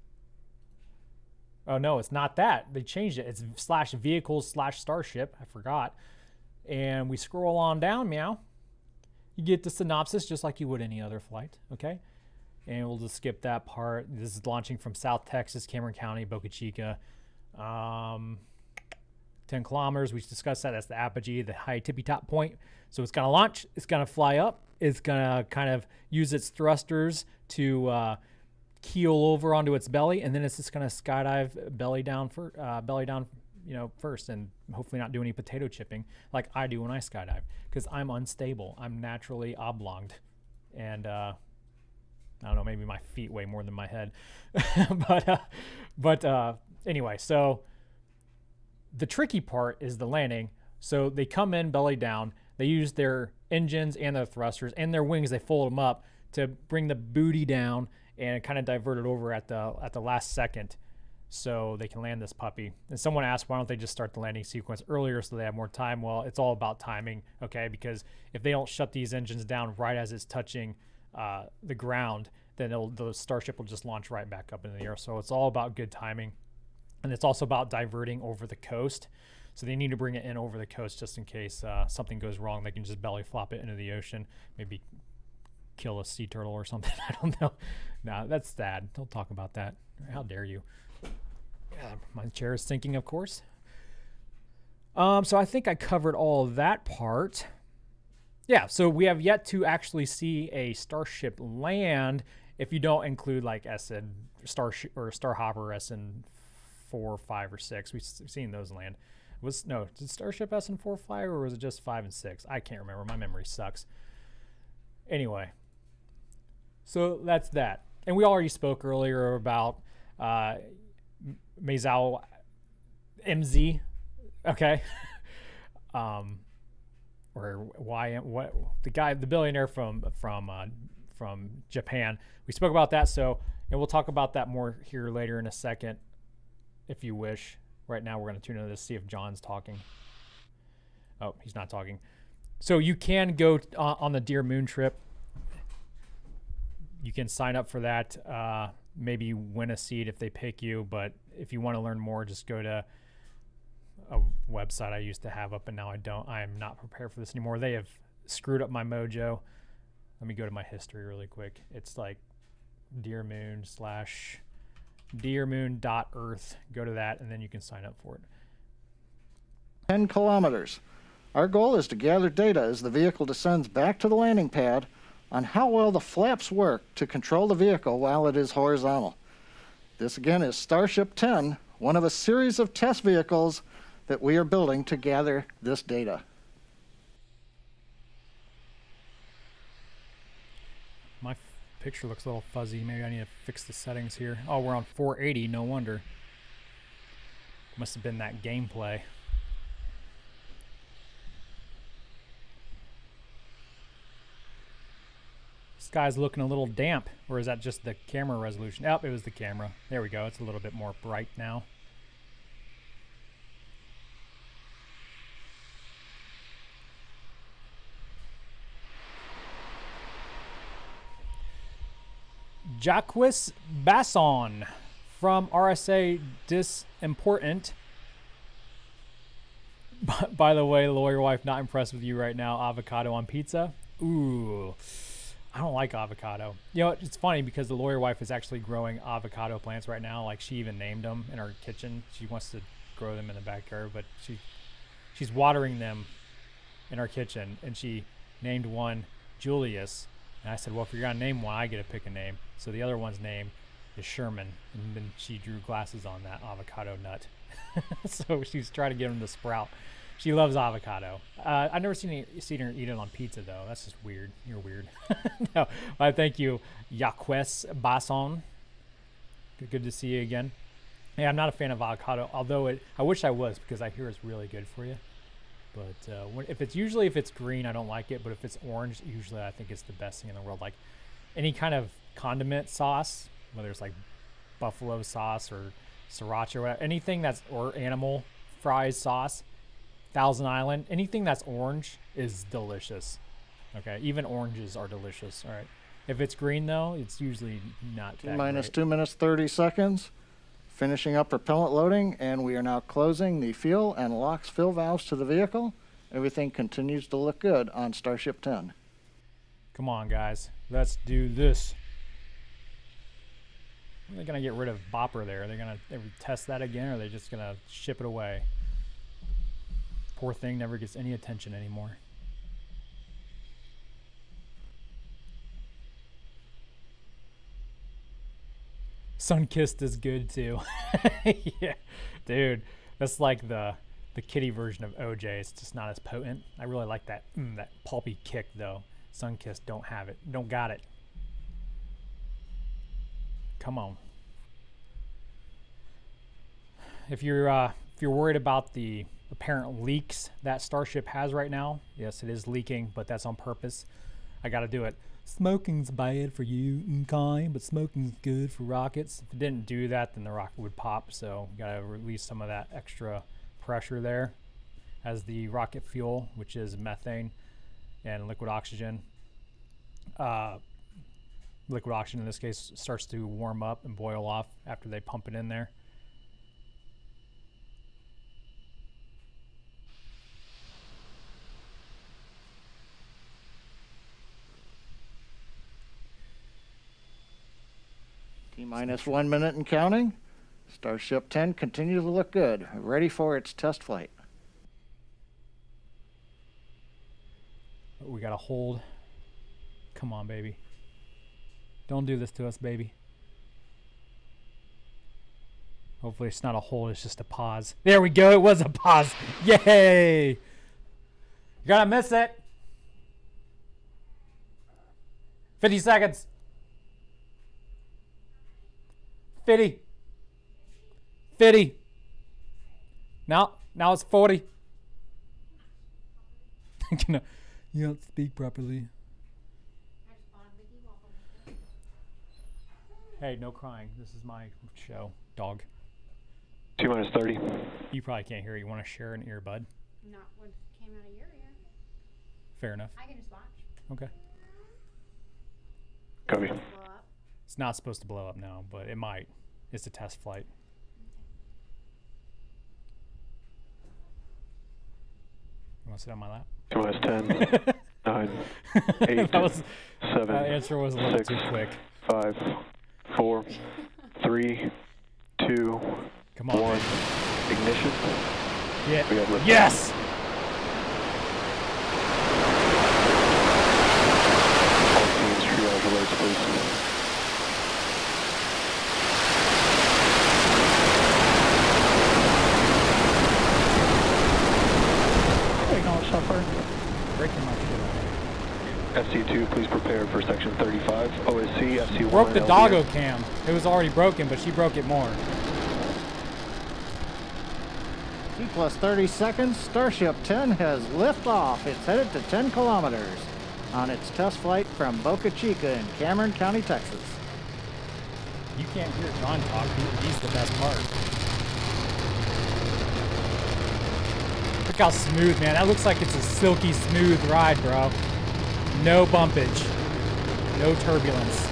oh no, it's not that. They changed it. It's /vehicles/starship. I forgot. And we scroll on down, meow. You get the synopsis just like you would any other flight, okay? And we'll just skip that part. This is launching from South Texas, Cameron County, Boca Chica. 10 kilometers, we discussed that. That's the apogee, the high tippy top point. So it's going to launch, it's going to fly up, it's going to kind of use its thrusters to keel over onto its belly, and then it's just going to skydive belly down, first, and hopefully not do any potato chipping like I do when I skydive, because I'm unstable. I'm naturally oblonged, and I don't know, maybe my feet weigh more than my head. but anyway, so the tricky part is the landing. So they come in belly down. They use their engines and their thrusters and their wings. They fold them up to bring the booty down and kind of divert it over at the last second, so they can land this puppy. And someone asked, why don't they just start the landing sequence earlier so they have more time? Well, it's all about timing, okay? Because if they don't shut these engines down right as it's touching the ground, then the Starship will just launch right back up into the air. So it's all about good timing. And it's also about diverting over the coast. So they need to bring it in over the coast just in case something goes wrong. They can just belly flop it into the ocean, maybe kill a sea turtle or something. I don't know. Nah, that's sad. Don't talk about that. How dare you? Yeah, my chair is sinking, of course. So I think I covered all of that part. Yeah, so we have yet to actually see a Starship land if you don't include like Starship or Starhopper SN4, 5, or 6. We've seen those land. Did Starship SN4 fly, or was it just 5 and 6? I can't remember. My memory sucks. Anyway, so that's that. And we already spoke earlier about Meizhou MZ, okay? Or what the guy, the billionaire from Japan. We spoke about that, and we'll talk about that more here later in a second, if you wish. Right now, we're going to tune into this, see if John's talking. Oh, he's not talking. So you can go on the Dear Moon trip. You can sign up for that. Maybe win a seat if they pick you. But if you want to learn more, just go to a website I used to have up, and now I don't. I am not prepared for this anymore. They have screwed up my mojo. Let me go to my history really quick. It's like dearmoon.earth. Go to that, and then you can sign up for it. 10 kilometers. Our goal is to gather data as the vehicle descends back to the landing pad on how well the flaps work to control the vehicle while it is horizontal. This again is Starship 10, one of a series of test vehicles that we are building to gather this data. My picture looks a little fuzzy. Maybe I need to fix the settings here. Oh, we're on 480. No wonder. Must have been that gameplay. This guy's looking a little damp. Or is that just the camera resolution? Oh, it was the camera. There we go. It's a little bit more bright now. Jacques Basson from RSA Dis Important. By the way, lawyer wife, not impressed with you right now. Avocado on pizza. Ooh, I don't like avocado. You know, it's funny because the lawyer wife is actually growing avocado plants right now. Like, she even named them in her kitchen. She wants to grow them in the backyard, but she's watering them in our kitchen, and she named one Julius. And I said, well, if you're gonna name one, I get to pick a name. So the other one's name is Sherman, and then she drew glasses on that avocado nut. So she's trying to get him to sprout. She loves avocado. I've never seen her eat it on pizza, though. That's just weird. You're weird. No, thank you, Yaquez Basson. Good to see you again. Yeah, I'm not a fan of avocado, although I wish I was, because I hear it's really good for you. But if it's green, I don't like it. But if it's orange, usually I think it's the best thing in the world. Like any kind of condiment sauce, whether it's like buffalo sauce or sriracha or whatever, anything or animal fries sauce, Thousand Island, anything that's orange is delicious. Okay, even oranges are delicious. All right, if it's green though, it's usually not that Minus great. 2 minutes 30 seconds. Finishing up propellant loading, and we are now closing the fuel and LOX fill valves to the vehicle. Everything continues to look good on Starship 10. Come on, guys, let's do this. Are they gonna get rid of Bopper there? Are they gonna ever test that again, or are they just gonna ship it away? Poor thing never gets any attention anymore. Sunkissed is good too. Yeah, dude, that's like the kitty version of OJ. It's just not as potent. I really like that that pulpy kick though. Sunkissed don't have it. Don't got it. Come on. If you're worried about the apparent leaks that Starship has right now, yes, it is leaking, but that's on purpose. I got to do it. Smoking's bad for you, okay, but smoking's good for rockets. If it didn't do that, then the rocket would pop. So you got to release some of that extra pressure there as the rocket fuel, which is methane and liquid oxygen. Liquid oxygen in this case starts to warm up and boil off after they pump it in there. T-minus 1 minute and counting. Starship 10 continues to look good, ready for its test flight. We got to hold. Come on, baby. Don't do this to us, baby. Hopefully it's not a hold, it's just a pause. There we go, it was a pause. Yay! You're gonna miss it. 50 seconds. 50. Now it's 40. You don't speak properly. Hey, no crying. This is my show, dog. T-minus 30. You probably can't hear it. You want to share an earbud? Not what came out of your ear. Fair enough. I can just watch. Okay. Copy. Blow up. It's not supposed to blow up now, but it might. It's a test flight. You want to sit on my lap? T-minus 10, 9, 8, That was, 7, that answer was a little 6, too quick. 5, 4, 3, 2, Come on. 1. Ignition. Yeah. We got liftoff. Yes! All teams, triage alerts, please. Breaking my shit out. FC2, please prepare for section 35. OSC, FC1. Broke the LDS. doggo cam. It was already broken, but she broke it more. T plus 30 seconds, Starship 10 has liftoff. It's headed to 10 kilometers on its test flight from Boca Chica in Cameron County, Texas. You can't hear John talk. He's the best part. Look how smooth, man. That looks like it's a silky smooth ride, bro. No bumpage. No turbulence.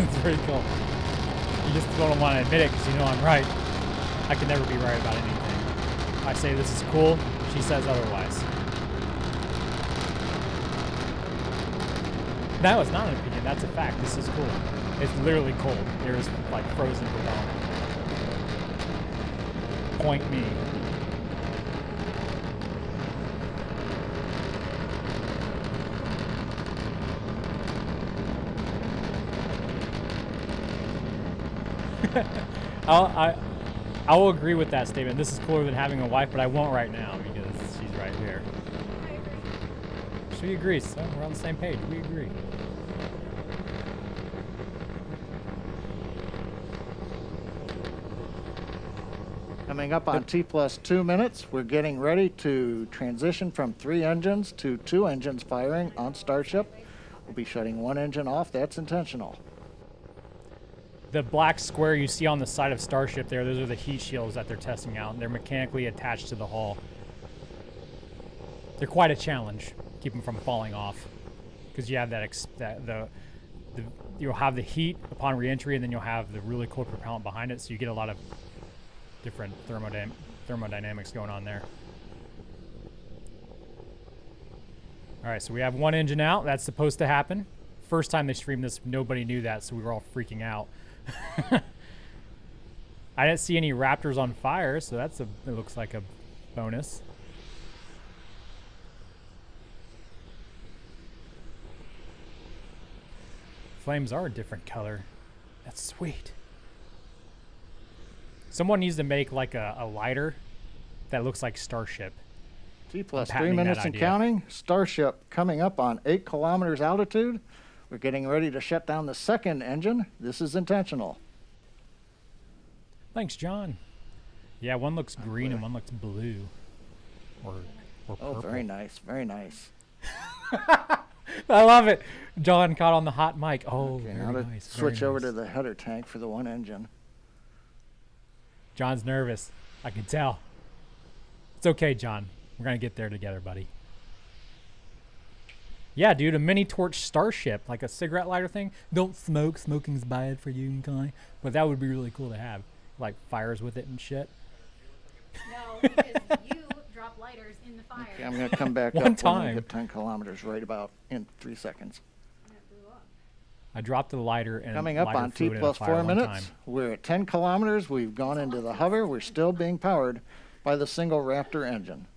It's pretty cool. You just don't want to admit it because you know I'm right. I can never be right about anything. I say this is cool, she says otherwise. That was not an opinion, that's a fact. This is cool. It's literally cold. There's like frozen propellant. Point me. I will agree with that statement. This is cooler than having a wife, but I won't right now because she's right here. She agrees, so we're on the same page. We agree. Coming up on T plus 2 minutes, we're getting ready to transition from 3 engines to 2 engines firing on Starship. We'll be shutting 1 engine off. That's intentional. The black square you see on the side of Starship there, those are the heat shields that they're testing out. They're mechanically attached to the hull. They're quite a challenge, keep them from falling off. Because you have you'll have the heat upon reentry, and then you'll have the really cold propellant behind it, so you get a lot of different thermodynamics going on there. All right, so we have 1 engine out. That's supposed to happen. First time they streamed this, nobody knew that, so we were all freaking out. I didn't see any Raptors on fire, so it looks like a bonus. Flames are a different color. That's sweet. Someone needs to make like a lighter that looks like Starship. T plus 3 minutes and counting. Starship coming up on 8 kilometers altitude. We're getting ready to shut down the 2nd engine. This is intentional. Thanks, John. Yeah, one looks green and one looks blue. Or purple. Oh, very nice. Very nice. I love it. John caught on the hot mic. Oh, Okay, very now to nice. switch very over nice. to the header tank for the 1 engine. John's nervous. I can tell. It's okay, John. We're going to get there together, buddy. Yeah, dude, a mini torch Starship, like a cigarette lighter thing. Don't smoke. Smoking's bad for you, guy. But that would be really cool to have. Like fires with it and shit. No, because you drop lighters in the fire. Okay, I'm going to come back One up time. when we hit 10 kilometers right about in 3 seconds. And it blew up. I dropped the lighter and Coming up lighter on T fluid in a plus fire 4 one minutes. time. We're at 10 kilometers. We've gone into the hover. We're still being powered by the single Raptor engine.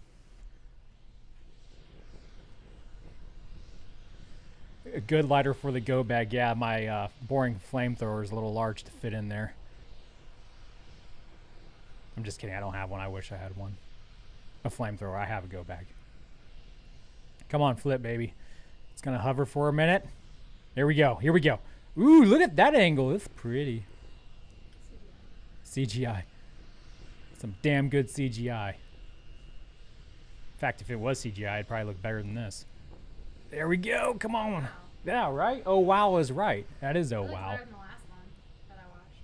A good lighter for the go bag. Yeah, my boring flamethrower is a little large to fit in there. I'm just kidding. I don't have one. I wish I had one. A flamethrower. I have a go bag. Come on, flip, baby. It's going to hover for a minute. There we go. Here we go. Ooh, look at that angle. It's pretty. CGI. Some damn good CGI. In fact, if it was CGI, it'd probably look better than this. There we go. Come on. Wow. Yeah, right? Oh, wow is right. That is oh, It looks wow. better than the last one that I watched.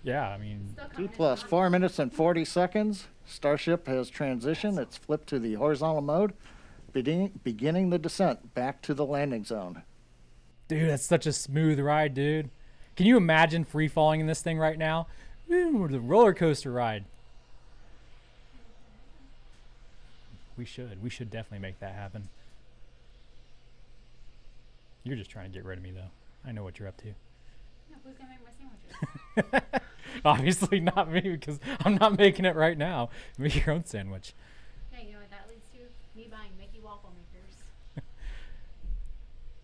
Yeah, I mean, Still T coming in plus hot. 4 minutes and 40 seconds. Starship has transitioned. It's flipped to the horizontal mode, beginning the descent back to the landing zone. dude, that's such a smooth ride, dude. Can you imagine free falling in this thing right now? Ooh, the roller coaster ride. We should definitely make that happen. You're just trying to get rid of me, though. I know what you're up to. No, who's gonna make my sandwiches? Obviously not me, because I'm not making it right now. Make your own sandwich. Yeah, you know what that leads to? Me buying Mickey waffle makers.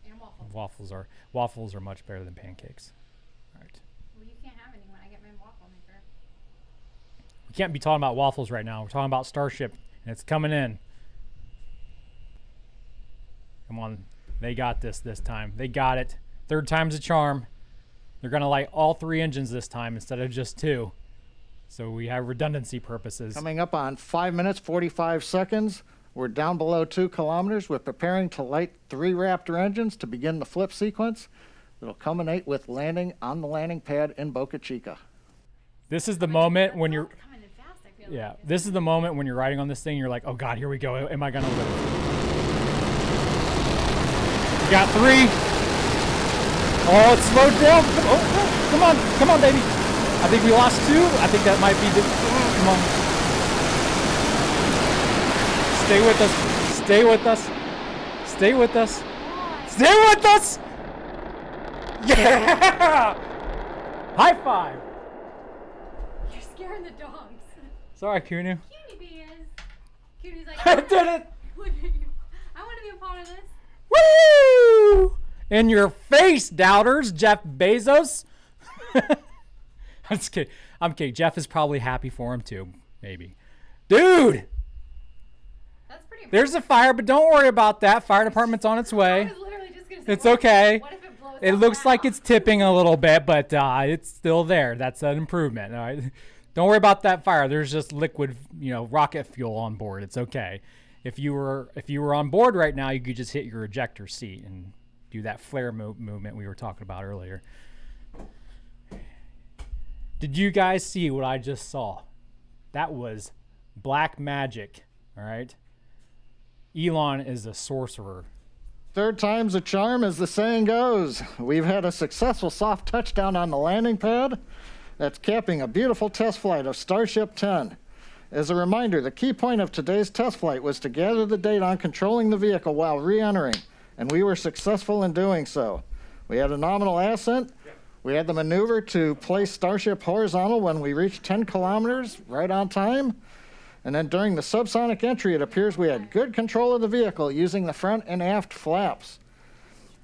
And waffles. Waffles are much better than pancakes. All right. Well, you can't have any when I get my waffle maker. We can't be talking about waffles right now. We're talking about Starship, and it's coming in. Come on. They got this time. They got it. Third time's a charm. They're going to light all 3 engines this time instead of just 2. So we have redundancy purposes. Coming up on 5 minutes, 45 seconds. We're down below 2 kilometers. We're preparing to light 3 Raptor engines to begin the flip sequence. It'll culminate with landing on the landing pad in Boca Chica. This is the moment when you're... Coming in fast, I feel Yeah, like. this is the moment when you're riding on this thing. You're like, oh, God, here we go. Am I going to live? Got 3. Oh, it's slowed down. Come on, baby. I think we lost 2. I think that might be the. Come on. Stay with us. Stay with us. Stay with us. Stay with us. Yeah. High five. You're scaring the dogs. Sorry, Kunu. Cutie bee is. Cutie's like, I did it. Look at you. I want to be a part of this. Woo! In your face, doubters, Jeff Bezos. I'm just kidding. I'm kidding. Jeff is probably happy for him too. Maybe. Dude! That's pretty impressive. There's a fire, but don't worry about that. Fire department's on its I way. was literally just going to say, It's okay. What if it blows It up looks like now? it's tipping a little bit, but it's still there. That's an improvement. All right. Don't worry about that fire. There's just liquid, rocket fuel on board. It's okay. If you were on board right now, you could just hit your ejector seat and do that flare movement we were talking about earlier. Did you guys see what I just saw? That was black magic. All right. Elon is a sorcerer. Third time's a charm, as the saying goes. We've had a successful soft touchdown on the landing pad. That's capping a beautiful test flight of Starship 10. As a reminder, the key point of today's test flight was to gather the data on controlling the vehicle while re-entering, and we were successful in doing so. We had a nominal ascent. We had the maneuver to place Starship horizontal when we reached 10 kilometers, right on time. And then during the subsonic entry, it appears we had good control of the vehicle using the front and aft flaps.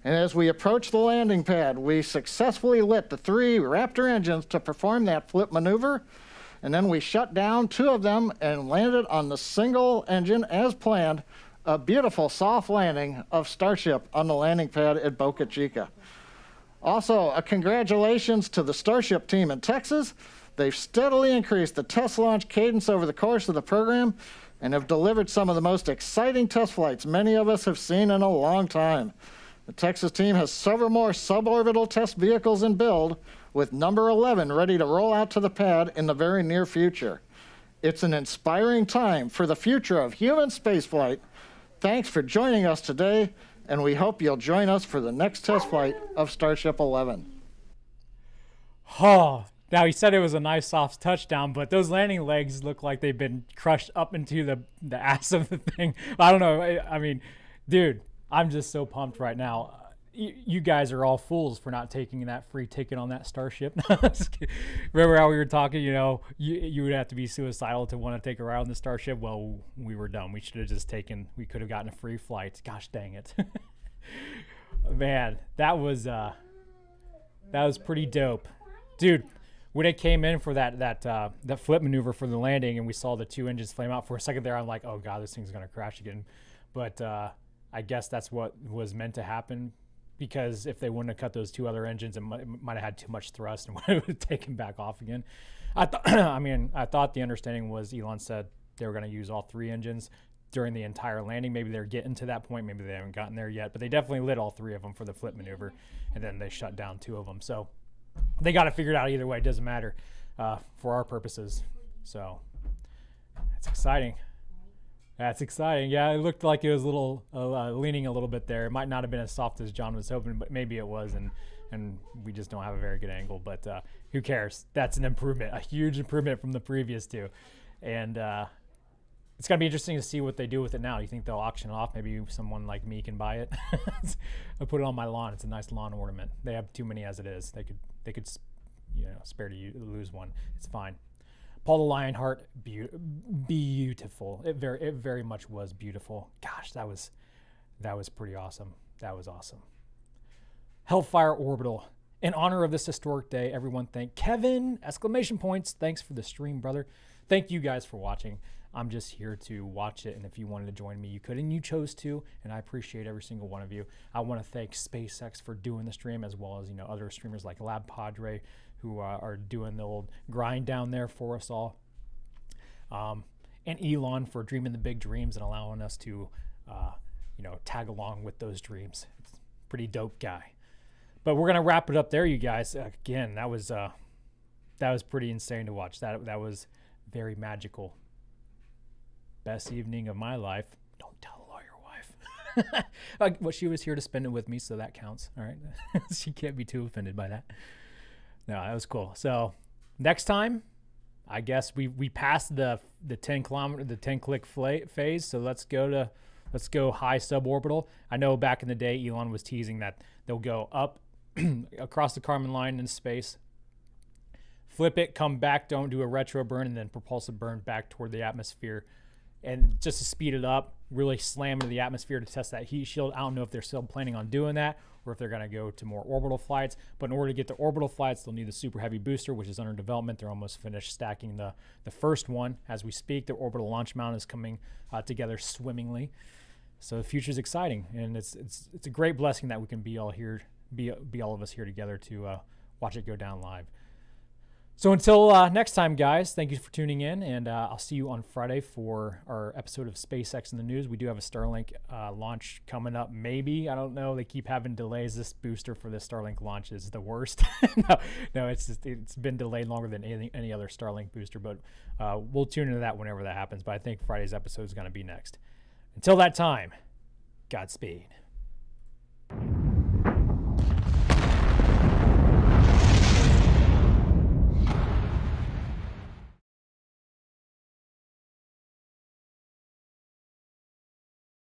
And as we approached the landing pad, we successfully lit the 3 Raptor engines to perform that flip maneuver. And then we shut down 2 of them and landed on the single engine as planned. A beautiful soft landing of Starship on the landing pad at Boca Chica. Also, a congratulations to the Starship team in Texas. They've steadily increased the test launch cadence over the course of the program and have delivered some of the most exciting test flights many of us have seen in a long time. The Texas team has several more suborbital test vehicles in build, with number 11 ready to roll out to the pad in the very near future. It's an inspiring time for the future of human spaceflight. Thanks for joining us today, and we hope you'll join us for the next test flight of Starship 11. Oh, now he said it was a nice soft touchdown, but those landing legs look like they've been crushed up into the ass of the thing. I don't know. I mean, dude, I'm just so pumped right now. You guys are all fools for not taking that free ticket on that Starship. Remember how we were talking, you would have to be suicidal to want to take a ride on the Starship? Well, we were dumb. We should have just we could have gotten a free flight. Gosh dang it. Man, that was pretty dope. Dude, when it came in for that flip maneuver for the landing and we saw the 2 engines flame out for a second there, I'm like, oh God, this thing's going to crash again. But I guess that's what was meant to happen, because if they wouldn't have cut those 2 other engines, it might have had too much thrust and would have taken back off again. I thought the understanding was Elon said they were going to use all 3 engines during the entire landing. Maybe they're getting to that point. Maybe they haven't gotten there yet, but they definitely lit all 3 of them for the flip maneuver, and then they shut down 2 of them. So they got it figured out either way. It doesn't matter for our purposes. So it's exciting. That's exciting. Yeah, it looked like it was a little leaning a little bit there. It might not have been as soft as John was hoping, but maybe it was, and we just don't have a very good angle. But who cares? That's an improvement, a huge improvement from the previous 2. And it's going to be interesting to see what they do with it now. You think they'll auction it off? Maybe someone like me can buy it. I'll put it on my lawn. It's a nice lawn ornament. They have too many as it is. They could spare to lose one. It's fine. Paul the Lionheart, beautiful. It very much was beautiful. Gosh, that was pretty awesome. That was awesome. Hellfire Orbital. In honor of this historic day, everyone thank Kevin! Exclamation points. Thanks for the stream, brother. Thank you guys for watching. I'm just here to watch it, and if you wanted to join me, you could, and you chose to, and I appreciate every single one of you. I want to thank SpaceX for doing the stream, as well as other streamers like Lab Padre, who are doing the old grind down there for us all. And Elon for dreaming the big dreams and allowing us to, tag along with those dreams. It's a pretty dope guy. But we're going to wrap it up there, you guys. Again, that was pretty insane to watch. That was very magical. Best evening of my life. Don't tell a lawyer wife. Well, she was here to spend it with me, so that counts. All right. She can't be too offended by that. No, that was cool. So next time, I guess we passed the 10 click phase. So let's go high suborbital. I know back in the day, Elon was teasing that they'll go up across the Kármán line in space, flip it, come back, don't do a retro burn, and then propulsive burn back toward the atmosphere. And just to speed it up, really slam into the atmosphere to test that heat shield. I don't know if they're still planning on doing that or if they're going to go to more orbital flights. But in order to get to orbital flights, they'll need the super heavy booster, which is under development. They're almost finished stacking the first one. As we speak, the orbital launch mount is coming together swimmingly. So the future is exciting, and it's a great blessing that we can be all here, be all of us here together to watch it go down live. So until next time, guys, thank you for tuning in, and I'll see you on Friday for our episode of SpaceX in the News. We do have a Starlink launch coming up, maybe. I don't know. They keep having delays. This booster for this Starlink launch is the worst. No, it's been delayed longer than any other Starlink booster, but we'll tune into that whenever that happens. But I think Friday's episode is going to be next. Until that time, Godspeed.